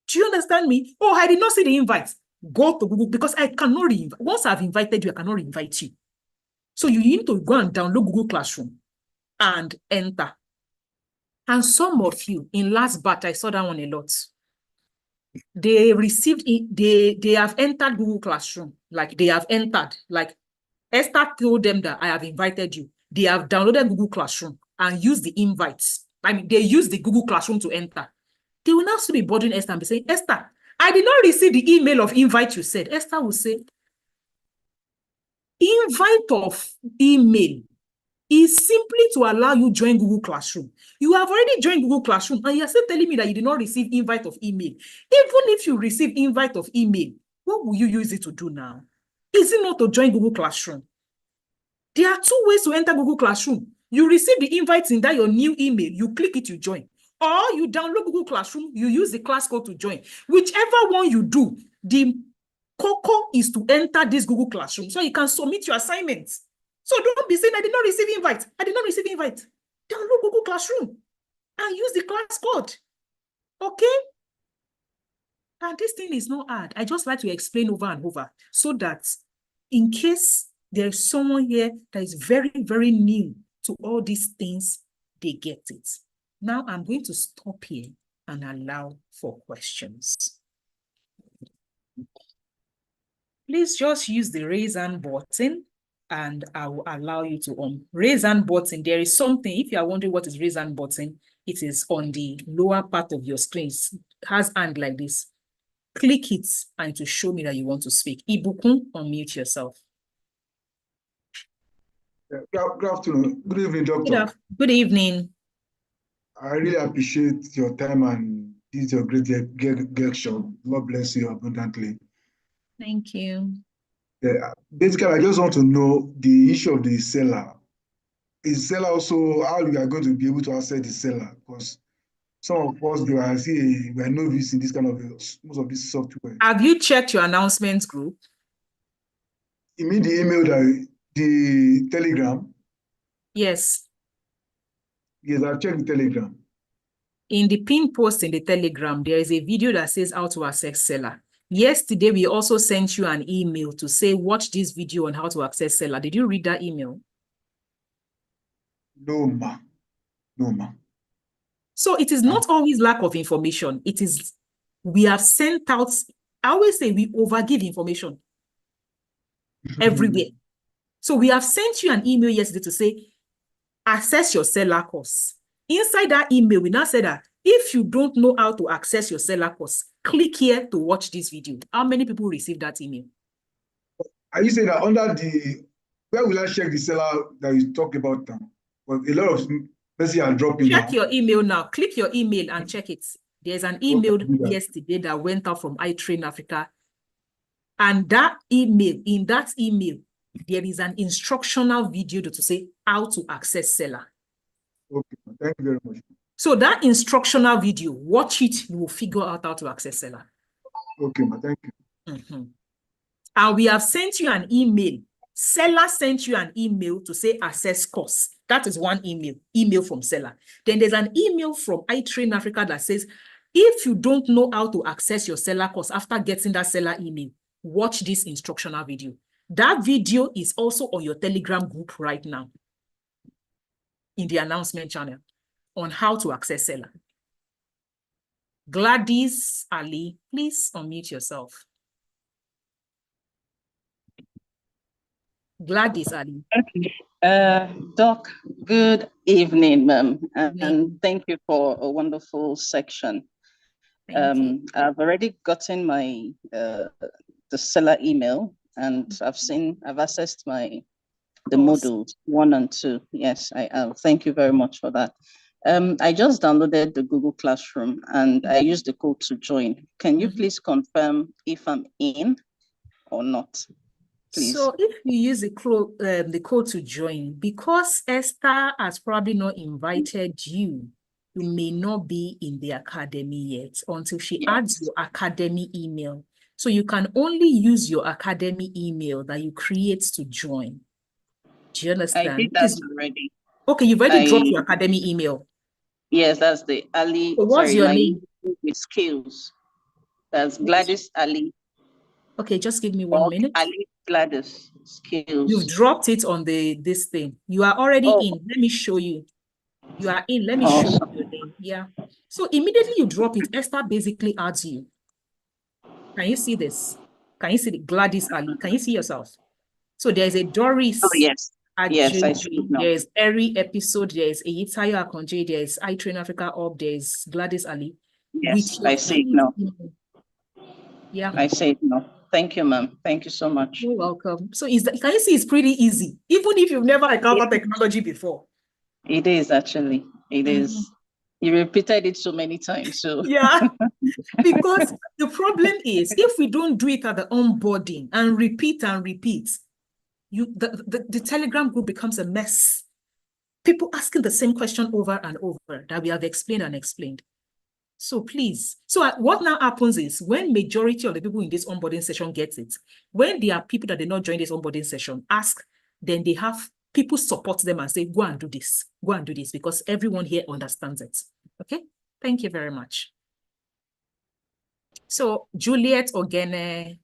Do you understand me? Oh, I did not see the invite. Go to Google because I cannot re-invite. Once I've invited you, I cannot re-invite you. So you need to go and download Google Classroom and enter. And some of you, in last batch, I saw that one a lot. They received it, they have entered Google Classroom. Like they have entered, like Esther told them that I have invited you. They have downloaded Google Classroom and used the invites. I mean, they use the Google Classroom to enter. They will now still be bothering Esther and be saying, Esther, I did not receive the email of invite you said. Esther will say, invite of email is simply to allow you join Google Classroom. You have already joined Google Classroom and you're still telling me that you did not receive invite of email. Even if you receive invite of email, what will you use it to do now? Is it not to join Google Classroom? There are two ways to enter Google Classroom. You receive the invites in that your new email, you click it, you join. Or you download Google Classroom, you use the class code to join. Whichever one you do, the cocoa is to enter this Google Classroom so you can submit your assignments. So don't be saying, I did not receive invite. I did not receive invite. Download Google Classroom and use the class code. Okay? And this thing is not hard. I just like to explain over and over so that in case there's someone here that is very, very new to all these things, they get it. Now I'm going to stop here and allow for questions. Please just use the raise hand button and I will allow you to raise hand button. There is something, if you are wondering what is raise hand button, it is on the lower part of your screen. It has hand like this. Click it and to show me that you want to speak. Ibukun, unmute yourself. Good afternoon. Good evening, Doctor. Good evening. I really appreciate your time and this is your great lecture. God bless you abundantly. Thank you. Yeah, basically, I just want to know the issue of the seller. Is seller also how you are going to be able to access the seller? Because some of us, they are see we are novice in this kind of most of this software. Have you checked your announcements group? You mean the email that the Telegram? Yes. Yes, I've checked the Telegram. In the pin post in the Telegram, there is a video that says how to access seller. Yesterday, we also sent you an email to say, watch this video on how to access seller. Did you read that email? No, ma. No, ma. So it is not always lack of information. It is, we have sent out, I always say we overgive information everywhere. So we have sent you an email yesterday to say, access your seller course. Inside that email, we now said that if you don't know how to access your seller course, click here to watch this video. How many people received that email? Are you saying that under the, where will I check the seller that you talk about now? Well, a lot of messages are dropping Check now. your email now. Click your email and check it. There's an email Okay, do that. yesterday that went out from iTrain Africa. And that email, in that email, there is an instructional video to say how to access seller. Okay, thank you very much. So that instructional video, watch it, you will figure out how to access seller. Okay, ma, thank you. And we have sent you an email. Seller sent you an email to say access course. That is one email from seller. Then there's an email from iTrain Africa that says, if you don't know how to access your seller course after getting that seller email, watch this instructional video. That video is also on your Telegram group right now in the announcement channel on how to access seller. Gladys Ali, please unmute yourself. Gladys Ali. Okay. Doc, good evening, ma'am, and thank you for a wonderful section. I've already gotten my the seller email, and I've accessed the modules 1 and 2. Yes, I have. Thank you very much for that. I just downloaded the Google Classroom and I used the code to join. Can you please confirm if I'm in or not? Please. So if you use the code to join, because Esther has probably not invited you, you may not be in the academy yet until she adds your academy email. So you can only use your academy email that you create to join. Do you understand? I did that already. Okay, you've already dropped your academy email. Yes, that's the Ali. So what's your name? With skills. That's Gladys Ali. Okay, just give me 1 minute. Ali Gladys skills. You've dropped it on this thing. You are already in. Let me show you. You are in. Let me show you your name. Yeah. So immediately you drop it, Esther basically adds you. Can you see this? Can you see the Gladys Ali? Can you see yourself? So there's a Doris. Oh, yes. Yes, I see it now. There's every episode. There's Eyitayo Akonje. There's iTrain Africa Up. There's Gladys Ali. Yes, I see it now. Yeah. I see it now. Thank you, ma'am. Thank you so much. You're welcome. So can you see it's pretty easy, even if you've never encountered technology before? It is actually. It is. You repeated it so many times. So yeah, because the problem is if we don't do it at the onboarding and repeat, the Telegram group becomes a mess. People asking the same question over and over that we have explained and explained. So please, what now happens is when majority of the people in this onboarding session gets it, when there are people that did not join this onboarding session, then they have people support them and say, go and do this, because everyone here understands it. Okay, thank you very much. So Juliet Ogene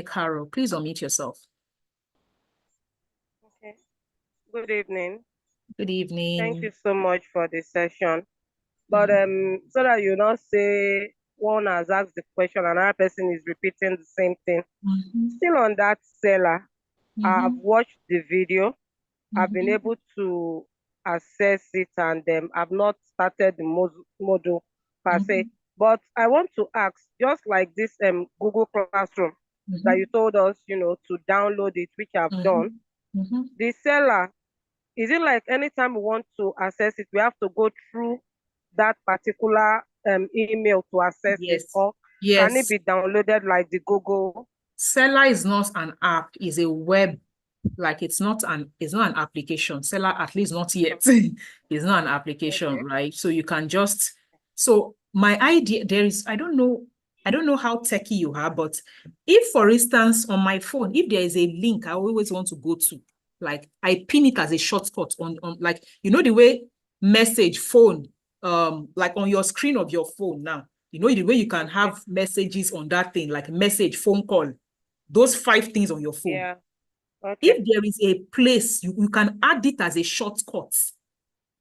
Carol, please unmute yourself. Okay. Good evening. Good evening. Thank you so much for the session. But so that you not say one has asked the question, another person is repeating the same thing. Still on that seller, I've watched the video. I've been able to assess it, and I've not started the module per se. But I want to ask, just like this Google Classroom that you told us, to download it, which I've done. The seller, is it like anytime we want to access it, we have to go through that particular email to access it? Or Can it Yes. be downloaded like the Google? Seller is not an app, is a web, like it's not an application. Seller, at least not yet, is not an application, Okay. right? So you can just, so my idea, I don't know how techy you are, but if, for instance, on my phone, if there is a link I always want to go to, like I pin it as a shortcut on like, you know, the way message phone, like on your screen of your phone now, you know, the way you can have messages on that thing, like message, phone call, those 5 things on your phone. Yeah. Okay. If there is a place, you can add it as a shortcut.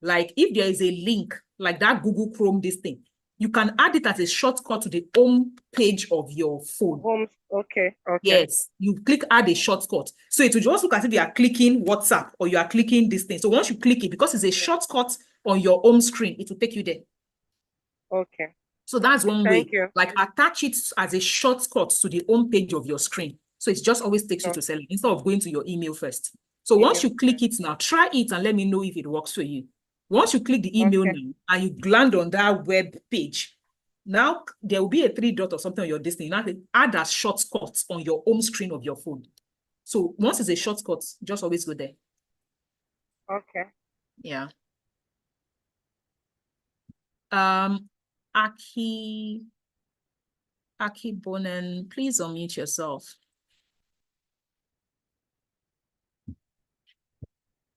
Like if there is a link, like that Google Chrome, this thing, you can add it as a shortcut to the home page of your phone. Home. Okay. Okay. Yes, you click add a shortcut. So it will just look as if you are clicking WhatsApp or you are clicking this thing. So once you click it, because it's a shortcut on your home screen, it will take you there. Okay. So that's one way. Thank you. Like attach it as a shortcut to the home page of your screen. So it just always takes you to selling instead of going to your email first. So once you click it now, try it and let me know if it works for you. Once you click the email now and you land on that web page, now there will be a 3 dot or something on your destiny. Now add as shortcut on your home screen of your phone. So once it's a shortcut, just always go there. Okay. Yeah. Aki Bonen, please unmute yourself.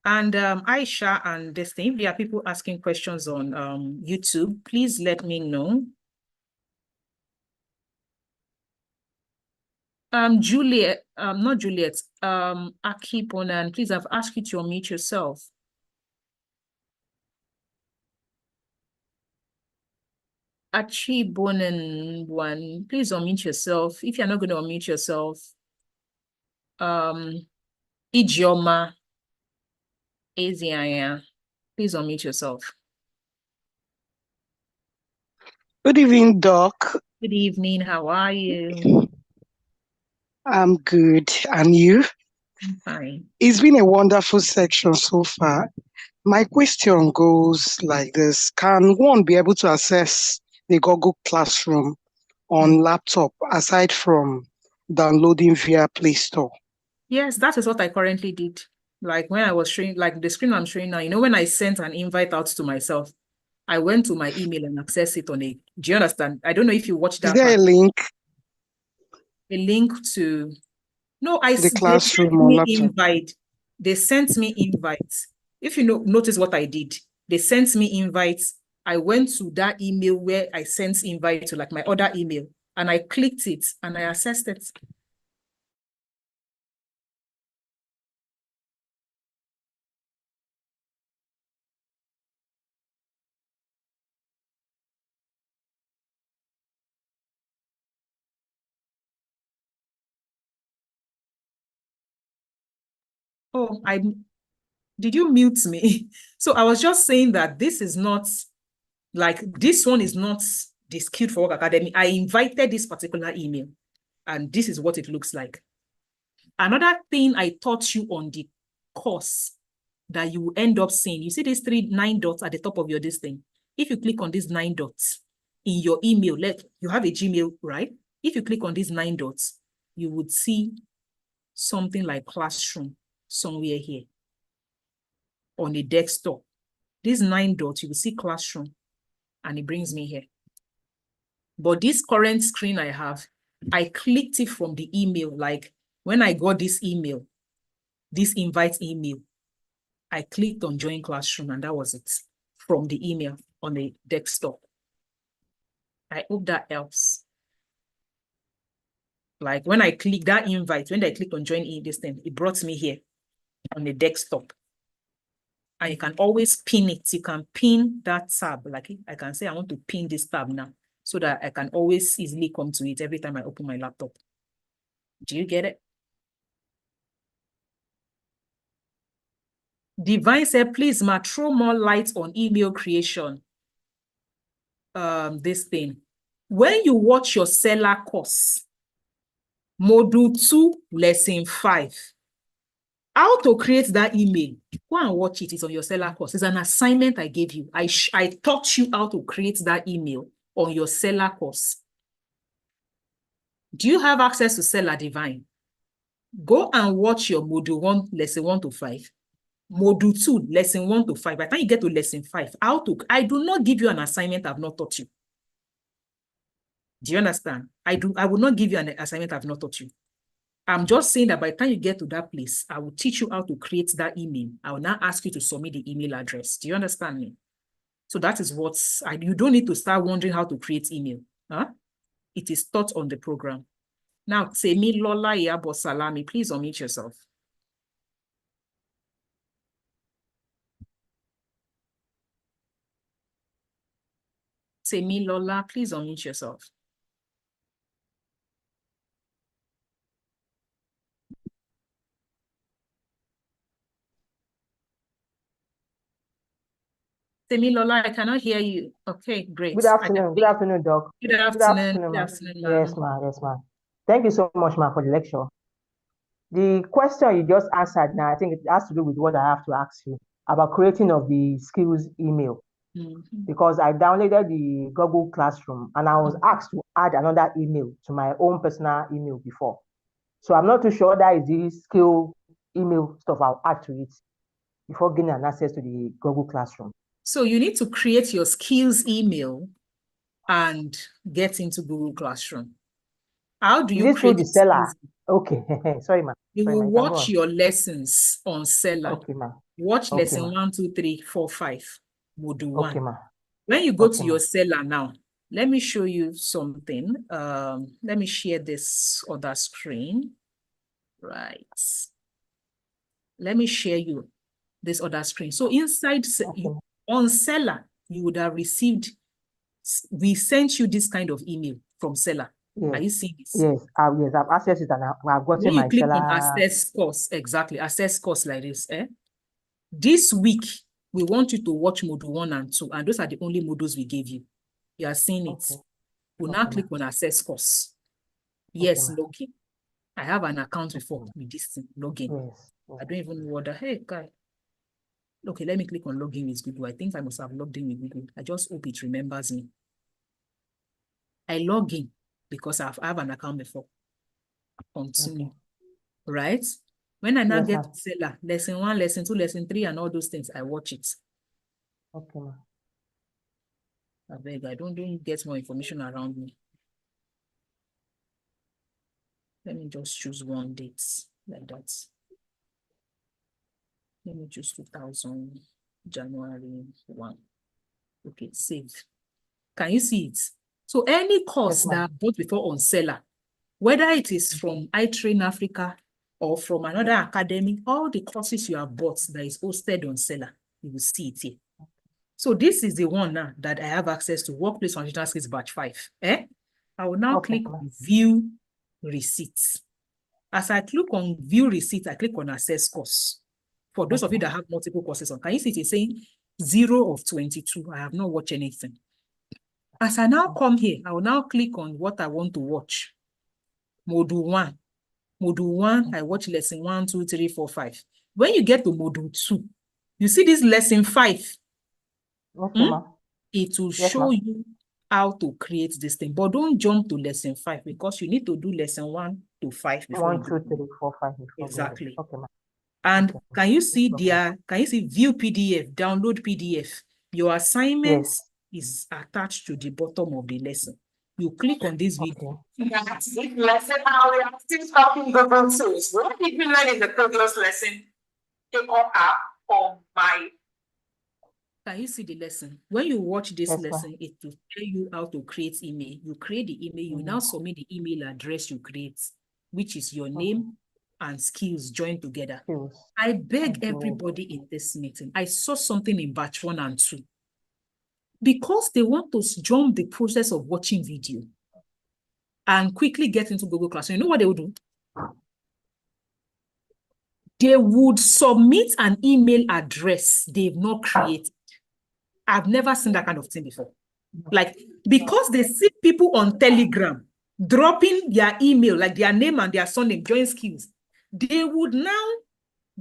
And Aisha and Destiny, if there are people asking questions on YouTube, please let me know. Juliet, not Juliet, Aki Bonen, please, I've asked you to unmute yourself. Achi Bonen one, please unmute yourself. If you're not going to unmute yourself, Ijeoma Eziaya, please unmute yourself. Good evening, Doc. Good evening. How are you? I'm good. And you? I'm fine. It's been a wonderful section so far. My question goes like this. Can one be able to access the Google Classroom on laptop aside from downloading via Play Store? Yes, that is what I currently did. Like when I was showing, like the screen I'm showing now, you know, when I sent an invite out to myself, I went to my email and accessed it on a, do you understand? I don't know if you watched Is that there a part. link? A link to, no, The they classroom sent on me laptop. invite. They sent me invites. If you notice what I did, they sent me invites. I went to that email where I sent invite to, like my other email, and I clicked it and I accessed it. Oh, did you mute me? So I was just saying that this is not, like, this one is not the Skilled for Work Academy. I invited this particular email, and this is what it looks like. Another thing I taught you on the course that you will end up seeing, you see these 9 dots at the top of your this thing. If you click on these 9 dots in your email, you have a Gmail, right? If you click on these 9 dots, you would see something like Classroom somewhere here on a desktop. These 9 dots, you will see Classroom, and it brings me here. But this current screen I have, I clicked it from the email. Like when I got this email, this invite email, I clicked on Join Classroom, and that was it from the email on the desktop. I hope that helps. Like when I click that invite, when I clicked on Join this thing, it brought me here on the desktop. And you can always pin it. You can pin that tab. Like I can say, I want to pin this tab now so that I can always easily come to it every time I open my laptop. Do you get it? Divine said, please, ma, throw more light on email creation. This thing. When you watch your seller course, module 2, lesson 5, how to create that email, go and watch it. It's on your seller course. It's an assignment I gave you. I taught you how to create that email on your seller course. Do you have access to Seller Divine? Go and watch your module 1, lesson 1 to 5. Module 2, lesson 1 to 5. By the time you get to lesson 5, I do not give you an assignment I've not taught you. Do you understand? I will not give you an assignment I've not taught you. I'm just saying that by the time you get to that place, I will teach you how to create that email. I will now ask you to submit the email address. Do you understand me? So that is you don't need to start wondering how to create email. Huh? It is taught on the program. Now, Temi Lola Iyabo Salami, please unmute yourself. Temi Lola, please unmute yourself. Temi Lola, I cannot hear you. Okay, great. Good afternoon. Good afternoon, Doc. Good afternoon. Good afternoon, Yes, ma'am. Yes, ma'am. Thank you so much, ma'am, for the lecture. The question you just answered now, I think it has to do with what I have to ask you about creating of the skills email. Because I downloaded the Google Classroom and I was asked to add another email to my own personal email before. So I'm not too sure that is the skill email stuff I'll add to it before getting an access to the Google Classroom. So you need to create your skills email and get into Google Classroom. How do you create the Seller? Okay, sorry, ma'am. You will watch your lessons on Seller. Okay, ma'am. Watch lesson 1, 2, 3, 4, 5, module 1. Okay, ma'am. When you go to your Seller now, let me show you something. Let me share this other screen. Right. Let me share you this other screen. So inside on Seller, you would have received, we sent you this kind of email from Seller. Yes. Are you seeing this? Yes, I've accessed it and I've gotten when you my click Seller. on access course, exactly, access course like this. This week, we want you to watch module 1 and 2, and those are the only modules we gave you. You are seeing it. We'll now click on access course. Yes, login. I have an account before with this thing, login. Yes. I don't even know what the heck, guy. Okay, let me click on login with Google. I think I must have logged in with Google. I just hope it remembers me. I log in because I have an account before. Continue. Right? When I now get to Seller, lesson 1, lesson 2, lesson 3, and all those things, I watch it. Okay, ma'am. I beg, I don't get more information around me. Let me just choose one date like that. Let me choose 2000, January 1. Okay, save. Can you see it? So any course that I bought before on Seller, whether it is from iTrain Africa or from another academy, all the courses you have bought that is hosted on Seller, you will see it here. So this is the one now that I have access to, Workplace Foundational Skills Batch 5. I will now click on View Receipts. As I click on View Receipts, I click on Access Course. For those of you that have multiple courses on, can you see it is saying 0 of 22? I have not watched anything. As I now come here, I will now click on what I want to watch. Module 1. Module 1, I watch lesson 1, 2, 3, 4, 5. When you get to module 2, you see this lesson 5. It will show you how to create this thing. But don't jump to lesson 5 because you need to do lesson 1 to 5 before 1, 2, 3, 4, 5. Exactly. And can you see view PDF, download PDF? Your assignment is attached to the bottom of the lesson. You click on this video. Lesson, how we are still talking Google tools. What did we learn in the previous lesson? Take up app on my. Can you see the lesson? When you watch this lesson, it will tell you how to create email. You create the email, you now submit the email address you create, which is your name and skills joined together. I beg everybody in this meeting. I saw something in batch 1 and 2. Because they want to jump the process of watching video and quickly get into Google Classroom, you know what they would do? They would submit an email address they've not created. I've never seen that kind of thing before. Like, because they see people on Telegram dropping their email, like their name and their surname, join skills, they would now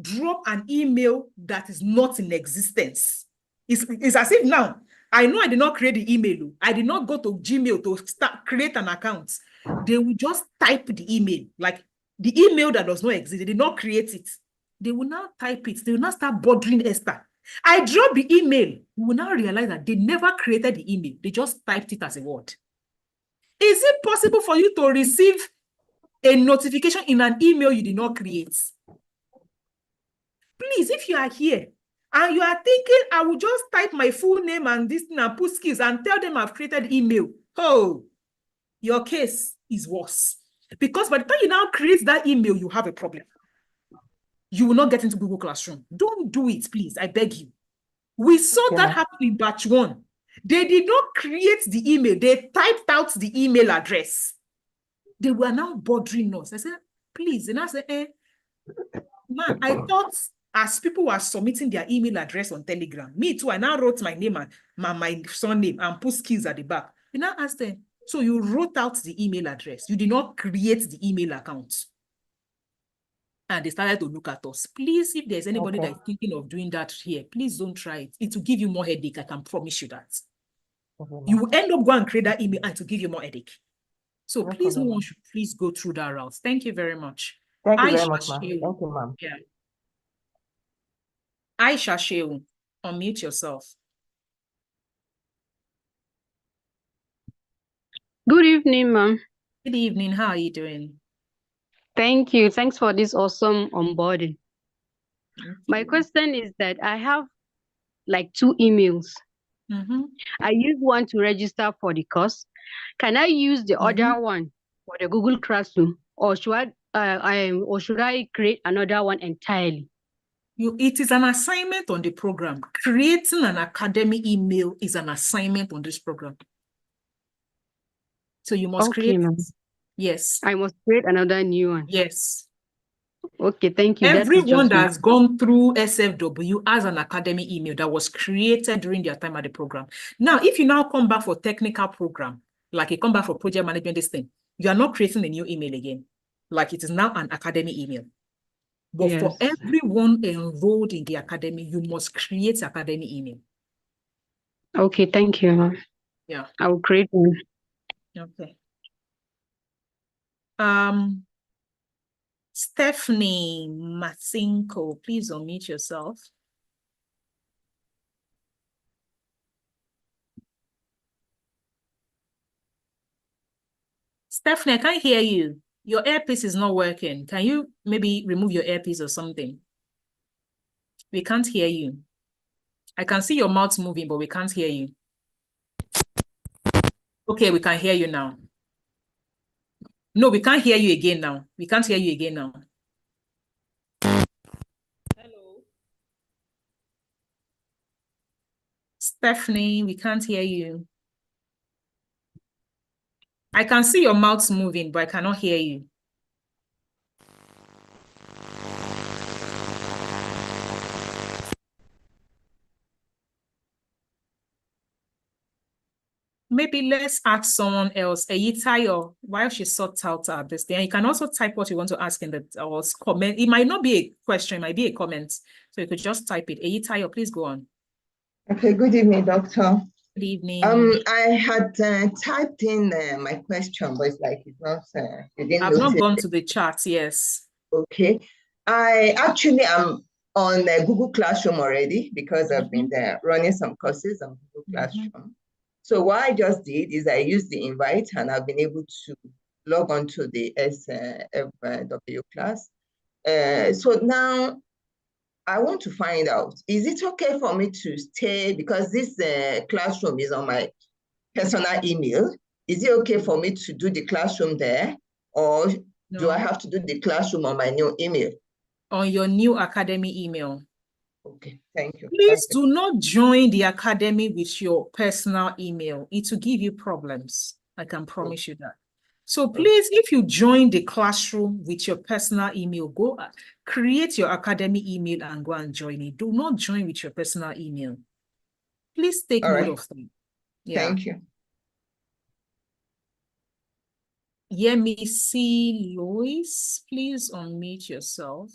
drop an email that is not in existence. It's as if now, I know I did not create the email. I did not go to Gmail to create an account. They will just type the email, like the email that does not exist. They did not create it. They will now type it. They will now start bothering Esther. I drop the email. You will now realize that they never created the email. They just typed it as a word. Is it possible for you to receive a notification in an email you did not create? Please, if you are here and you are thinking, I will just type my full name and this thing and put skills and tell them I've created email. Oh, your case is worse. Because by the time you now create that email, you have a problem. You will not get into Google Classroom. Don't do it, please. I beg you. We saw that happen in batch 1. They did not create the email. They typed out the email address. They were now bothering us. I said, please. And I said, man, I thought as people were submitting their email address on Telegram, me too, I now wrote my name and my surname and put skills at the back. You now ask them, so you wrote out the email address. You did not create the email account. And they started to look at us. Please, if there's anybody that is thinking of doing that here, please don't try it. It will give you more headache. I can promise you that. You will end up going and create that email and it will give you more headache. So please, no one should please go through that route. Thank you very much. Thank you very much, ma'am. Thank you, ma'am. Yeah. Aisha Shehu, unmute yourself. Good evening, ma'am. Good evening. How are you doing? Thank you. Thanks for this awesome onboarding. My question is that I have like 2 emails. I use one to register for the course. Can I use the other one for the Google Classroom, or should I create another one entirely? It is an assignment on the program. Creating an academic email is an assignment on this program. So you must create it. Yes. I must create another new one. Yes. Okay, thank you. Everyone that has gone through SFW has an academic email that was created during their time at the program. Now, if you now come back for technical program, like you come back for project management, this thing, you are not creating a new email again. Like it is now an academic email. But for everyone enrolled in the academy, you must create academic email. Okay, thank you. Yeah. I will create one. Okay. Stephanie Matsinko, please unmute yourself. Stephanie, I can't hear you. Your earpiece is not working. Can you maybe remove your earpiece or something? We can't hear you. I can see your mouth moving, but we can't hear you. Okay, we can hear you now. No, we can't hear you again now. We can't hear you again now. Hello. Stephanie, we can't hear you. I can see your mouth moving, but I cannot hear you. Maybe let's ask someone else. Eyitayo, while she sorts out this thing, you can also type what you want to ask in the comment. It might not be a question, it might be a comment. So you could just type it. Eyitayo, please go on. Okay, good evening, Doctor. Good evening. I had typed in my question, but it's like it's not. I've not gone to the chat, yes. Okay. I actually am on Google Classroom already because I've been running some courses on Google Classroom. So what I just did is I used the invite and I've been able to log on to the SFW class. So now I want to find out, is it okay for me to stay, because this classroom is on my personal email, is it okay for me to do the classroom there, or do I have to do the classroom on my new email? On your new academy email. Okay, thank you. Please do not join the academy with your personal email. It will give you problems. I can promise you that. So please, if you join the classroom with your personal email, go create your academy email and go and join it. Do not join with your personal email. Please take note of them. Yeah. Thank you. Yemisi Lois, please unmute yourself.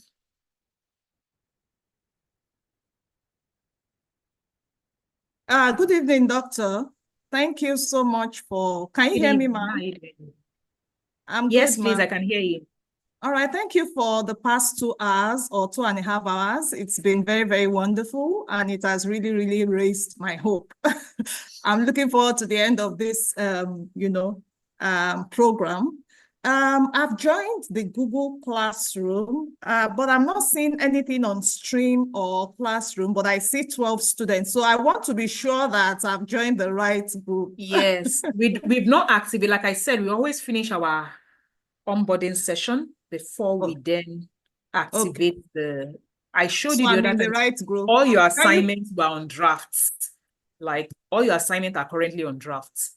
Good evening, Doctor. Thank you so much for, can you hear me, ma'am? I'm Yes, good, please, ma. I can hear you. All right, thank you for the past 2 hours or 2.5 hours. It's been very, very wonderful, and it has really, really raised my hope. I'm looking forward to the end of this, program. I've joined the Google Classroom, but I'm not seeing anything on Stream or Classroom, but I see 12 students. So I want to be sure that I've joined the right group. Yes, we've not activated. Like I said, we always finish our onboarding session before we then activate the. I showed So you the I'm other in the time. right group. All your Can you- assignments were on drafts. Like all your assignments are currently on drafts.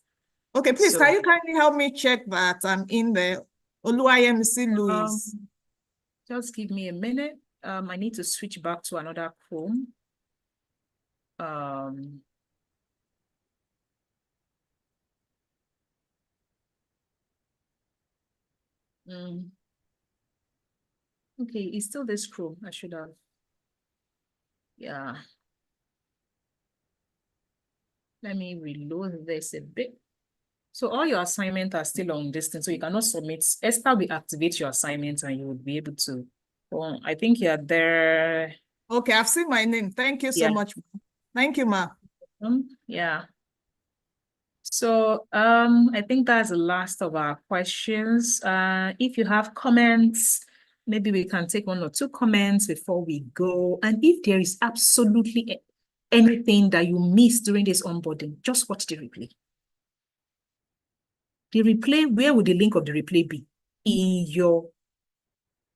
Okay, please, So, can you kindly help me check that I'm in the Oluwayemisi Louise? just give me a minute. I need to switch back to another Chrome. Okay, it's still this Chrome. I should have. Yeah. Let me reload this a bit. So all your assignments are still on distance, so you cannot submit. Esther will activate your assignment and you will be able to. Well, I think you're there. Okay, I've seen my name. Thank you so much. Thank you, ma. Yeah. So I think that's the last of our questions. If you have comments, maybe we can take 1 or 2 comments before we go. And if there is absolutely anything that you missed during this onboarding, just watch the replay. The replay, where would the link of the replay be? In your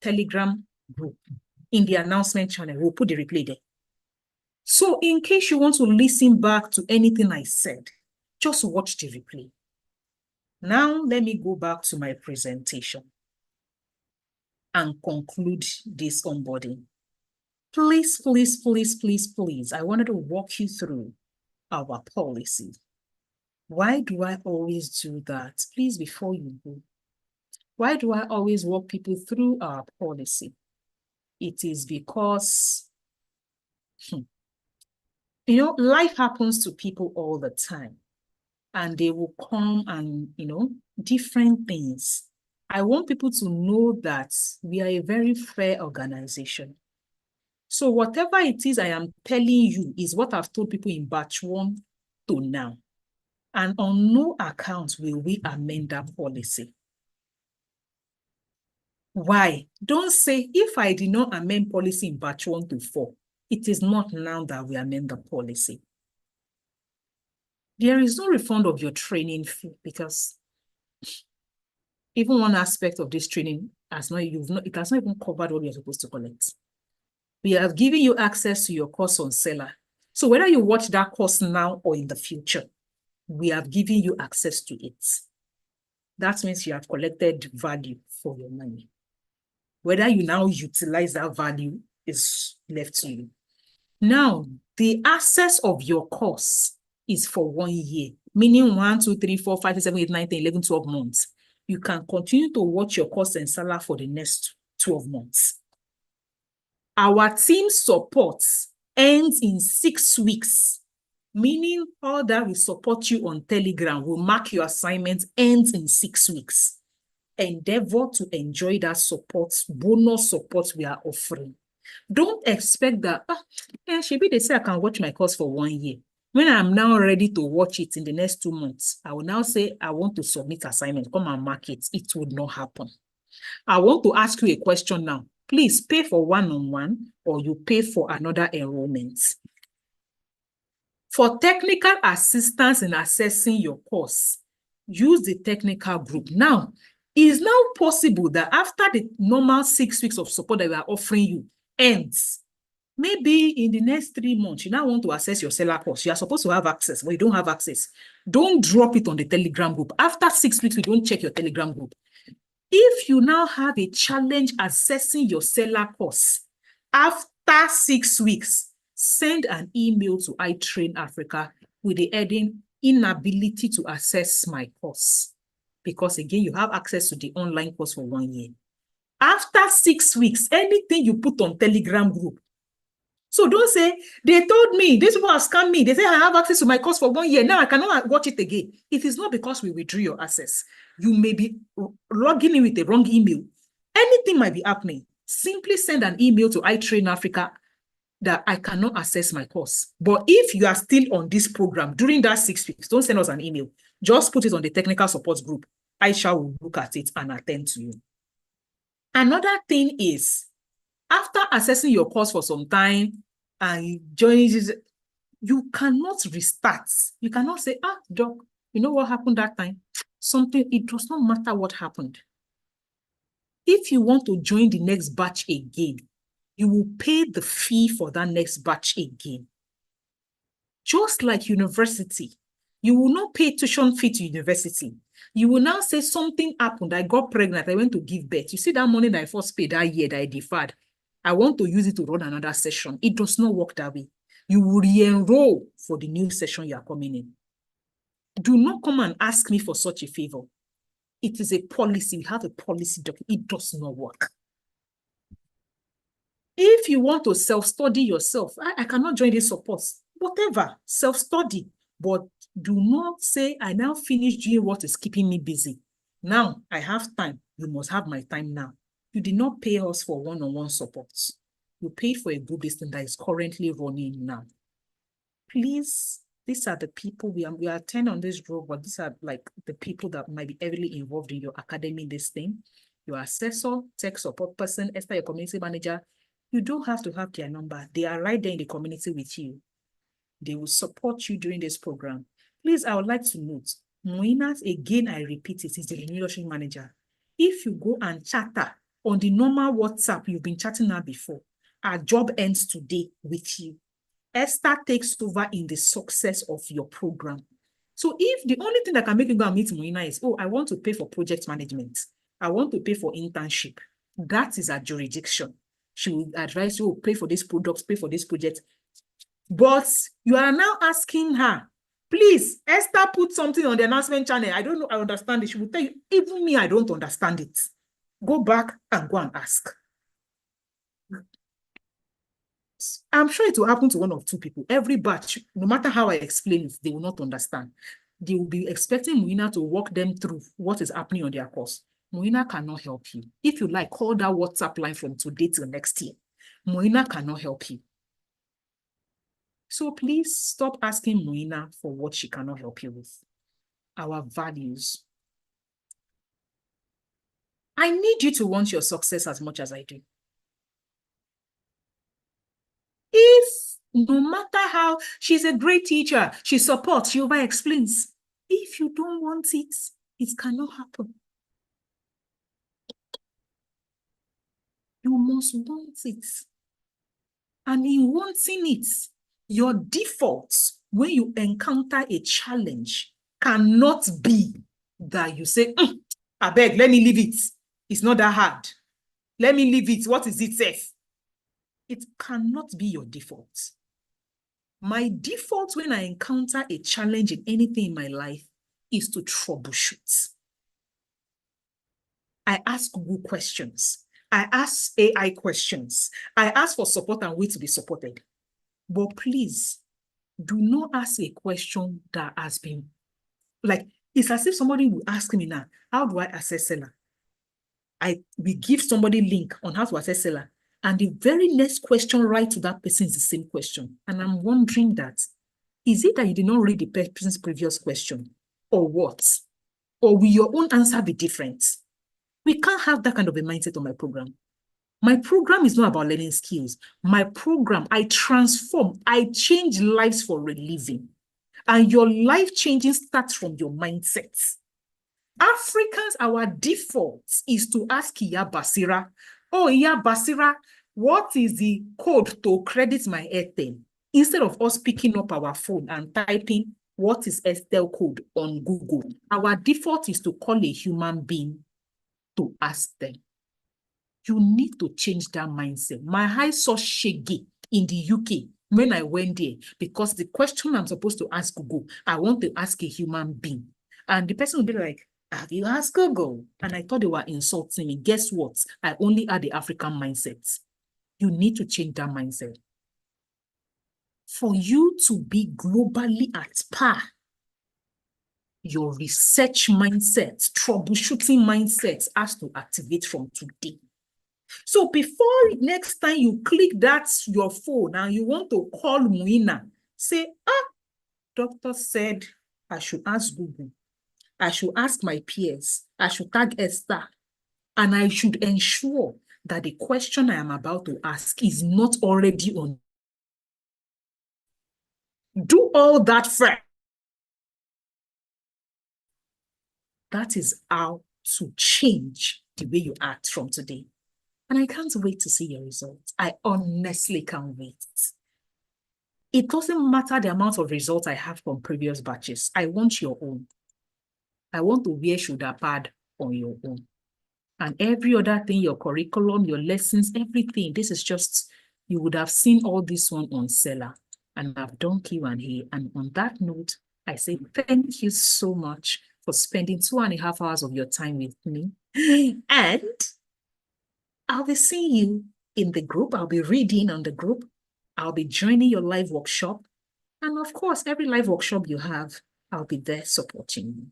Telegram group, in the announcement channel, we'll put the replay there. So in case you want to listen back to anything I said, just watch the replay. Now, let me go back to my presentation and conclude this onboarding. Please, please, please, please, please, I wanted to walk you through our policy. Why do I always do that? Please, before you go, why do I always walk people through our policy? It is because, life happens to people all the time. And they will come and, different things. I want people to know that we are a very fair organization. So whatever it is I am telling you is what I've told people in batch 1 to now. And on no account will we amend that policy. Why? Don't say, if I did not amend policy in batch 1 to 4, it is not now that we amend the policy. There is no refund of your training fee because even one aspect of this training it has not even covered what you're supposed to collect. We have given you access to your course on Seller. So whether you watch that course now or in the future, we have given you access to it. That means you have collected value for your money. Whether you now utilize that value is left to you. Now, the access of your course is for 1 year, meaning 1, 2, 3, 4, 5, 6, 7, 8, 9, 10, 11, 12 months. You can continue to watch your course and Seller for the next 12 months. Our team support ends in 6 weeks, meaning all that will support you on Telegram will mark your assignment ends in 6 weeks. Endeavor to enjoy that support, bonus support we are offering. Don't expect that, maybe they say I can watch my course for 1 year. When I'm now ready to watch it in the next 2 months, I will now say, I want to submit assignment, come and mark it. It would not happen. I want to ask you a question now. Please pay for one-on-one or you pay for another enrollment. For technical assistance in assessing your course, use the technical group. Now, it is now possible that after the normal 6 weeks of support that we are offering you ends, maybe in the next 3 months, you now want to access your Seller course. You are supposed to have access, but you don't have access. Don't drop it on the Telegram group. After 6 weeks, we don't check your Telegram group. If you now have a challenge accessing your Seller course, after 6 weeks, send an email to iTrain Africa with the heading inability to access my course. Because again, you have access to the online course for 1 year. After 6 weeks, anything you put on Telegram group, So don't say, they told me, these people have scammed me. They say I have access to my course for 1 year. Now I cannot watch it again. It is not because we withdrew your access. You may be logging in with the wrong email. Anything might be happening. Simply send an email to iTrain Africa that I cannot access my course. But if you are still on this program during that 6 weeks, don't send us an email. Just put it on the technical support group. Aisha will look at it and attend to you. Another thing is, after assessing your course for some time and joining, you cannot restart. You cannot say, doc, you know what happened that time? Something, it does not matter what happened. If you want to join the next batch again, you will pay the fee for that next batch again. Just like university, you will not pay tuition fee to university. You will now say something happened. I got pregnant. I went to give birth. You see that money that I first paid that year that I deferred. I want to use it to run another session. It does not work that way. You will re-enroll for the new session you are coming in. Do not come and ask me for such a favor. It is a policy. We have a policy document. It does not work. If you want to self-study yourself, I cannot join this support. Whatever, self-study. But do not say, I now finish doing what is keeping me busy. Now I have time. You must have my time now. You did not pay us for one-on-one support. You paid for a group business that is currently running now. Please, these are the people we are 10 on this group, but these are like the people that might be heavily involved in your academy, this thing. Your assessor, tech support person, Esther, your community manager. You don't have to have their number. They are right there in the community with you. They will support you during this program. Please, I would like to note, Moina, again, I repeat it, is the leadership manager. If you go and chatter on the normal WhatsApp you've been chatting now before, our job ends today with you. Esther takes over in the success of your program. So if the only thing that can make you go and meet Moina is, I want to pay for project management, I want to pay for internship, that is a jurisdiction. She will advise you, pay for this product, pay for this project. But you are now asking her, please, Esther, put something on the announcement channel. I don't know, I understand it. She will tell you, even me, I don't understand it. Go back and go and ask. I'm sure it will happen to one or two people. Every batch, no matter how I explain it, they will not understand. They will be expecting Moina to walk them through what is happening on their course. Moina cannot help you. If you like, call that WhatsApp line from today till next year. Moina cannot help you. So please stop asking Moina for what she cannot help you with. Our values. I need you to want your success as much as I do. If no matter how she's a great teacher, she supports, she over explains. If you don't want it, it cannot happen. You must want it. And in wanting it, your default when you encounter a challenge cannot be that you say, I beg, let me leave it. It's not that hard. Let me leave it. What is it, safe? It cannot be your default. My default when I encounter a challenge in anything in my life is to troubleshoot. I ask Google questions. I ask AI questions. I ask for support and wait to be supported. But please, do not ask a question that has been, like, it's as if somebody will ask me now, how do I assess seller? We give somebody link on how to assess seller. And the very next question right to that person is the same question. And I'm wondering that, is it that you did not read the person's previous question or what? Or will your own answer be different? We can't have that kind of a mindset on my program. My program is not about learning skills. My program, I transform, I change lives for a living. And your life changing starts from your mindset. Africans, our default is to ask Iya Basira, Iya Basira, what is the code to credit my Airtel? Instead of us picking up our phone and typing, what is Airtel code on Google? Our default is to call a human being to ask them. You need to change that mindset. My high saw Shege in the UK when I went there, because the question I'm supposed to ask Google, I want to ask a human being. And the person will be like, have you asked Google? And I thought they were insulting me. Guess what? I only had the African mindset. You need to change that mindset. For you to be globally at par, your research mindset, troubleshooting mindset has to activate from today. So before next time you click that your phone and you want to call Muina, say, doctor said I should ask Google, I should ask my peers, I should tag Esther, and I should ensure that the question I am about to ask is not already on. Do all that first. That is how to change the way you act from today. And I can't wait to see your results. I honestly can't wait. It doesn't matter the amount of results I have from previous batches. I want your own. I want to wear shoulder pad on your own. And every other thing, your curriculum, your lessons, everything, this is just, you would have seen all this one on Seller. And I've done Q&A. And on that note, I say thank you so much for spending 2.5 hours of your time with me. And I'll be seeing you in the group. I'll be reading on the group. I'll be joining your live workshop. And of course, every live workshop you have, I'll be there supporting you.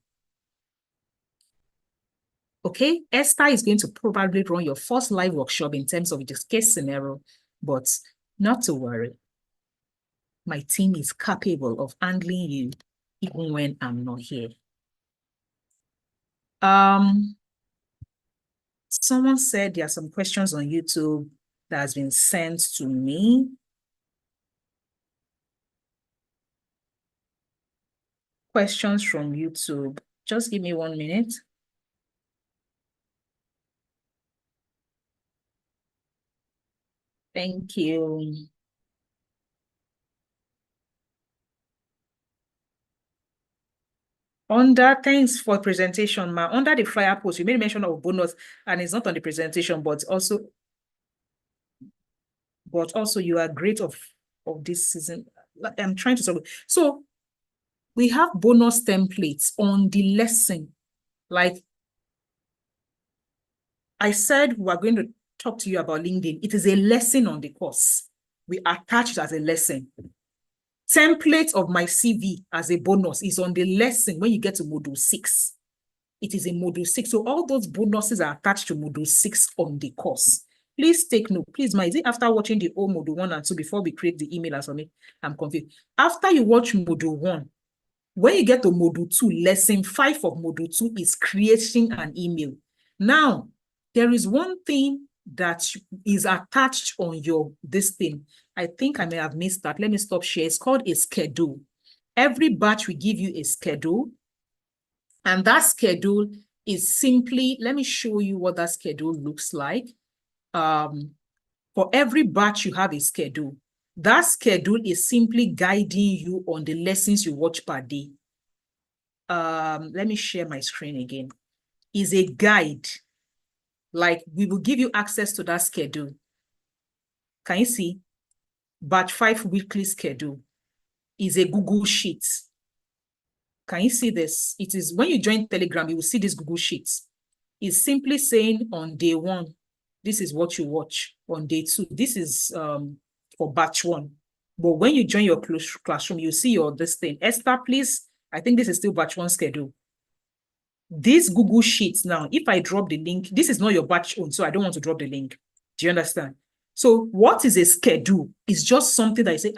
Okay, Esther is going to probably run your first live workshop in terms of this case scenario, but not to worry. My team is capable of handling you even when I'm not here. Someone said there are some questions on YouTube that has been sent to me. Questions from YouTube. Just give me 1 minute. Thank you. Thanks for presentation, Ma. Under the flyer post, you made mention of bonus, and it's not on the presentation, but also you are great of this season. I'm trying to solve it. So we have bonus templates on the lesson. Like I said, we're going to talk to you about LinkedIn. It is a lesson on the course. We attach it as a lesson. Template of my CV as a bonus is on the lesson when you get to module 6. It is a module 6. So all those bonuses are attached to module 6 on the course. Please take note. Please, is it after watching the whole module 1 and 2 before we create the email or something? I'm confused. After you watch module 1, when you get to module 2, lesson 5 of module 2 is creating an email. Now, there is one thing that is attached on this thing. I think I may have missed that. Let me stop share. It's called a schedule. Every batch we give you a schedule. And that schedule is simply, let me show you what that schedule looks like. For every batch, you have a schedule. That schedule is simply guiding you on the lessons you watch per day. Let me share my screen again. Is a guide. Like we will give you access to that schedule. Can you see? Batch 5 weekly schedule is a Google Sheet. Can you see this? It is when you join Telegram, you will see this Google Sheets. It's simply saying on day 1, this is what you watch. On day 2, this is for batch 1. But when you join your classroom, you see this thing. Esther, please, I think this is still batch 1 schedule. This Google Sheets now, if I drop the link, this is not your batch own, so I don't want to drop the link. Do you understand? So what is a schedule? It's just something that I say,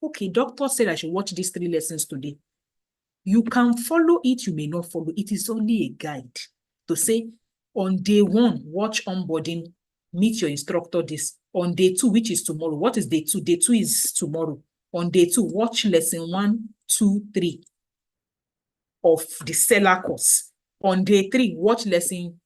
okay, doctor said I should watch these 3 lessons today. You can follow it, you may not follow. It is only a guide to say, on day 1, watch onboarding, meet your instructor this. On day 2, which is tomorrow. What is day 2? Day 2 is tomorrow. On day 2, watch lesson 1, 2, 3 of the Seller course. On day 3, watch lesson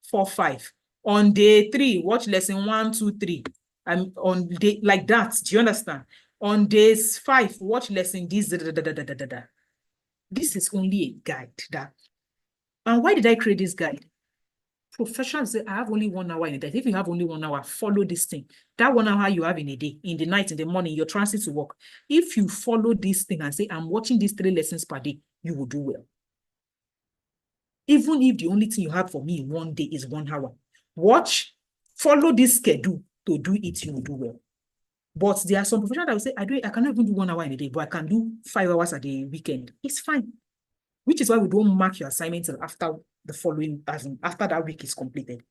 4, 5. On day 3, watch lesson 1, 2, 3. And on day like that. Do you understand? On days 5, watch lesson this. This is only a guide. And why did I create this guide? Professionals say, I have only 1 hour in a day. If you have only 1 hour, follow this thing. That 1 hour you have in a day, in the night, in the morning, your transit to work. If you follow this thing and say, I'm watching these 3 lessons per day, you will do well. Even if the only thing you have for me in 1 day is 1 hour. Follow this schedule to do it, you will do well. But there are some professionals that will say, I cannot even do 1 hour in a day, but I can do 5 hours a day weekend. It's fine. Which is why we don't mark your assignment till after the following, after that week is completed.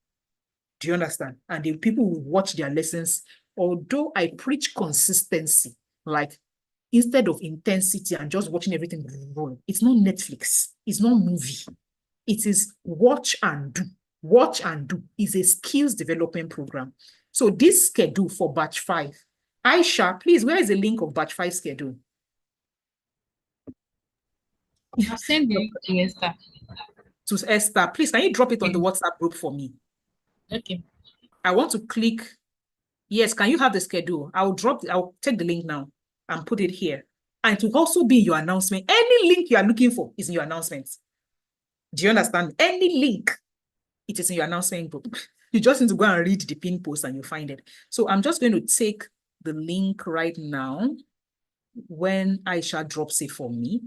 Do you understand? And the people will watch their lessons. Although I preach consistency, like instead of intensity and just watching everything roll, it's not Netflix. It's not movie. It is watch and do. Watch and do is a skills development program. So this schedule for batch 5, Aisha, please, where is the link of batch 5 schedule? I'll send the link to Esther. To Esther, please, can you drop it on the WhatsApp group for me? Okay. I want to click. Yes, can you have the schedule? I'll take the link now and put it here. And to also be in your announcement. Any link you are looking for is in your announcements. Do you understand? Any link, it is in your announcement group. You just need to go and read the pin post and you find it. So I'm just going to take the link right now when Aisha drops it for me,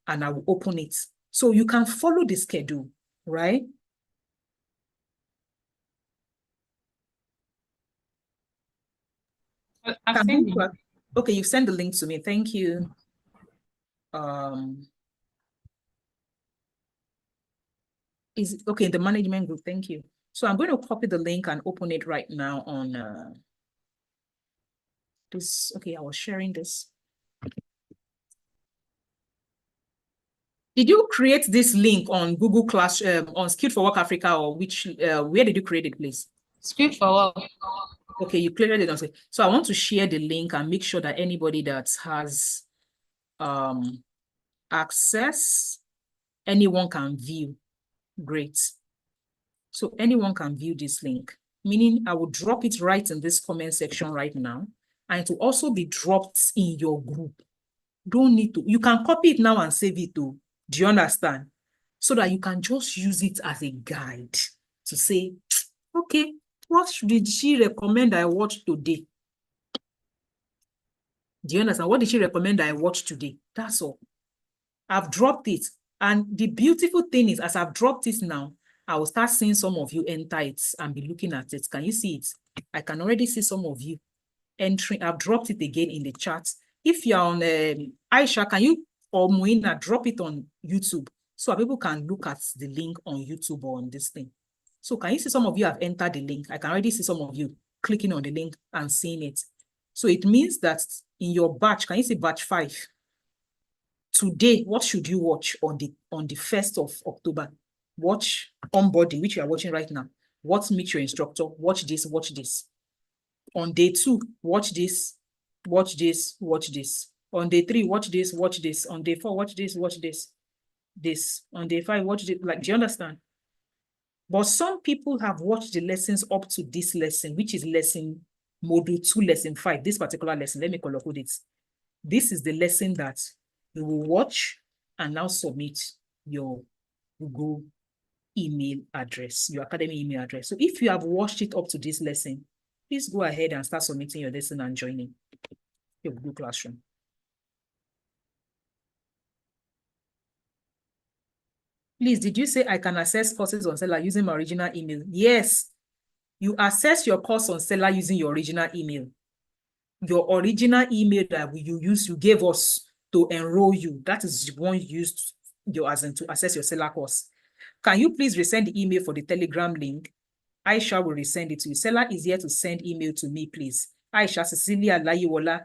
and I will open it. So you can follow the schedule, right? I've sent it. Okay, you've sent the link to me. Thank you. Is okay, the management group. Thank you. So I'm going to copy the link and open it right now on this. Okay, I was sharing this. Did you create this link on Google Class, on Skilled for Work Africa, or where did you create it, please? Skilled for Work. Okay, you cleared it. Okay. So I want to share the link and make sure that anybody that has access, anyone can view. Great. So anyone can view this link, meaning I will drop it right in this comment section right now, and it will also be dropped in your group. Don't need to, you can copy it now and save it too. Do you understand? So that you can just use it as a guide to say, okay, what did she recommend I watch today? Do you understand? What did she recommend I watch today? That's all. I've dropped it. And the beautiful thing is, as I've dropped it now, I will start seeing some of you enter it and be looking at it. Can you see it? I can already see some of you entering. I've dropped it again in the chat. If you're on Aisha, can you or Muina drop it on YouTube so people can look at the link on YouTube or on this thing? So can you see some of you have entered the link? I can already see some of you clicking on the link and seeing it. So it means that in your batch, can you see batch 5? Today, what should you watch on the 1st of October? Watch Onboarding, which you are watching right now. What Meet Your Instructor? Watch this, watch this. On day 2, watch this, watch this, watch this. On day 3, watch this, watch this. On day 4, watch this, watch this. This. On day 5, watch this. Like, do you understand? But some people have watched the lessons up to this lesson, which is lesson module 2, lesson 5. This particular lesson, let me color code it. This is the lesson that you will watch and now submit your Google email address, your academy email address. So if you have watched it up to this lesson, please go ahead and start submitting your lesson and joining your Google Classroom. Please, did you say I can access courses on Seller using my original email? Yes, you access your course on Seller using your original email. Your original email that you gave us to enroll you, that is the one you used to access your Seller course. Can you please resend the email for the Telegram link? Aisha will resend it to you. Seller is here to send email to me, please. Aisha Cecilia Layiwola,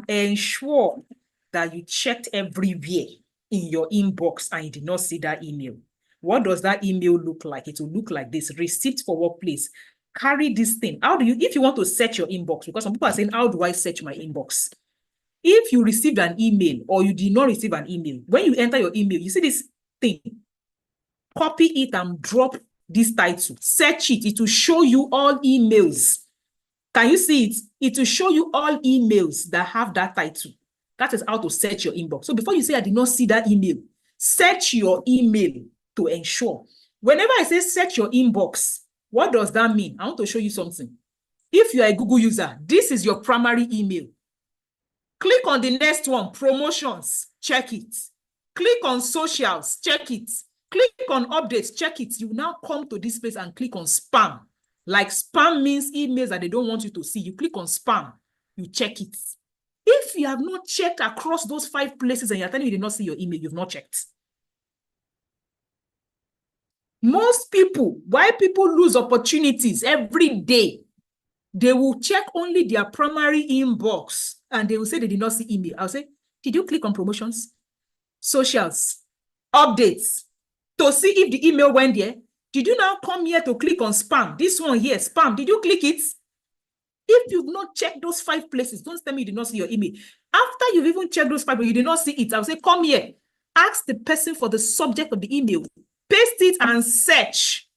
ensure that you checked everywhere in your inbox and you did not see that email. What does that email look like? It will look like this: receipt for workplace. Carry this thing. If you want to search your inbox, because some people are saying, how do I search my inbox? If you received an email or you did not receive an email, when you enter your email, you see this thing, copy it and drop this title, search it. It will show you all emails. Can you see it? It will show you all emails that have that title. That is how to search your inbox. So before you say, I did not see that email, search your email to ensure. Whenever I say search your inbox, what does that mean? I want to show you something. If you are a Google user, this is your primary email. Click on the next one, promotions, check it. Click on socials, check it. Click on updates, check it. You now come to this place and click on spam. Like spam means emails that they don't want you to see. You click on spam. you check it. If you have not checked across those 5 places and you're telling me you did not see your email, you've not checked. Most people, why people lose opportunities every day, they will check only their primary inbox and they will say they did not see email. I'll say, did you click on promotions, socials, updates to see if the email went there? Did you now come here to click on spam? This one here, spam. Did you click it? If you've not checked those 5 places, don't tell me you did not see your email. After you've even checked those 5, but you did not see it, I'll say, come here. Ask the person for the subject of the email. Paste it and search.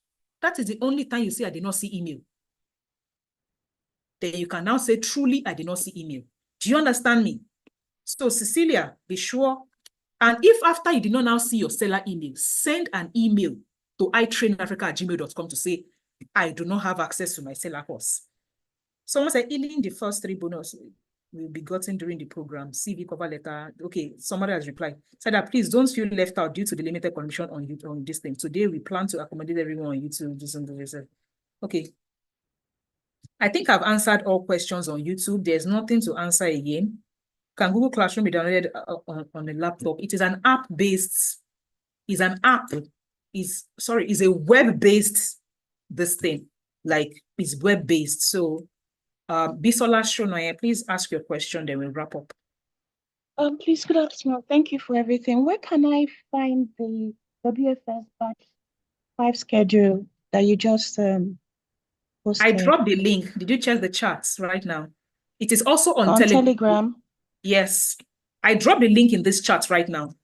That is the only time you say, I did not see email. Then you can now say, truly, I did not see email. Do you understand me? So, Cecilia, be sure. And if after you did not now see your seller email, send an email to itrainafrica@gmail.com to say, I do not have access to my seller course. Someone said, the first 3 bonus will be gotten during the program. CV, cover letter. Okay, somebody has replied. Said that please don't feel left out due to the limited condition on this thing. Today, we plan to accommodate everyone on YouTube. Okay. I think I've answered all questions on YouTube. There's nothing to answer again. Can Google Classroom be downloaded on a laptop? It is an app-based, is a web-based this thing. Like, it's web-based. So, Bisola Shonoye, please ask your question, then we'll wrap up. Please, good afternoon. Thank you for everything. Where can I find the WFS batch 5 schedule that you just posted? I dropped the link. Did you check the charts right now? It is also on Telegram. Yes. I dropped the link in this chat right now.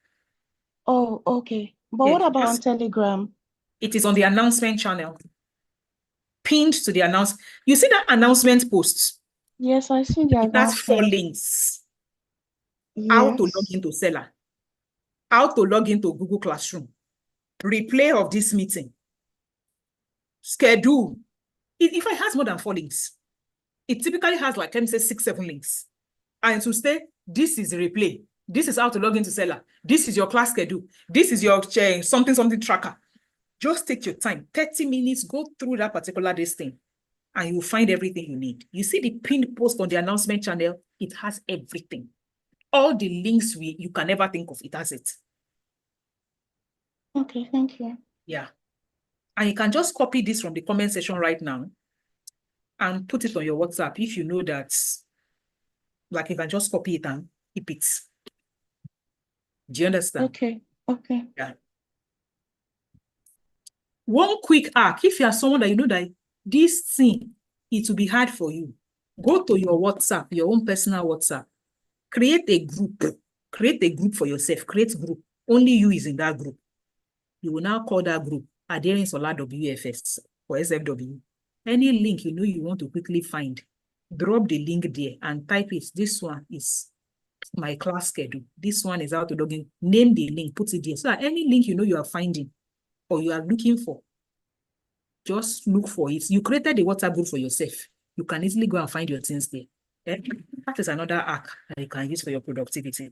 Oh, okay. But what about on Telegram? It is on the announcement channel. Pinned to the announcement. You see that announcement post? Yes, I see the It has 4 links. Yes. How to log into Seller. How to log into Google Classroom. Replay of this meeting. Schedule. If it has more than 4 links, it typically has like, let me say 6, 7 links. And to say, this is the replay. This is how to log into Seller. This is your class schedule. This is your something tracker. Just take your time, 30 minutes, go through that particular thing, and you'll find everything you need. You see the pinned post on the announcement channel, it has everything. All the links you can ever think of, it has it. Okay, thank you. Yeah. And you can just copy this from the comment section right now and put it on your WhatsApp if you know that, like, you can just copy it and keep it. Do you understand? Okay, okay. Yeah. One quick hack, if you are someone that you know that this thing, it will be hard for you, go to your WhatsApp, your own personal WhatsApp, create a group for yourself, create group, only you is in that group. You will now call that group Adhering Solar WFS or SFW. Any link you know you want to quickly find, drop the link there and type it. This one is my class schedule. This one is how to log in. Name the link, put it there. So that any link you know you are finding or you are looking for, just look for it. You created a WhatsApp group for yourself. You can easily go and find your things there. That is another hack that you can use for your productivity.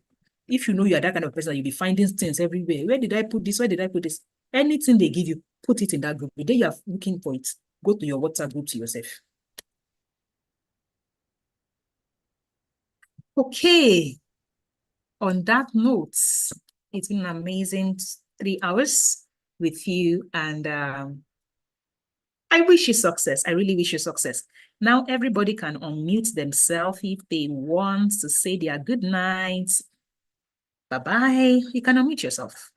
If you know you are that kind of person, you'll be finding things everywhere. Where did I put this? Where did I put this? Anything they give you, put it in that group. The day you are looking for it, go to your WhatsApp group to yourself. Okay. On that note, it's been an amazing 3 hours with you, and I wish you success. I really wish you success. Now everybody can unmute themselves if they want to say their good nights. Bye-bye. You can unmute yourself.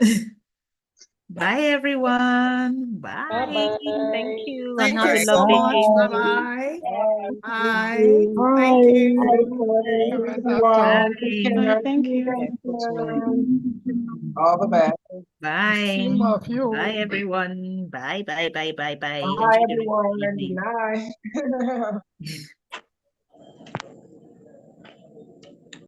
Bye, everyone. Bye. Bye-bye. Thank you. Thank And have you a so lovely much. day. Bye-bye. Bye. Bye. Thank you. Everyone. Bye, thank you. All the best. Bye. Same of you. Bye, everyone. Bye, bye, bye, bye, bye. Bye, Enjoy the rest of everyone. the Good evening. night.